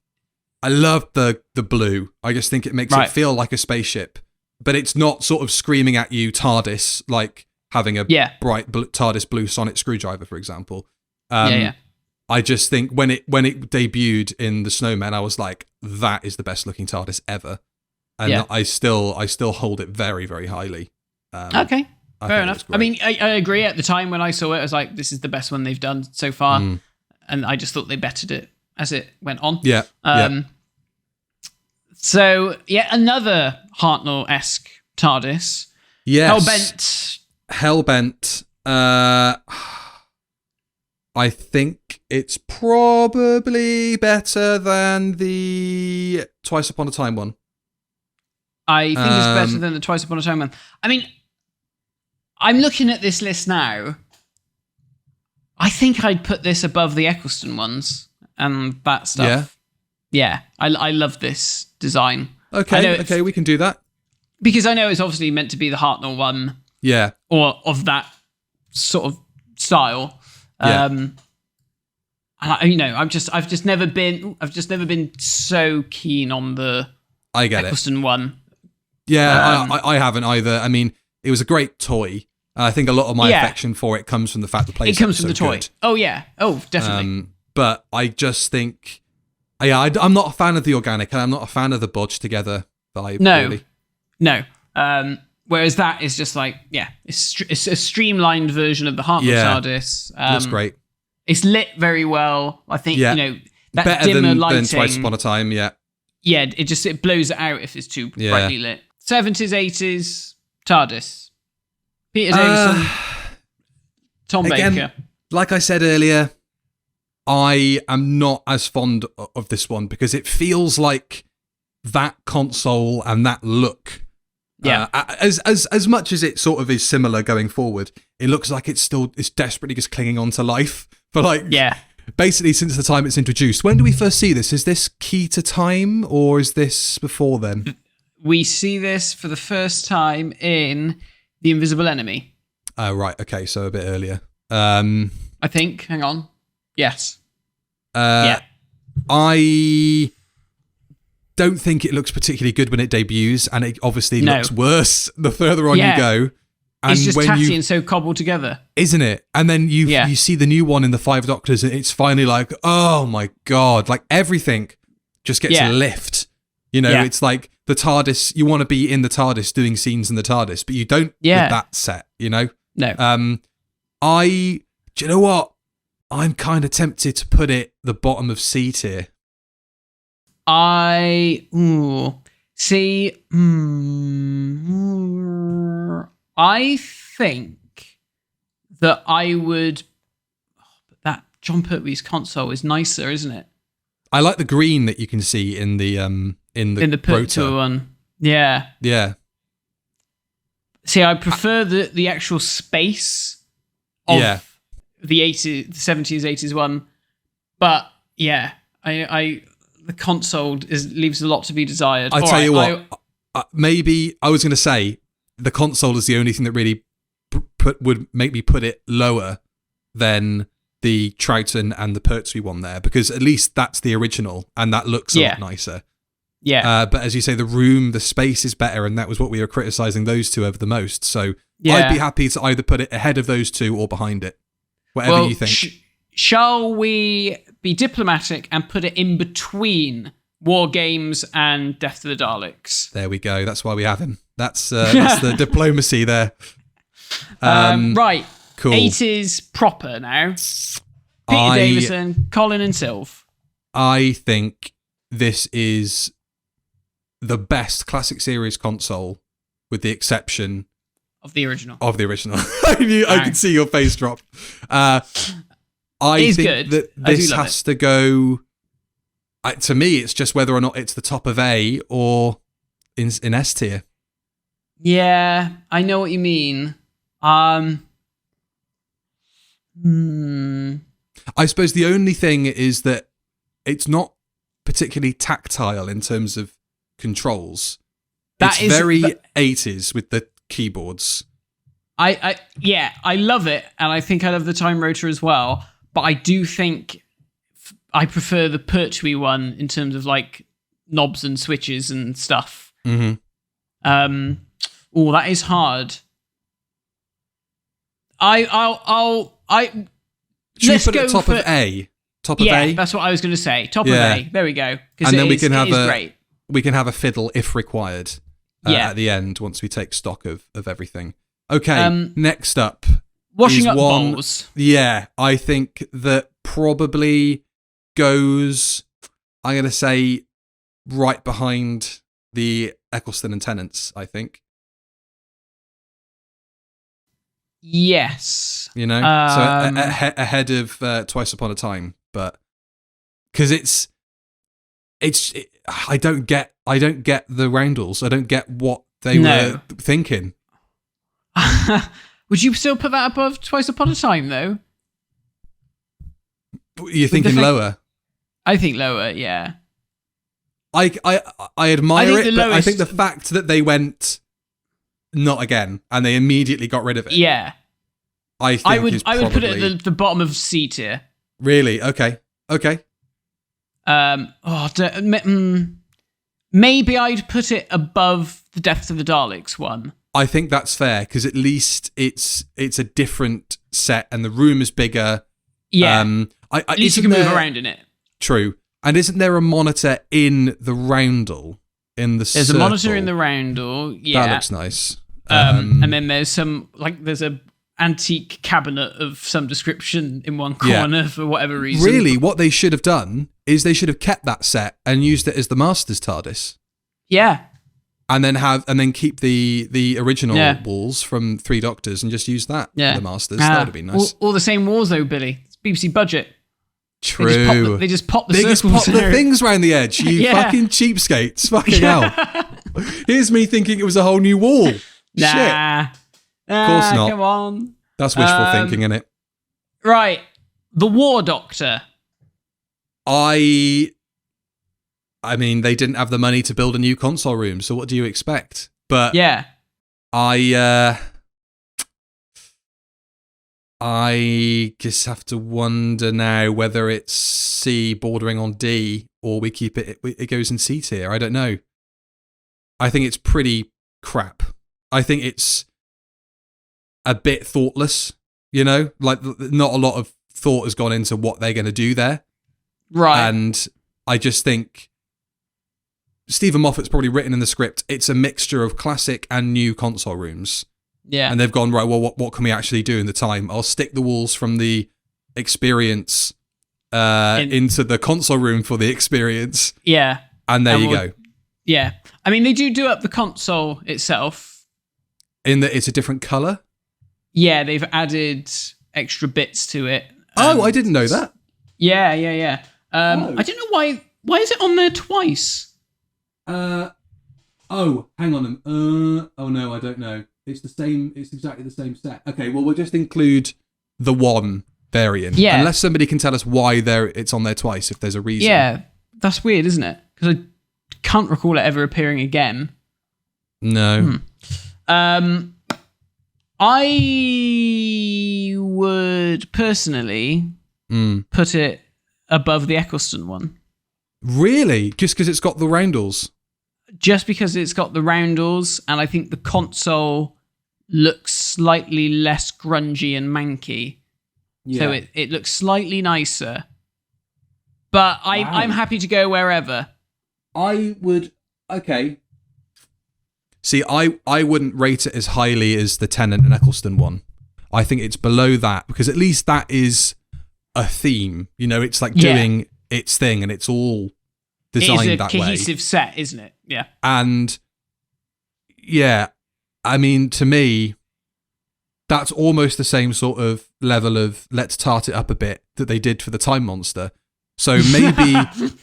[SPEAKER 3] the blue. I just think it makes it feel like a spaceship, but it's not sort of screaming at you TARDIS like having a bright TARDIS blue sonic screwdriver, for example. I just think when it debuted in the Snowmen, I was like, that is the best looking TARDIS ever, and I still hold it very, very highly.
[SPEAKER 2] Okay, fair enough. I mean, I agree. At the time when I saw it, I was like, this is the best one they've done so far, and I just thought they bettered it as it went on. So another Hartnell-esque TARDIS.
[SPEAKER 3] Yes. Hellbent. I think it's probably better than the Twice Upon a Time one.
[SPEAKER 2] I think it's better than the Twice Upon a Time one. I mean, I'm looking at this list now. I think I'd put this above the Eccleston ones and that stuff. Yeah, I love this design.
[SPEAKER 3] Okay, we can do that.
[SPEAKER 2] Because I know it's obviously meant to be the Hartnell one.
[SPEAKER 3] Yeah.
[SPEAKER 2] Or of that sort of style. And I've just never been so keen on the Eccleston one.
[SPEAKER 3] Yeah, I haven't either. I mean, it was a great toy. I think a lot of my affection for it comes from the fact the playset
[SPEAKER 2] it comes from
[SPEAKER 3] so
[SPEAKER 2] the toy.
[SPEAKER 3] Good.
[SPEAKER 2] Oh yeah, definitely.
[SPEAKER 3] But I just think, I'm not a fan of the organic, and I'm not a fan of the bodged together vibe.
[SPEAKER 2] No. Whereas that is just like, it's a streamlined version of the Hartnell TARDIS.
[SPEAKER 3] Looks great.
[SPEAKER 2] It's lit very well. I think, that
[SPEAKER 3] better
[SPEAKER 2] dimmer
[SPEAKER 3] than
[SPEAKER 2] lighting.
[SPEAKER 3] Twice Upon a Time,
[SPEAKER 2] Yeah, it blows it out if it's too brightly lit. 70s, 80s, TARDIS. Peter Davison, Tom Baker.
[SPEAKER 3] Like I said earlier, I am not as fond of this one because it feels like that console and that look. As much as it sort of is similar going forward, it looks like it's desperately just clinging on to life for basically since the time it's introduced. When do we first see this? Is this Key to Time or is this before then?
[SPEAKER 2] We see this for the first time in The Invisible Enemy.
[SPEAKER 3] Oh, right. Okay, so a bit earlier.
[SPEAKER 2] I think. Hang on. Yes.
[SPEAKER 3] I don't think it looks particularly good when it debuts, and it obviously looks worse the further on you go. And
[SPEAKER 2] it's just tatty and so cobbled together.
[SPEAKER 3] Isn't it? And then you see the new one in the Five Doctors, and it's finally like, oh my God, like everything just gets a lift. It's like the TARDIS, you want to be in the TARDIS doing scenes in the TARDIS, but you don't with that set, No. Do you know what? I'm kind of tempted to put it the bottom of C tier. I
[SPEAKER 2] think that I would. But that John Pertwee's console is nicer, isn't it?
[SPEAKER 3] I like the green that you can see in the
[SPEAKER 2] Pertwee one. Yeah.
[SPEAKER 3] Yeah.
[SPEAKER 2] See, I prefer the actual space of the 80s, the 70s, 80s one, but I the console leaves a lot to be desired.
[SPEAKER 3] I tell you what, maybe I was going to say the console is the only thing that really would make me put it lower than the Troughton and the Pertwee one there, because at least that's the original and that looks a lot nicer.
[SPEAKER 2] Yeah.
[SPEAKER 3] But as you say, the space is better, and that was what we were criticizing those two over the most. So I'd be happy to either put it ahead of those two or behind it. Whatever you think.
[SPEAKER 2] Shall we be diplomatic and put it in between War Games and Death to the Daleks?
[SPEAKER 3] There we go. That's why we have him. That's the diplomacy there.
[SPEAKER 2] Right.
[SPEAKER 3] Cool.
[SPEAKER 2] 80s proper now. Peter Davison, Colin and Sylve.
[SPEAKER 3] I think this is the best classic series console, with the exception
[SPEAKER 2] Of the original.
[SPEAKER 3] Of the original. I could see your face drop. I think
[SPEAKER 2] good.
[SPEAKER 3] that this has to go... to me, it's just whether or not it's the top of A or in S tier.
[SPEAKER 2] Yeah, I know what you mean. I
[SPEAKER 3] suppose the only thing is that it's not particularly tactile in terms of controls. It's very 80s with the keyboards.
[SPEAKER 2] I love it, and I think I love the Time Rotor as well, but I do think I prefer the Pertwee one in terms of like knobs and switches and stuff.
[SPEAKER 3] Mm-hmm.
[SPEAKER 2] That is hard.
[SPEAKER 3] Should we put it at top of A? Top of A?
[SPEAKER 2] Yeah, that's what I was going to say. Top of A. There we go.
[SPEAKER 3] And then we can have
[SPEAKER 2] great.
[SPEAKER 3] We can have a fiddle if required at the end once we take stock of everything. Okay, next up.
[SPEAKER 2] Washing up
[SPEAKER 3] one,
[SPEAKER 2] bowls.
[SPEAKER 3] Yeah, I think that probably goes, I'm going to say, right behind the Eccleston and Tennant's, I think.
[SPEAKER 2] Yes.
[SPEAKER 3] You know? So ahead of Twice Upon a Time, but... Because I don't get the roundels. I don't get what they were thinking.
[SPEAKER 2] Would you still put that above Twice Upon a Time, though?
[SPEAKER 3] You're thinking lower?
[SPEAKER 2] I think lower, yeah.
[SPEAKER 3] I admire it, but I think the fact that they went not again and they immediately got rid of it.
[SPEAKER 2] Yeah.
[SPEAKER 3] I would
[SPEAKER 2] put it at the bottom of C tier.
[SPEAKER 3] Really? Okay.
[SPEAKER 2] Maybe I'd put it above the Death of the Daleks one.
[SPEAKER 3] I think that's fair because at least it's a different set and the room is bigger.
[SPEAKER 2] Yeah. At least you can move around in it.
[SPEAKER 3] True. And isn't there a monitor in the roundel? There's
[SPEAKER 2] a monitor in the roundel. Yeah.
[SPEAKER 3] That looks nice.
[SPEAKER 2] And then there's a antique cabinet of some description in one corner for whatever reason.
[SPEAKER 3] Really, what they should have done is they should have kept that set and used it as the Master's TARDIS.
[SPEAKER 2] Yeah.
[SPEAKER 3] And then keep the original walls from Three Doctors and just use that for the Masters. That would have been nice.
[SPEAKER 2] All the same walls though, Billy. It's BBC budget.
[SPEAKER 3] True.
[SPEAKER 2] They just pop the
[SPEAKER 3] circles. They just pop the things around the edge. You fucking cheapskates. Fucking hell. Here's me thinking it was a whole new wall.
[SPEAKER 2] Nah.
[SPEAKER 3] Shit. Of course not.
[SPEAKER 2] Come on.
[SPEAKER 3] That's wishful thinking, isn't it?
[SPEAKER 2] Right. The War Doctor.
[SPEAKER 3] I mean, they didn't have the money to build a new console room, so what do you expect? But
[SPEAKER 2] yeah,
[SPEAKER 3] I just have to wonder now whether it's C bordering on D or we keep it. It goes in C tier. I don't know. I think it's pretty crap. I think it's a bit thoughtless. You know, like not a lot of thought has gone into what they're going to do there.
[SPEAKER 2] Right.
[SPEAKER 3] And I just think Stephen Moffat's probably written in the script, it's a mixture of classic and new console rooms.
[SPEAKER 2] Yeah.
[SPEAKER 3] And they've gone, right, well, what can we actually do in the time? I'll stick the walls from the experience into the console room for the experience.
[SPEAKER 2] Yeah.
[SPEAKER 3] And there you go.
[SPEAKER 2] Yeah. I mean, they do up the console itself.
[SPEAKER 3] In that it's a different colour?
[SPEAKER 2] Yeah, they've added extra bits to it.
[SPEAKER 3] Oh, I didn't know that.
[SPEAKER 2] Yeah. I don't know why is it on there twice?
[SPEAKER 3] Hang on. Oh no, I don't know. It's the same. It's exactly the same set. Okay, well, we'll just include the one variant.
[SPEAKER 2] Yeah.
[SPEAKER 3] Unless somebody can tell us why it's on there twice, if there's a reason.
[SPEAKER 2] Yeah, that's weird, isn't it? Because I can't recall it ever appearing again.
[SPEAKER 3] No.
[SPEAKER 2] I would personally put it above the Eccleston one.
[SPEAKER 3] Really? Just because it's got the roundels?
[SPEAKER 2] Just because it's got the roundels, and I think the console looks slightly less grungy and manky. Yeah. So it looks slightly nicer. But I'm happy to go wherever.
[SPEAKER 3] I would... Okay. See, I wouldn't rate it as highly as the Tennant and Eccleston one. I think it's below that, because at least that is a theme. You know, it's like doing its thing, and it's all designed that way. It's a
[SPEAKER 2] cohesive set, isn't it? Yeah.
[SPEAKER 3] And, yeah, I mean, to me, that's almost the same sort of level of let's tart it up a bit that they did for the Time Monster. So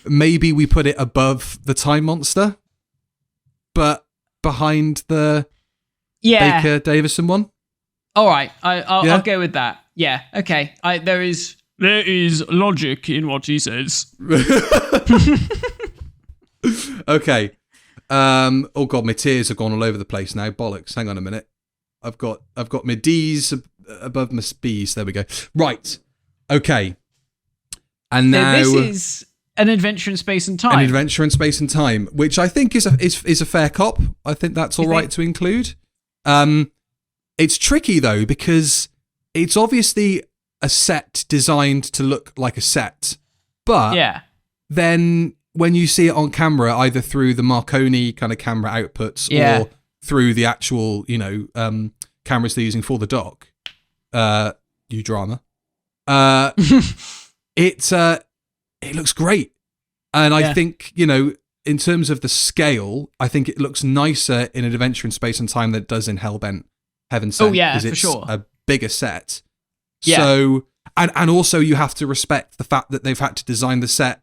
[SPEAKER 3] maybe we put it above the Time Monster, but behind the Baker Davison one.
[SPEAKER 2] All right, I'll go with that. Yeah, okay. There is logic in what he says.
[SPEAKER 3] Okay. Oh god, my tears have gone all over the place now. Bollocks. Hang on a minute. I've got my D's above my B's. There we go. Right. Okay. And now
[SPEAKER 2] this is an adventure in space and time.
[SPEAKER 3] An adventure in space and time, which I think is a fair cop. I think that's all right to include. It's tricky though because it's obviously a set designed to look like a set, but then when you see it on camera, either through the Marconi kind of camera outputs or through the actual, cameras they're using for the doc, U-drama, it looks great. And I think, in terms of the scale, I think it looks nicer in An Adventure in Space and Time than it does in Hellbent Heaven Sent.
[SPEAKER 2] Oh, yeah,
[SPEAKER 3] because
[SPEAKER 2] for
[SPEAKER 3] it's
[SPEAKER 2] sure.
[SPEAKER 3] a bigger set.
[SPEAKER 2] Yeah.
[SPEAKER 3] So, and also you have to respect the fact that they've had to design the set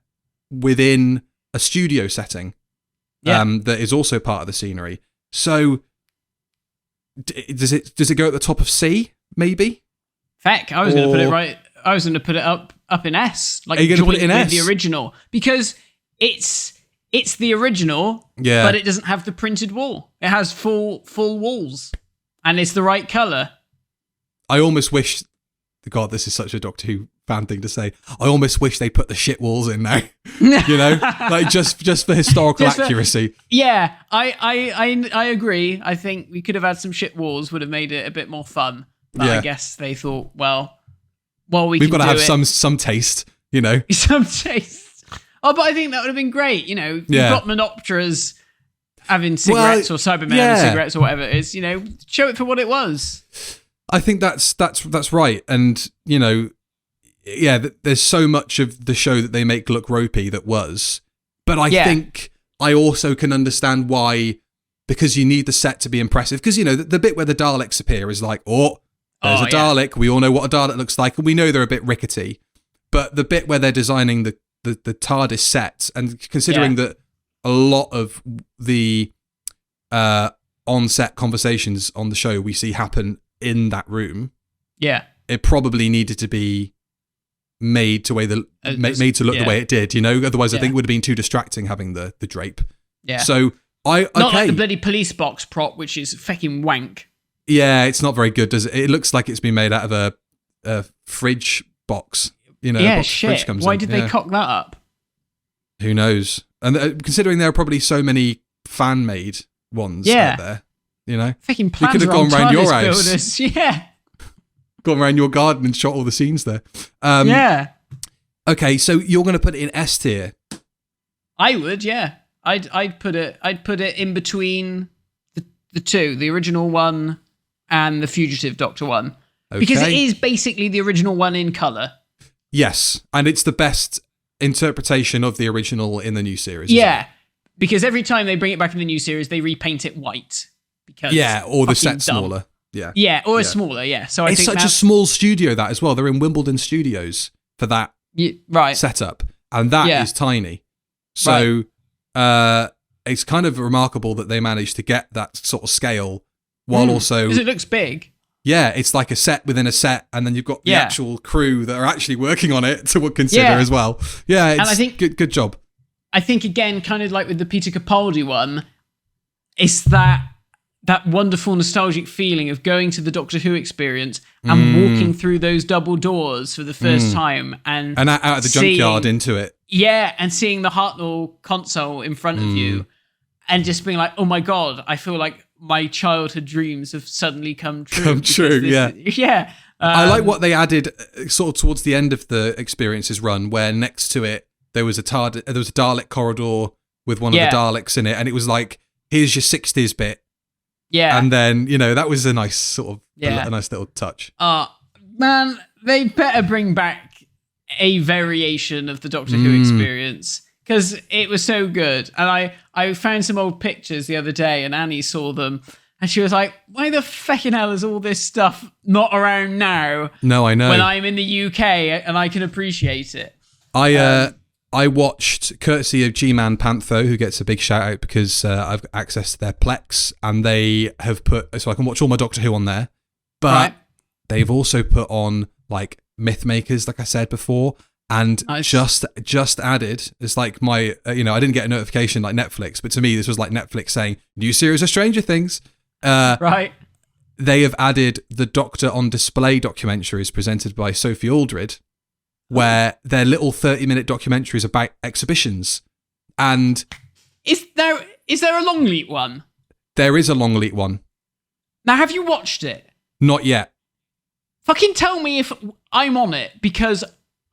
[SPEAKER 3] within a studio setting that is also part of the scenery. So, does it go at the top of C, maybe?
[SPEAKER 2] Feck, I was going to put it right. I was going to put it up in S. Like,
[SPEAKER 3] are you going to put it in S?
[SPEAKER 2] The original, because it's the original, but it doesn't have the printed wall. It has full walls, and it's the right color. I
[SPEAKER 3] almost wish. God, this is such a Doctor Who fan thing to say. I almost wish they put the shit walls in now. Like just for historical accuracy.
[SPEAKER 2] Yeah, I agree. I think we could have had some shit walls. Would have made it a bit more fun. But I guess they thought, well, we've got to have
[SPEAKER 3] some taste,
[SPEAKER 2] some taste. Oh, but I think that would have been great. You've got Menopteras having cigarettes or Cybermen having cigarettes or whatever it is. Show it for what it was.
[SPEAKER 3] I think that's right, and there's so much of the show that they make look ropey that was, but I think I also can understand why, because you need the set to be impressive. Because the bit where the Daleks appear is like, there's a Dalek. We all know what a Dalek looks like, and we know they're a bit rickety. But the bit where they're designing the TARDIS set, and considering that a lot of the on-set conversations on the show we see happen in that room, it probably needed to be made to look the way it did. Otherwise, I think it would have been too distracting having the drape. Yeah. So not
[SPEAKER 2] like the bloody police box prop, which is fucking wank.
[SPEAKER 3] Yeah, it's not very good, does it? It looks like it's been made out of a fridge box.
[SPEAKER 2] Shit. Why did they cock that up?
[SPEAKER 3] Who knows? And considering there are probably so many fan-made ones out there,
[SPEAKER 2] Fucking plans
[SPEAKER 3] you could have gone around your house.
[SPEAKER 2] Builders. Yeah.
[SPEAKER 3] Gone around your garden and shot all the scenes there. Okay, so you're going to put it in S tier.
[SPEAKER 2] I would, yeah. I'd put it in between the two, the original one and the Fugitive Doctor one, because it is basically the original one in color.
[SPEAKER 3] Yes, and it's the best interpretation of the original in the new series.
[SPEAKER 2] Yeah, because every time they bring it back in the new series, they repaint it white. Because
[SPEAKER 3] or the set's smaller.
[SPEAKER 2] Yeah, smaller. Yeah, so
[SPEAKER 3] it's such a small studio that as well. They're in Wimbledon Studios for that setup, and that is tiny. So it's kind of remarkable that they managed to get that sort of scale while also
[SPEAKER 2] because it looks big.
[SPEAKER 3] Yeah, it's like a set within a set, and then you've got the actual crew that are actually working on it to consider as well. Yeah, it's, and I think good job.
[SPEAKER 2] I think again, kind of like with the Peter Capaldi one, it's that wonderful nostalgic feeling of going to the Doctor Who experience and walking through those double doors for the first time and
[SPEAKER 3] out of the junkyard into it.
[SPEAKER 2] Yeah, and seeing the Hartnell console in front of you and just being like, oh my God, I feel like my childhood dreams have suddenly come true. Yeah.
[SPEAKER 3] I like what they added sort of towards the end of the Experiences run, where next to it there was a Dalek corridor with one of the Daleks in it, and it was like, here's your 60s bit. Yeah. And then, that was a nice sort of a nice little touch.
[SPEAKER 2] Man, they better bring back a variation of the Doctor Who experience, because it was so good. And I found some old pictures the other day, and Annie saw them, And she was like, why the feckin' hell is all this stuff not around now?
[SPEAKER 3] No, I know.
[SPEAKER 2] When I'm in the UK and I can appreciate it.
[SPEAKER 3] I watched, courtesy of G-Man Pantho, who gets a big shout out because I've got access to their Plex, and they have put, so I can watch all my Doctor Who on there. But they've also put on like Mythmakers, like I said before, and just added, it's like my, I didn't get a notification like Netflix, but to me this was like Netflix saying, new series of Stranger Things. They have added the Doctor on Display documentaries presented by Sophie Aldred, where they're little 30-minute documentaries about exhibitions. And
[SPEAKER 2] is there a Longleat one?
[SPEAKER 3] There is a Longleat one.
[SPEAKER 2] Now, have you watched it?
[SPEAKER 3] Not yet.
[SPEAKER 2] Fucking tell me if I'm on it, because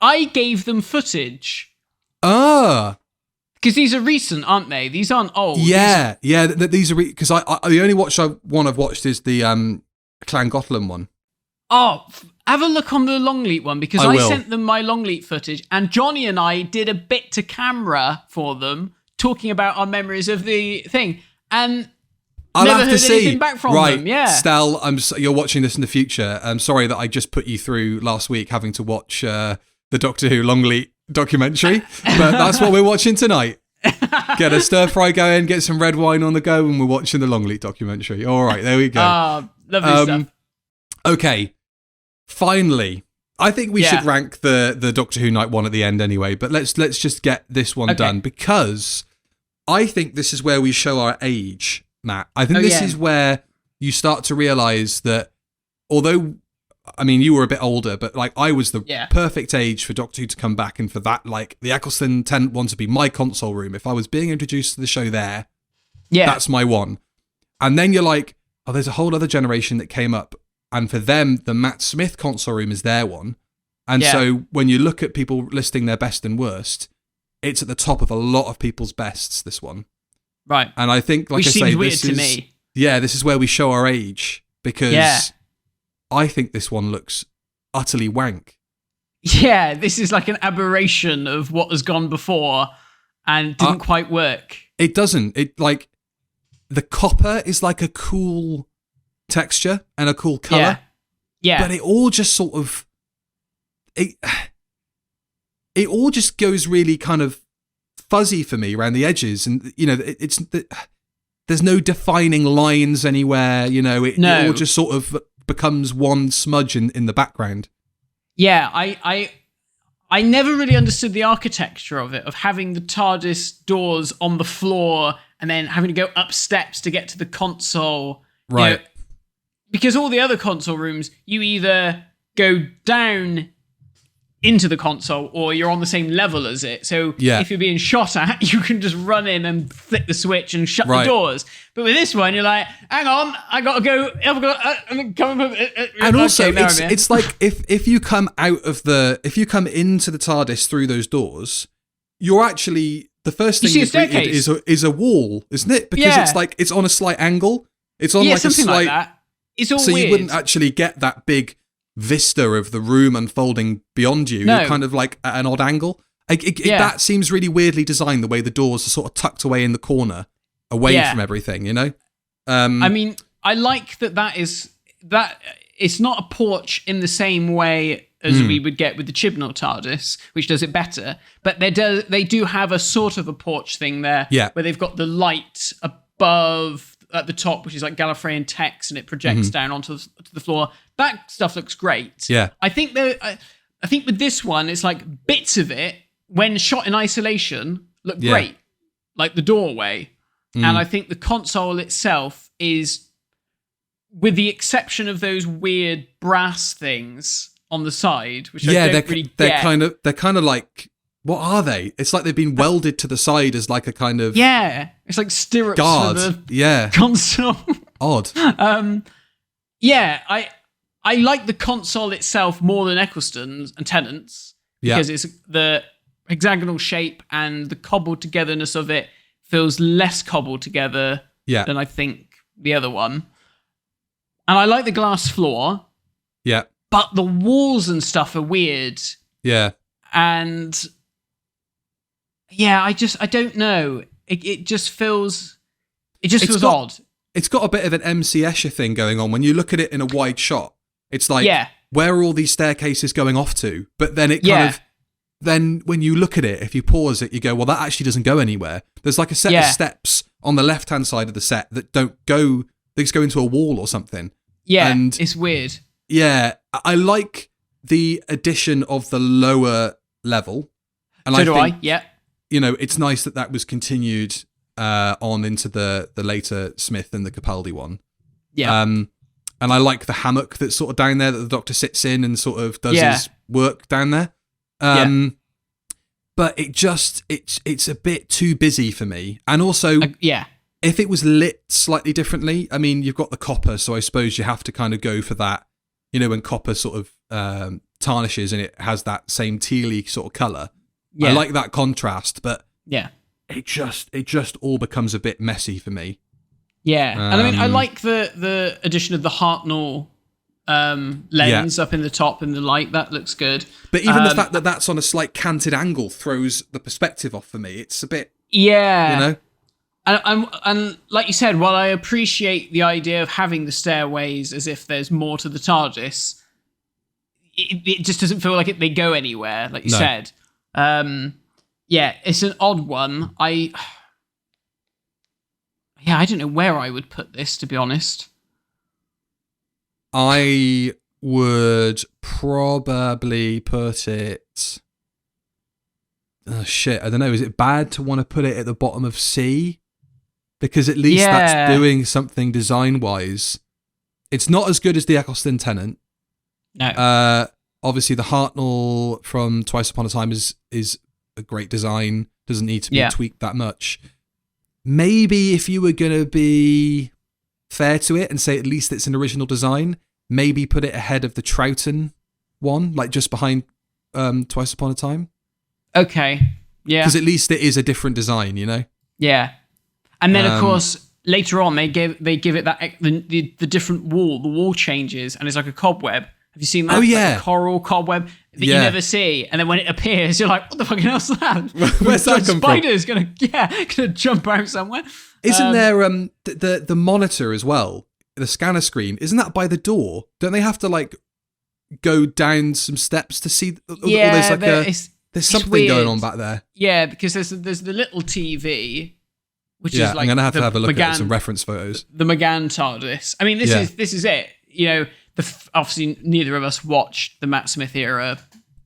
[SPEAKER 2] I gave them footage. Because these are recent, aren't they? These aren't old.
[SPEAKER 3] Yeah, these are... Because I the only one I've watched is the Clan Gotham one.
[SPEAKER 2] Oh, have a look on the Longleat one, because I sent them my Longleat footage, and Johnny and I did a bit to camera for them, talking about our memories of the thing, and
[SPEAKER 3] I'll
[SPEAKER 2] never
[SPEAKER 3] have
[SPEAKER 2] heard
[SPEAKER 3] to see.
[SPEAKER 2] anything back from them. Yeah,
[SPEAKER 3] Stel, you're watching this in the future. I'm sorry that I just put you through last week having to watch the Doctor Who Longleat documentary, but that's what we're watching tonight. Get a stir fry going, get some red wine on the go, and we're watching the Longleat documentary. All right, there we go.
[SPEAKER 2] Lovely stuff.
[SPEAKER 3] Okay, finally, I think we should rank the Doctor Who Night one at the end anyway. But let's just get this one done, because I think this is where we show our age, Matt. I think this is where you start to realise that, although, I mean, you were a bit older, but like I was the perfect age for Doctor Who to come back, and for that, like the Eccleston tent one to be my console room. If I was being introduced to the show there, that's my one. And then you're like, oh, there's a whole other generation that came up, and for them, the Matt Smith console room is their one. And so when you look at people listing their best and worst, it's at the top of a lot of people's bests, this one.
[SPEAKER 2] Right.
[SPEAKER 3] And I think, like I say, this is where we show our age, because I think this one looks utterly wank.
[SPEAKER 2] Yeah, this is like an aberration of what has gone before and didn't quite work.
[SPEAKER 3] It doesn't. It like the copper is like a cool texture and a cool color.
[SPEAKER 2] Yeah.
[SPEAKER 3] But it all just sort of it all just goes really kind of fuzzy for me around the edges, and there's no defining lines anywhere. It all just sort of becomes one smudge in the background.
[SPEAKER 2] Yeah, I never really understood the architecture of it, of having the TARDIS doors on the floor and then having to go up steps to get to the console.
[SPEAKER 3] Right.
[SPEAKER 2] Because all the other console rooms, you either go down into the console or you're on the same level as it. So if you're being shot at, you can just run in and flick the switch and shut the doors. But with this one, you're like, hang on, I got to go. I'm coming.
[SPEAKER 3] And also, it's like if you come if you come into the TARDIS through those doors, you're actually, the first thing you're greeted is a wall, isn't it? Because it's like, it's on a slight angle. It's on like
[SPEAKER 2] something
[SPEAKER 3] a slight,
[SPEAKER 2] like that. It's all
[SPEAKER 3] so
[SPEAKER 2] weird.
[SPEAKER 3] You wouldn't actually get that big vista of the room unfolding beyond you. You're kind of like at an odd angle. That seems really weirdly designed, the way the doors are sort of tucked away in the corner, away from everything, I mean, I like that it's not a porch in the same way as we would get with the Chibnall TARDIS, which does it better, but they do have a sort of a porch thing there, where they've got the light above at the top, which is like Gallifreyan text, and it projects down onto the floor. That stuff looks great. Yeah.
[SPEAKER 2] I think with this one, it's like bits of it, when shot in isolation, look great. Like the doorway. And I think the console itself is, with the exception of those weird brass things on the side, which I don't really get.
[SPEAKER 3] They're kind of like, what are they? It's like they've been welded to the side as like a kind of...
[SPEAKER 2] Yeah, it's like stirrups
[SPEAKER 3] guard.
[SPEAKER 2] for the console.
[SPEAKER 3] Odd.
[SPEAKER 2] I like the console itself more than Eccleston's and Tennant's, because it's the hexagonal shape, and the cobbled togetherness of it feels less cobbled together than I think the other one. And I like the glass floor.
[SPEAKER 3] Yeah.
[SPEAKER 2] But the walls and stuff are weird.
[SPEAKER 3] Yeah.
[SPEAKER 2] And I don't know. It just feels odd.
[SPEAKER 3] it's got a bit of an MC Escher thing going on when you look at it in a wide shot. It's like, where are all these staircases going off to? But then it kind of, then when you look at it, if you pause it, you go, well, that actually doesn't go anywhere. There's like a set of steps on the left-hand side of the set that don't go, they just go into a wall or something.
[SPEAKER 2] Yeah,
[SPEAKER 3] and
[SPEAKER 2] it's weird.
[SPEAKER 3] Yeah, I like the addition of the lower level. And
[SPEAKER 2] so I think,
[SPEAKER 3] you know, it's nice that was continued on into the later Smith and the Capaldi one.
[SPEAKER 2] Yeah.
[SPEAKER 3] And I like the hammock that's sort of down there that the Doctor sits in and sort of does his work down there. But it's a bit too busy for me. And also, if it was lit slightly differently, I mean, you've got the copper, so I suppose you have to kind of go for that. You know, when copper sort of tarnishes and it has that same tealy sort of colour. I like that contrast, but it just all becomes a bit messy for me.
[SPEAKER 2] Yeah, and I mean, I like the addition of the Hartnell lens up in the top in the light. That looks good.
[SPEAKER 3] But even the fact that that's on a slight canted angle throws the perspective off for me. It's a bit, you know.
[SPEAKER 2] And like you said, while I appreciate the idea of having the stairways as if there's more to the TARDIS, it just doesn't feel like they go anywhere, like you said. It's an odd one. I don't know where I would put this, to be honest.
[SPEAKER 3] I would probably put it... Oh, shit. I don't know. Is it bad to want to put it at the bottom of C? Because at least that's doing something design-wise. It's not as good as the Eccleston Tennant.
[SPEAKER 2] No.
[SPEAKER 3] Obviously, the Hartnell from Twice Upon a Time is a great design. Doesn't need to be tweaked that much. Maybe if you were going to be fair to it and say at least it's an original design, maybe put it ahead of the Troughton one, like just behind Twice Upon a Time.
[SPEAKER 2] Okay, yeah.
[SPEAKER 3] Because at least it is a different design, you know?
[SPEAKER 2] Yeah. And then, of course, later on, they give it that the different wall. The wall changes, and it's like a cobweb. Have you seen that?
[SPEAKER 3] Oh, yeah.
[SPEAKER 2] Like a coral cobweb that you never see. And then when it appears, you're like, what the fucking hell's that?
[SPEAKER 3] Where's that come from?
[SPEAKER 2] Spider's gonna jump out somewhere.
[SPEAKER 3] Isn't there the monitor as well? The scanner screen, isn't that by the door? Don't they have to like go down some steps to see?
[SPEAKER 2] Yeah,
[SPEAKER 3] or there's something going on back there.
[SPEAKER 2] Yeah, because there's the little TV, which is like
[SPEAKER 3] I'm gonna have to have a look at some reference photos.
[SPEAKER 2] The McGann TARDIS. I mean, this is it. You know, obviously neither of us watched the Matt Smith era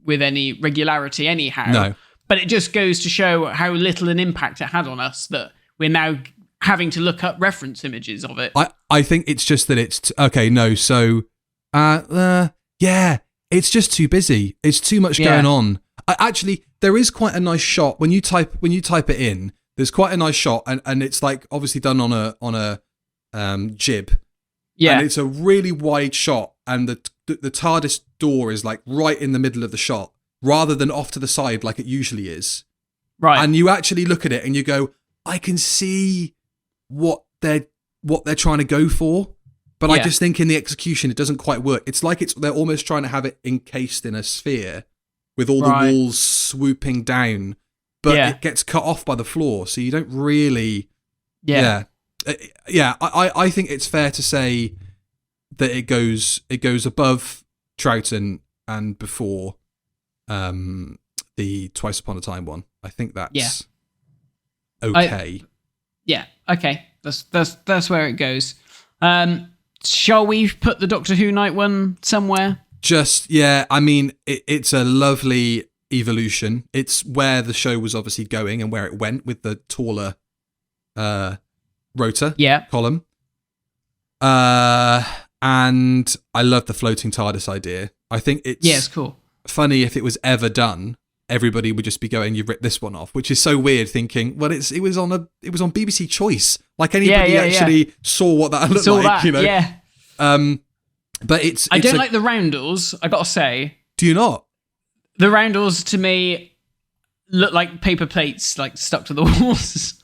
[SPEAKER 2] with any regularity, anyhow.
[SPEAKER 3] No,
[SPEAKER 2] but it just goes to show how little an impact it had on us that we're now having to look up reference images of it.
[SPEAKER 3] I think it's just that it's okay. No, so it's just too busy. It's too much going on. Actually, there is quite a nice shot when you type it in. There's quite a nice shot, and it's like obviously done on a jib. Yeah, and it's a really wide shot, and the TARDIS door is like right in the middle of the shot, rather than off to the side like it usually is.
[SPEAKER 2] Right, and
[SPEAKER 3] you actually look at it and you go, I can see what they're trying to go for, but I just think in the execution it doesn't quite work. It's like they're almost trying to have it encased in a sphere with all the walls swooping down, but it gets cut off by the floor, so you don't really. I think it's fair to say that it goes above Troughton and before the Twice Upon a Time one. I think that's okay.
[SPEAKER 2] Okay. That's where it goes. Shall we put the Doctor Who night one somewhere?
[SPEAKER 3] I mean, it's a lovely evolution. It's where the show was obviously going and where it went with the taller rotor column. And I love the floating TARDIS idea. I think it's
[SPEAKER 2] cool.
[SPEAKER 3] Funny if it was ever done, everybody would just be going, "You've ripped this one off," which is so weird. Thinking, well, it was on BBC Choice. Like anybody actually saw what that looked like, you know?
[SPEAKER 2] Yeah.
[SPEAKER 3] But
[SPEAKER 2] I don't like the roundels. I gotta say.
[SPEAKER 3] Do you not?
[SPEAKER 2] The roundels to me look like paper plates, like stuck to the walls.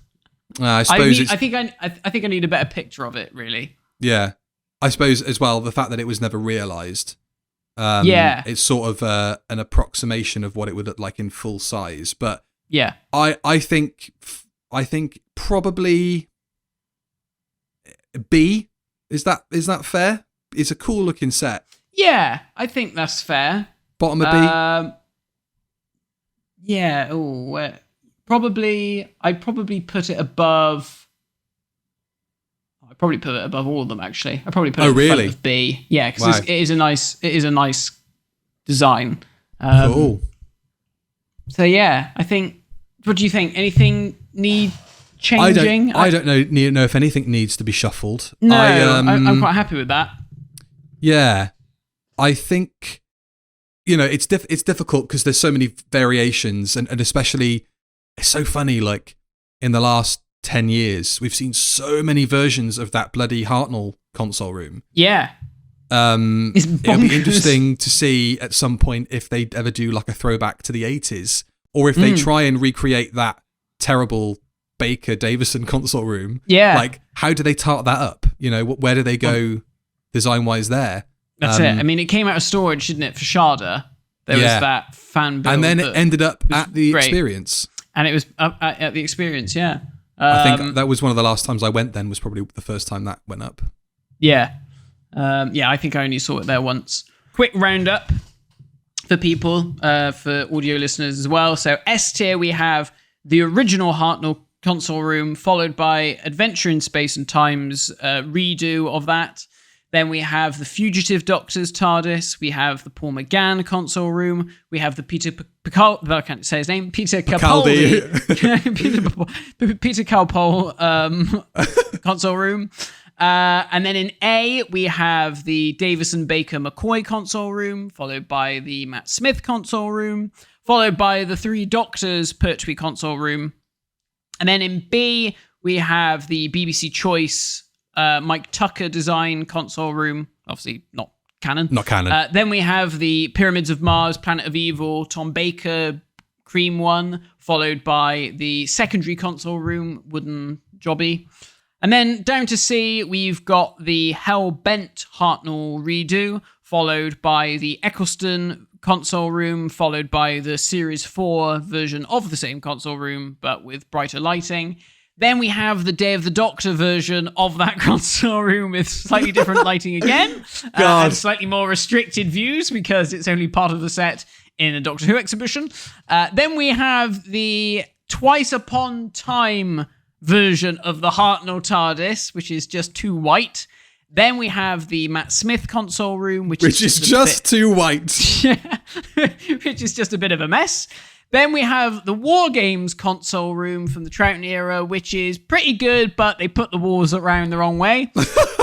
[SPEAKER 3] I suppose.
[SPEAKER 2] I think I need a better picture of it. Really.
[SPEAKER 3] Yeah, I suppose as well the fact that it was never realised. It's sort of an approximation of what it would look like in full size. But I think probably B. Is that fair? It's a cool looking set.
[SPEAKER 2] Yeah, I think that's fair.
[SPEAKER 3] Bottom of B.
[SPEAKER 2] Yeah. Oh, I'd probably put it above. I'd probably put it above all of them. Actually, I'd probably put it in front of B. Yeah, because it is a nice design.
[SPEAKER 3] Cool.
[SPEAKER 2] So yeah, I think. What do you think? Anything need changing?
[SPEAKER 3] I don't know if anything needs to be shuffled.
[SPEAKER 2] No, I'm quite happy with that.
[SPEAKER 3] Yeah, I think it's difficult because there's so many variations, and especially it's so funny. Like in the last 10 years, we've seen so many versions of that bloody Hartnell console room.
[SPEAKER 2] Yeah.
[SPEAKER 3] It'll be interesting to see at some point if they ever do like a throwback to the 80s, or if they try and recreate that terrible Baker Davison console room.
[SPEAKER 2] Yeah.
[SPEAKER 3] Like, how do they tart that up? Where do they go design-wise there?
[SPEAKER 2] That's it. I mean, it came out of storage, didn't it, for Shada? There was that fan build.
[SPEAKER 3] And then it ended up at the Experience.
[SPEAKER 2] And it was at the Experience, yeah.
[SPEAKER 3] I think that was one of the last times I went then, was probably the first time that went up.
[SPEAKER 2] Yeah. I think I only saw it there once. Quick roundup for people, for audio listeners as well. So S tier, we have the original Hartnell console room, followed by Adventure in Space and Time's redo of that. Then we have the Fugitive Doctor's TARDIS. We have the Paul McGann console room. We have the Peter Capaldi. I can't say his name. Peter Capaldi. Peter Capaldi console room. And then in A, we have the Davison Baker McCoy console room, followed by the Matt Smith console room, followed by the Three Doctors Pertwee console room. And then in B, we have the BBC Choice Mike Tucker design console room. Obviously not canon.
[SPEAKER 3] Not canon.
[SPEAKER 2] Then we have the Pyramids of Mars, Planet of Evil, Tom Baker cream one, followed by the secondary console room, wooden jobby. And then down to C, we've got the Hell-Bent Hartnell redo, followed by the Eccleston console room, followed by the Series 4 version of the same console room, but with brighter lighting. Then we have the Day of the Doctor version of that console room with slightly different lighting again, and slightly more restricted views because it's only part of the set in a Doctor Who exhibition. Then we have the Twice Upon Time version of the Hartnell TARDIS, which is just too white. Then we have the Matt Smith console room, which is just
[SPEAKER 3] too white.
[SPEAKER 2] Which is just a bit of a mess. Then we have the War Games console room from the Troughton era, which is pretty good, but they put the wars around the wrong way.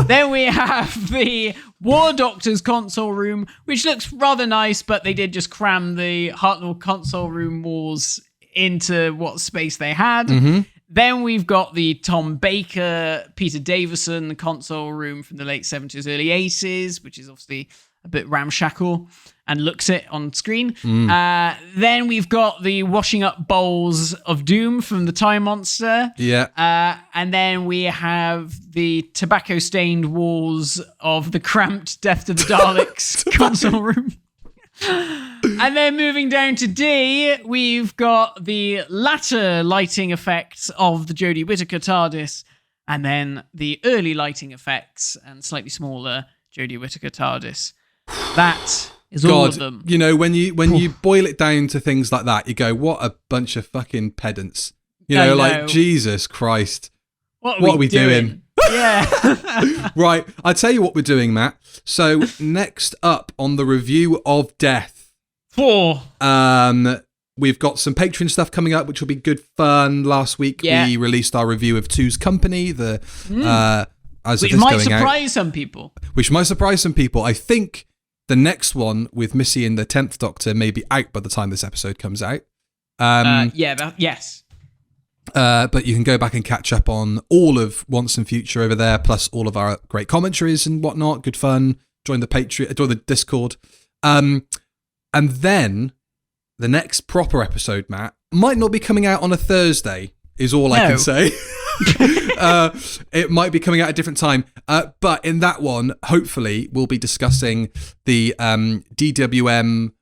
[SPEAKER 2] Then we have the War Doctors console room, which looks rather nice, but they did just cram the Hartnell console room walls into what space they had. Mm-hmm. Then we've got the Tom Baker, Peter Davison console room from the late 70s, early 80s, which is obviously a bit ramshackle and looks it on screen. Then we've got the Washing Up Bowls of Doom from the Time Monster.
[SPEAKER 3] Yeah.
[SPEAKER 2] And then we have the tobacco-stained walls of the cramped Death to the Daleks console room. And then moving down to D, we've got the latter lighting effects of the Jodie Whittaker TARDIS, and then the early lighting effects and slightly smaller Jodie Whittaker TARDIS. That is all of them.
[SPEAKER 3] When you boil it down to things like that, you go, what a bunch of fucking pedants. Like, Jesus Christ. What are we doing?
[SPEAKER 2] Yeah.
[SPEAKER 3] Right, I'll tell you what we're doing, Matt. So next up on the review of Death, we've got some Patreon stuff coming up, which will be good fun. Last week we released our review of Two's Company, which
[SPEAKER 2] might surprise some people.
[SPEAKER 3] Which might surprise some people. I think the next one with Missy and the 10th Doctor may be out by the time this episode comes out.
[SPEAKER 2] Yes.
[SPEAKER 3] But you can go back and catch up on all of Once and Future over there, plus all of our great commentaries and whatnot. Good fun. Join the Patreon, join the Discord. And then the next proper episode, Matt, might not be coming out on a Thursday, is all I can say. It might be coming out at a different time. But in that one, hopefully, we'll be discussing the DWM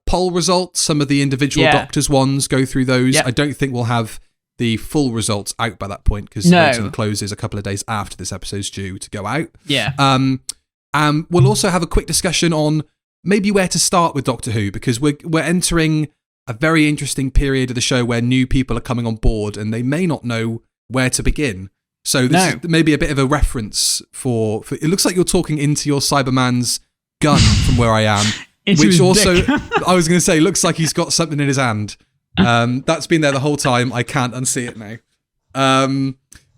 [SPEAKER 3] poll results, some of the individual Doctors ones, go through those. Yep. I don't think we'll have the full results out by that point because voting closes a couple of days after this episode's due to go out.
[SPEAKER 2] Yeah.
[SPEAKER 3] We'll also have a quick discussion on maybe where to start with Doctor Who, because we're entering a very interesting period of the show where new people are coming on board and they may not know where to begin. So this is maybe a bit of a reference for it looks like you're talking into your Cyberman's gun from where I am, which also, I was going to say, looks like he's got something in his hand. That's been there the whole time. I can't unsee it now.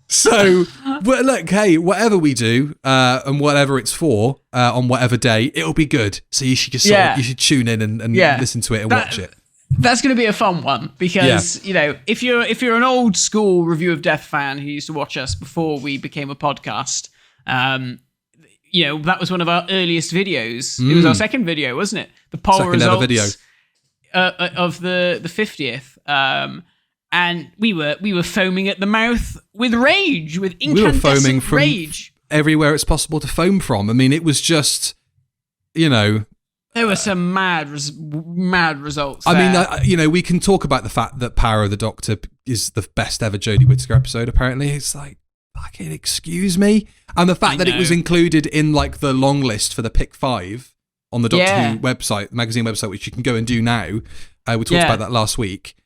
[SPEAKER 3] So, look, hey, whatever we do, and whatever it's for, on whatever day, it'll be good. So you should just you should tune in and listen to it and watch it.
[SPEAKER 2] That's going to be a fun one because, you know, if you're an old school Review of Death fan who used to watch us before we became a podcast, you know, that was one of our earliest videos. It was our second video, wasn't it? The poll
[SPEAKER 3] second
[SPEAKER 2] results
[SPEAKER 3] ever video.
[SPEAKER 2] Of the 50th. And we were foaming at the mouth with rage, with incandescent
[SPEAKER 3] we were foaming from
[SPEAKER 2] rage.
[SPEAKER 3] Everywhere it's possible to foam from. I mean, it was just, you know...
[SPEAKER 2] There were some mad results
[SPEAKER 3] I
[SPEAKER 2] there.
[SPEAKER 3] mean, you know, we can talk about the fact that Power of the Doctor is the best ever Jodie Whittaker episode, apparently. It's like, fucking excuse me? And the fact that it was included in, like, the long list for the Pick 5 on the Doctor Who website, the magazine website, which you can go and do now. We talked about that last week.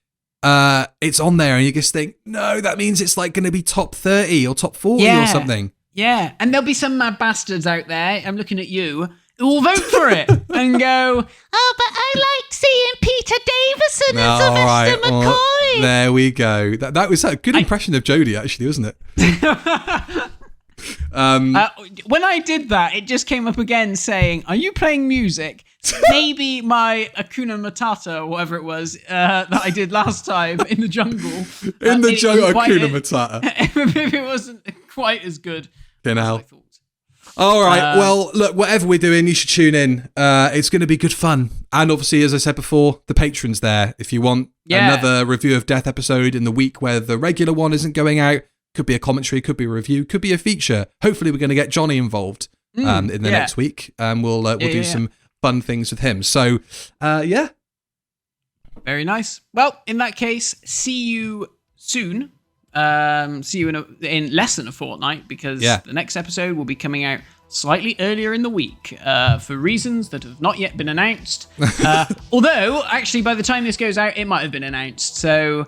[SPEAKER 3] It's on there and you just think, no, that means it's like going to be top 30 or top 40 or something.
[SPEAKER 2] Yeah, and there'll be some mad bastards out there, I'm looking at you, who will vote for it and go, oh, but I like seeing Peter Davison as Sylvester McCoy.
[SPEAKER 3] There we go. That was a good impression of Jodie, actually, wasn't it?
[SPEAKER 2] When I did that, it just came up again saying, are you playing music? Maybe my Hakuna Matata or whatever it was that I did last time in the jungle.
[SPEAKER 3] In the jungle, Hakuna Matata.
[SPEAKER 2] Maybe it wasn't quite as good as I thought.
[SPEAKER 3] All right. Well, look, whatever we're doing, you should tune in. It's going to be good fun. And obviously, as I said before, the patron's there. If you want another Review of Death episode in the week where the regular one isn't going out, could be a commentary, could be a review, could be a feature. Hopefully, we're going to get Johnny involved in the next week. We'll do some fun things with him. So,
[SPEAKER 2] Very nice. Well, in that case, see you soon. See you in less than a fortnight because the next episode will be coming out slightly earlier in the week for reasons that have not yet been announced. Although, actually, by the time this goes out, it might have been announced. So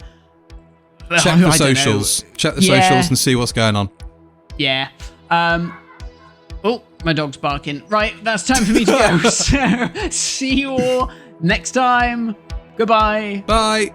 [SPEAKER 3] check the socials. Check the socials and see what's going on.
[SPEAKER 2] Yeah. Oh, my dog's barking. Right, that's time for me to go. So, see you all next time. Goodbye.
[SPEAKER 3] Bye.